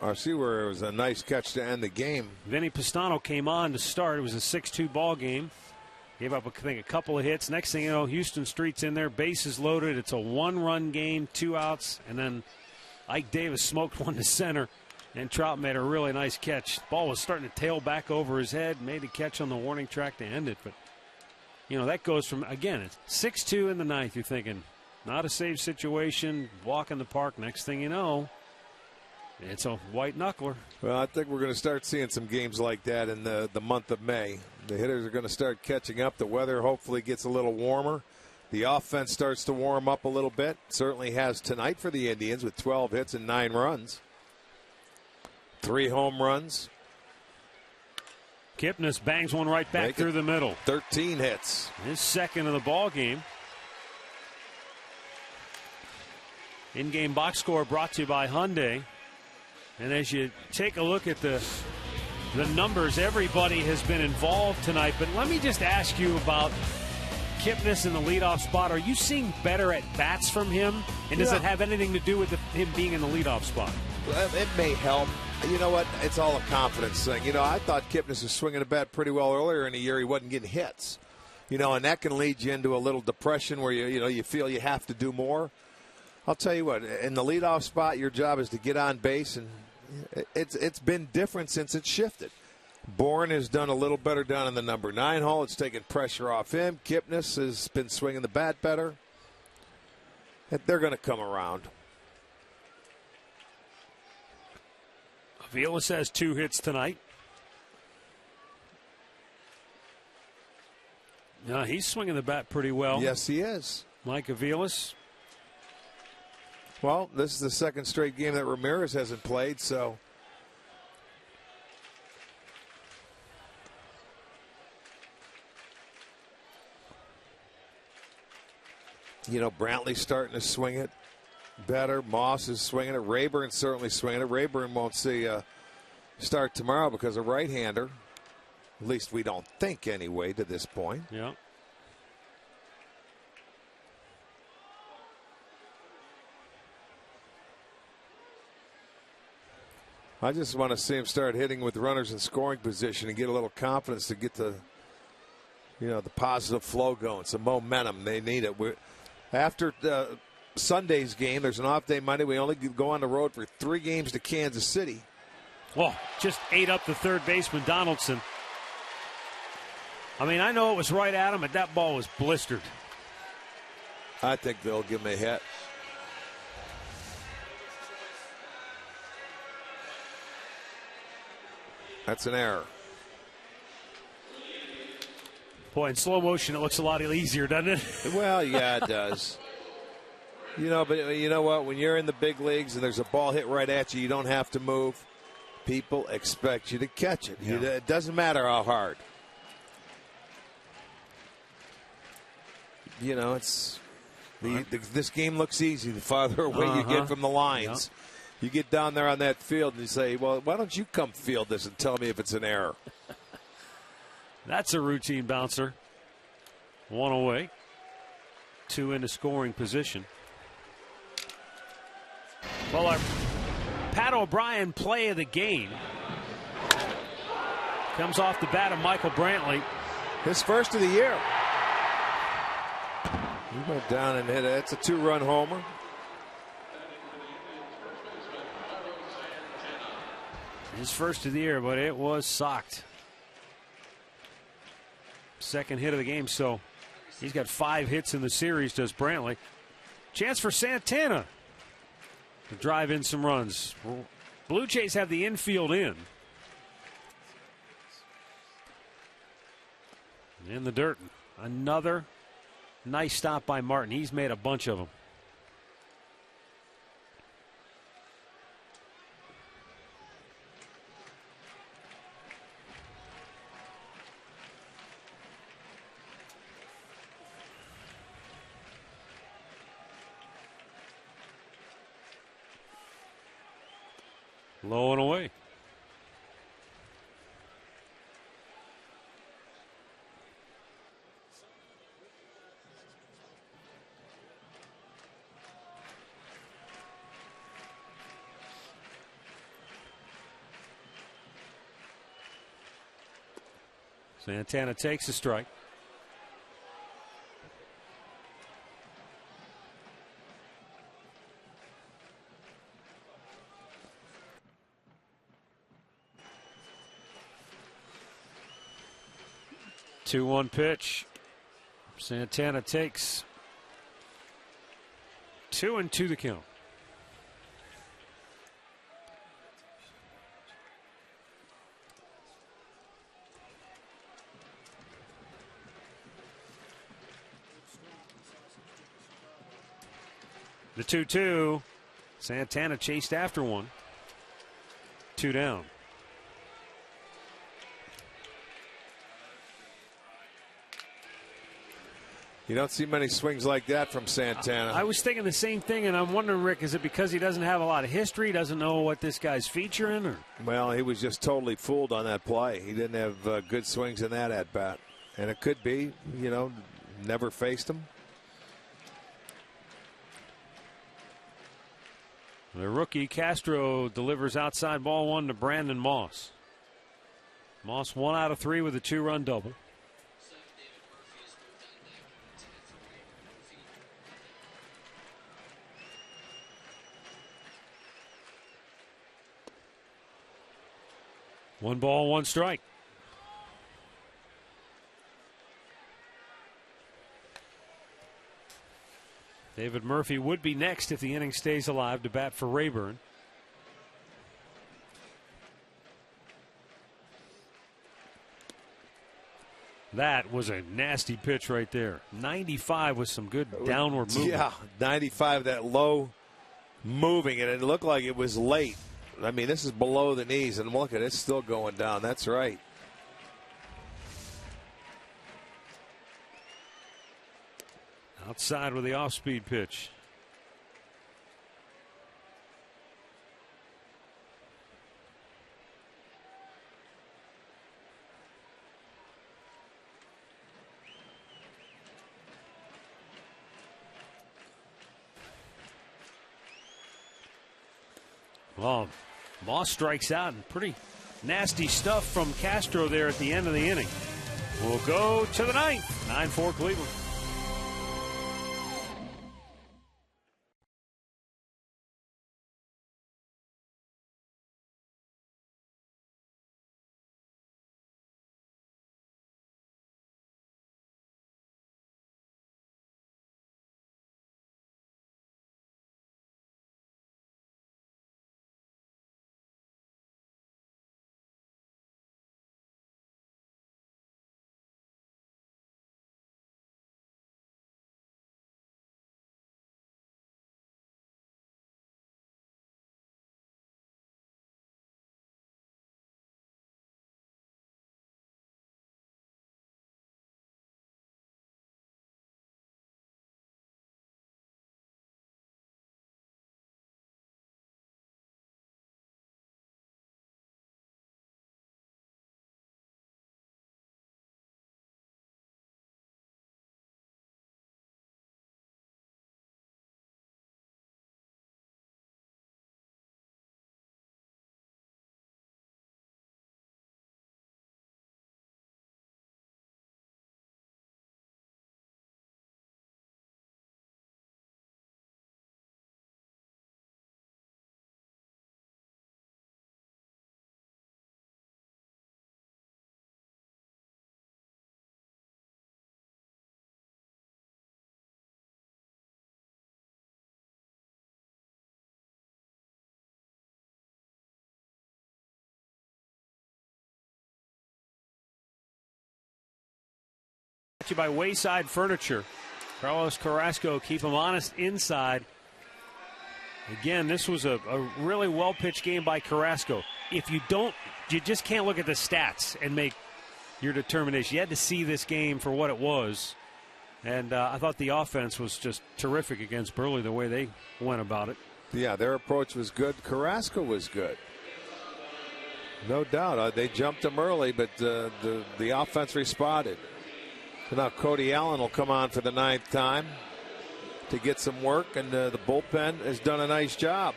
I see where it was a nice catch to end the game. Vinny Pistano came on to start. It was a 6-2 ball game. Gave up, I think, a couple of hits. Next thing you know, Houston Street's in there, bases loaded. It's a 1-run game, 2 outs, and then Ike Davis smoked one to center, and Trout made a really nice catch. The ball was starting to tail back over his head, made a catch on the warning track to end it. But, you know, that goes from, again, it's 6-2 in the 9th. You're thinking, not a save situation, walk in the park. Next thing you know, it's a white knuckler. Well, I think we're going to start seeing some games like that in the month of May. The hitters are going to start catching up. The weather hopefully gets a little warmer. The offense starts to warm up a little bit. Certainly has tonight for the Indians with 12 hits and 9 runs. 3 home runs. Kipnis bangs one right back through the middle. 13 hits. His second of the ball game. In-game box score brought to you by Hyundai. And as you take a look at the numbers, everybody has been involved tonight. But let me just ask you about Kipnis in the leadoff spot. Are you seeing better at bats from him? And does it have anything to do with him being in the leadoff spot? It may help. You know what? It's all a confidence thing. You know, I thought Kipnis was swinging the bat pretty well earlier in the year. He wasn't getting hits. You know, and that can lead you into a little depression where you feel you have to do more. I'll tell you what, in the leadoff spot, your job is to get on base, and it's been different since it's shifted. Bourne has done a little better down in the number 9 hole. It's taken pressure off him. Kipnis has been swinging the bat better. They're going to come around. Aviles has 2 hits tonight. Yeah, he's swinging the bat pretty well. Yes, he is. Mike Aviles. Well, this is the second straight game that Ramirez hasn't played, so. You know, Brantley's starting to swing it better. Moss is swinging it. Rayburn's certainly swinging it. Rayburn won't see a start tomorrow because of right-hander. At least we don't think anyway to this point. Yeah. I just want to see him start hitting with runners in scoring position and get a little confidence to get the positive flow going, some momentum. They need it. After Sunday's game, there's an off day Monday. We only go on the road for 3 games to Kansas City. Well, just ate up the third baseman, Donaldson. I mean, I know it was right at him, but that ball was blistered. I think they'll give him a hit. That's an error. Boy, in slow motion, it looks a lot easier, doesn't it? Well, yeah, it does. But you know what? When you're in the big leagues and there's a ball hit right at you, you don't have to move. People expect you to catch it. Yeah. It doesn't matter how hard. You know, this game looks easy the farther away you get from the lines. Yeah. You get down there on that field and you say, well, why don't you come field this and tell me if it's an error? That's a routine bouncer. 1 away. 2 into scoring position. Well, our Pat O'Brien play of the game comes off the bat of Michael Brantley. His first of the year. He went down and hit it. It's a 2-run homer. His first of the year, but it was socked. Second hit of the game, so he's got 5 hits in the series, does Brantley. Chance for Santana to drive in some runs. Blue Jays have the infield in. In the dirt. Another nice stop by Martin. He's made a bunch of them. Low and away. Santana takes a strike. Two-one pitch. Santana takes 2-2 the count. The 2-2. Santana chased after one. 2 down. You don't see many swings like that from Santana. I was thinking the same thing, and I'm wondering, Rick, is it because he doesn't have a lot of history, doesn't know what this guy's featuring? Or? Well, he was just totally fooled on that play. He didn't have good swings in that at-bat. And it could be, never faced him. The rookie Castro delivers outside ball 1 to Brandon Moss. Moss 1 out of 3 with a 2-run double. One ball, 1 strike. David Murphy would be next if the inning stays alive to bat for Rayburn. That was a nasty pitch right there. 95 with some good downward movement. Yeah, 95, that low moving, and it looked like it was late. I mean, this is below the knees, and look at it, it's still going down. That's right. Outside with the off-speed pitch. Well, Moss strikes out, and pretty nasty stuff from Castro there at the end of the inning. We'll go to the 9th. 9-4 Cleveland. By Wayside Furniture. Carlos Carrasco, keep him honest inside. Again, this was a really well-pitched game by Carrasco. If you just can't look at the stats and make your determination. You had to see this game for what it was. And I thought the offense was just terrific against Burley, the way they went about it. Yeah, their approach was good. Carrasco was good. No doubt. They jumped him early, but the offense responded. So now Cody Allen will come on for the 9th time to get some work, and the bullpen has done a nice job.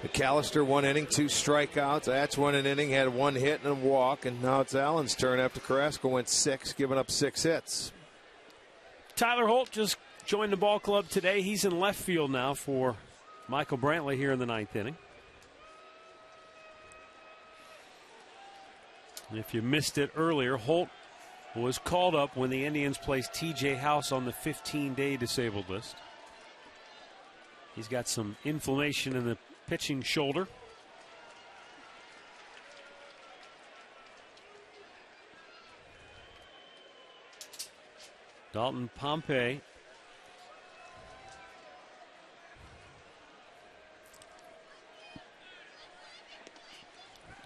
McAllister 1 inning, 2 strikeouts. That's 1 inning, had 1 hit and a walk, and now it's Allen's turn after Carrasco went 6, giving up 6 hits. Tyler Holt just joined the ball club today. He's in left field now for Michael Brantley here in the 9th inning. If you missed it earlier, Holt was called up when the Indians placed TJ House on the 15-day disabled list. He's got some inflammation in the pitching shoulder. Dalton Pompey.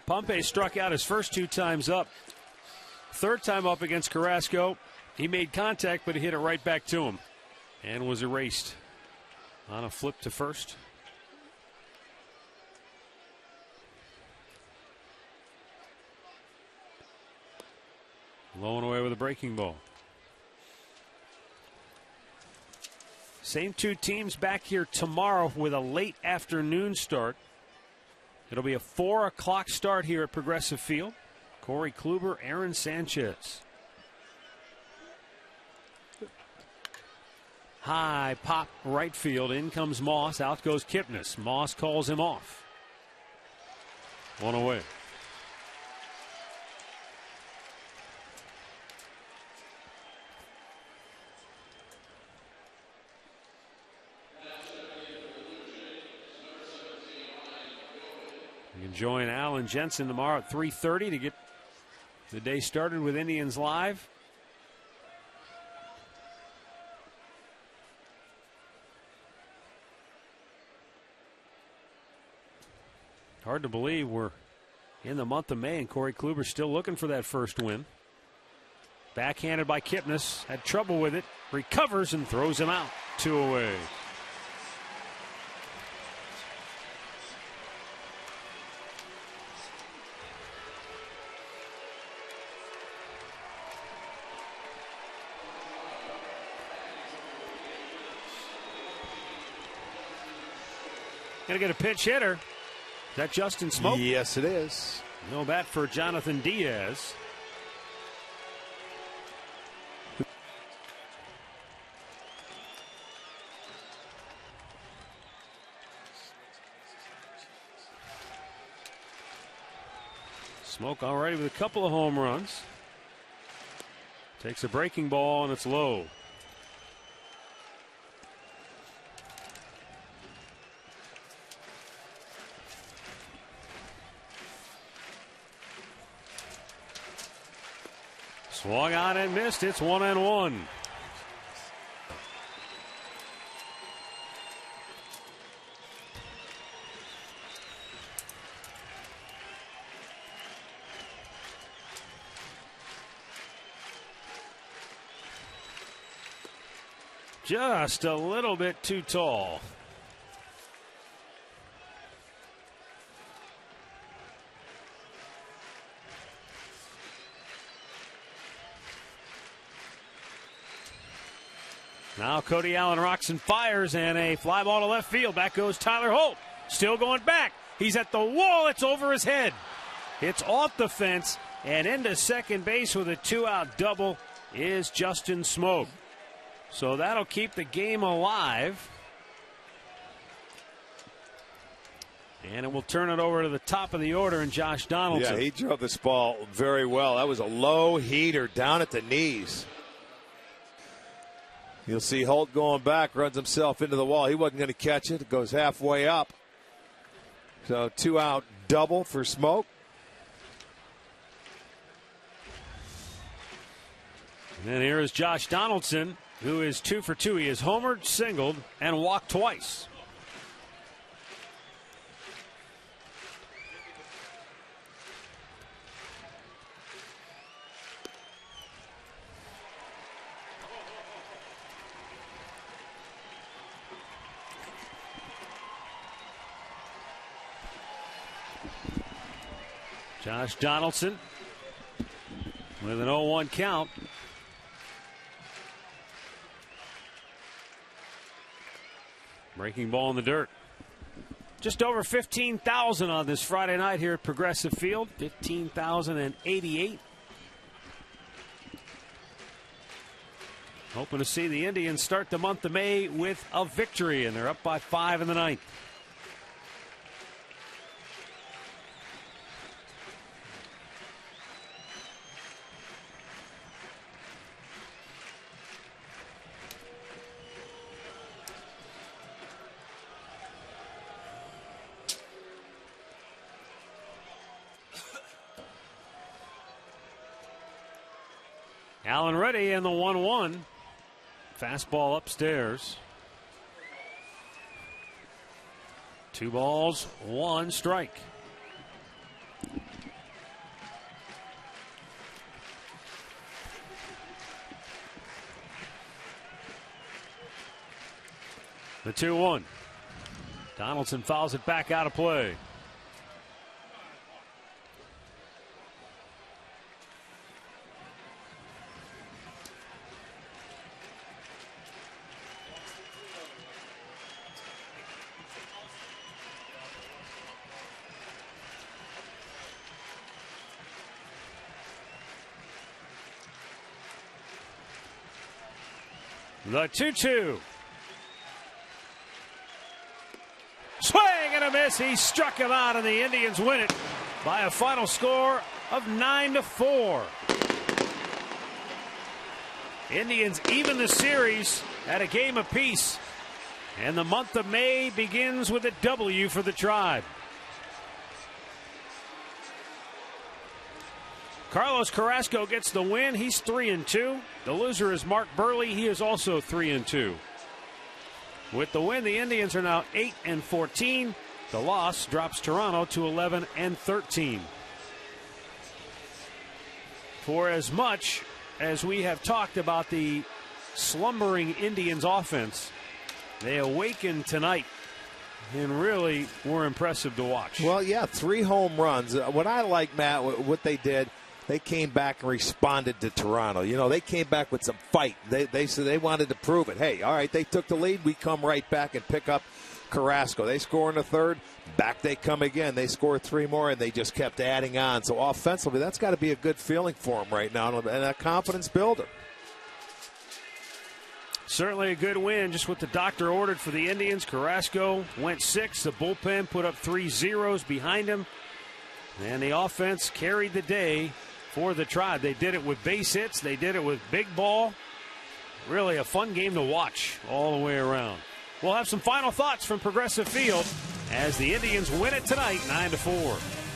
Pompey struck out his first 2 times up. 3rd time up against Carrasco. He made contact, but he hit it right back to him and was erased on a flip to first. Low and away with a breaking ball. Same 2 teams back here tomorrow with a late afternoon start. It'll be a 4 o'clock start here at Progressive Field. Corey Kluber, Aaron Sanchez. High pop right field. In comes Moss. Out goes Kipnis. Moss calls him off. 1 away. You can join Alan Jensen tomorrow at 3:30 to get the day started with Indians Live. Hard to believe we're in the month of May and Corey Kluber still looking for that first win. Backhanded by Kipnis, had trouble with it, recovers and throws him out. 2 away. Going to get a pitch hitter. Is that Justin Smoke? Yes, it is. No bat for Jonathan Diaz. Smoke already with a couple of home runs. Takes a breaking ball and it's low. Swung on and missed. It's 1-1. Just a little bit too tall. Now Cody Allen rocks and fires, and a fly ball to left field. Back goes Tyler Holt. Still going back. He's at the wall. It's over his head. It's off the fence and into second base with a 2-out double is Justin Smoke. So that'll keep the game alive. And it will turn it over to the top of the order and Josh Donaldson. Yeah, he drove this ball very well. That was a low heater down at the knees. You'll see Holt going back, runs himself into the wall. He wasn't going to catch it. It goes halfway up. So 2-out double for Smoke. And then here is Josh Donaldson, who is 2 for 2. He has homered, singled, and walked twice. Josh Donaldson with an 0-1 count. Breaking ball in the dirt. Just over 15,000 on this Friday night here at Progressive Field. 15,088. Hoping to see the Indians start the month of May with a victory, and they're up by 5 in the ninth. Allen ready and the 1-1. Fastball upstairs. 2 balls, 1 strike. The 2-1. Donaldson fouls it back out of play. The 2-2. Swing and a miss. He struck him out, and the Indians win it by a final score of 9-4. Indians even the series at a game apiece, and the month of May begins with a W for the Tribe. Carlos Carrasco gets the win. He's 3-2. The loser is Mark Burley. He is also 3-2. With the win, the Indians are now 8-14. The loss drops Toronto to 11-13. For as much as we have talked about the slumbering Indians offense, they awakened tonight and really were impressive to watch. Well, yeah, 3 home runs. What I like, Matt, what they did, they came back and responded to Toronto. You know, they came back with some fight. They said they wanted to prove it. Hey, all right, they took the lead. We come right back and pick up Carrasco. They score in the third. Back they come again. They score 3 more, and they just kept adding on. So offensively, that's got to be a good feeling for them right now and a confidence builder. Certainly a good win, just what the doctor ordered for the Indians. Carrasco went 6. The bullpen put up 3 zeros behind him. And the offense carried the day for the Tribe. They did it with base hits. They did it with big ball. Really a fun game to watch all the way around. We'll have some final thoughts from Progressive Field as the Indians win it tonight, 9-4.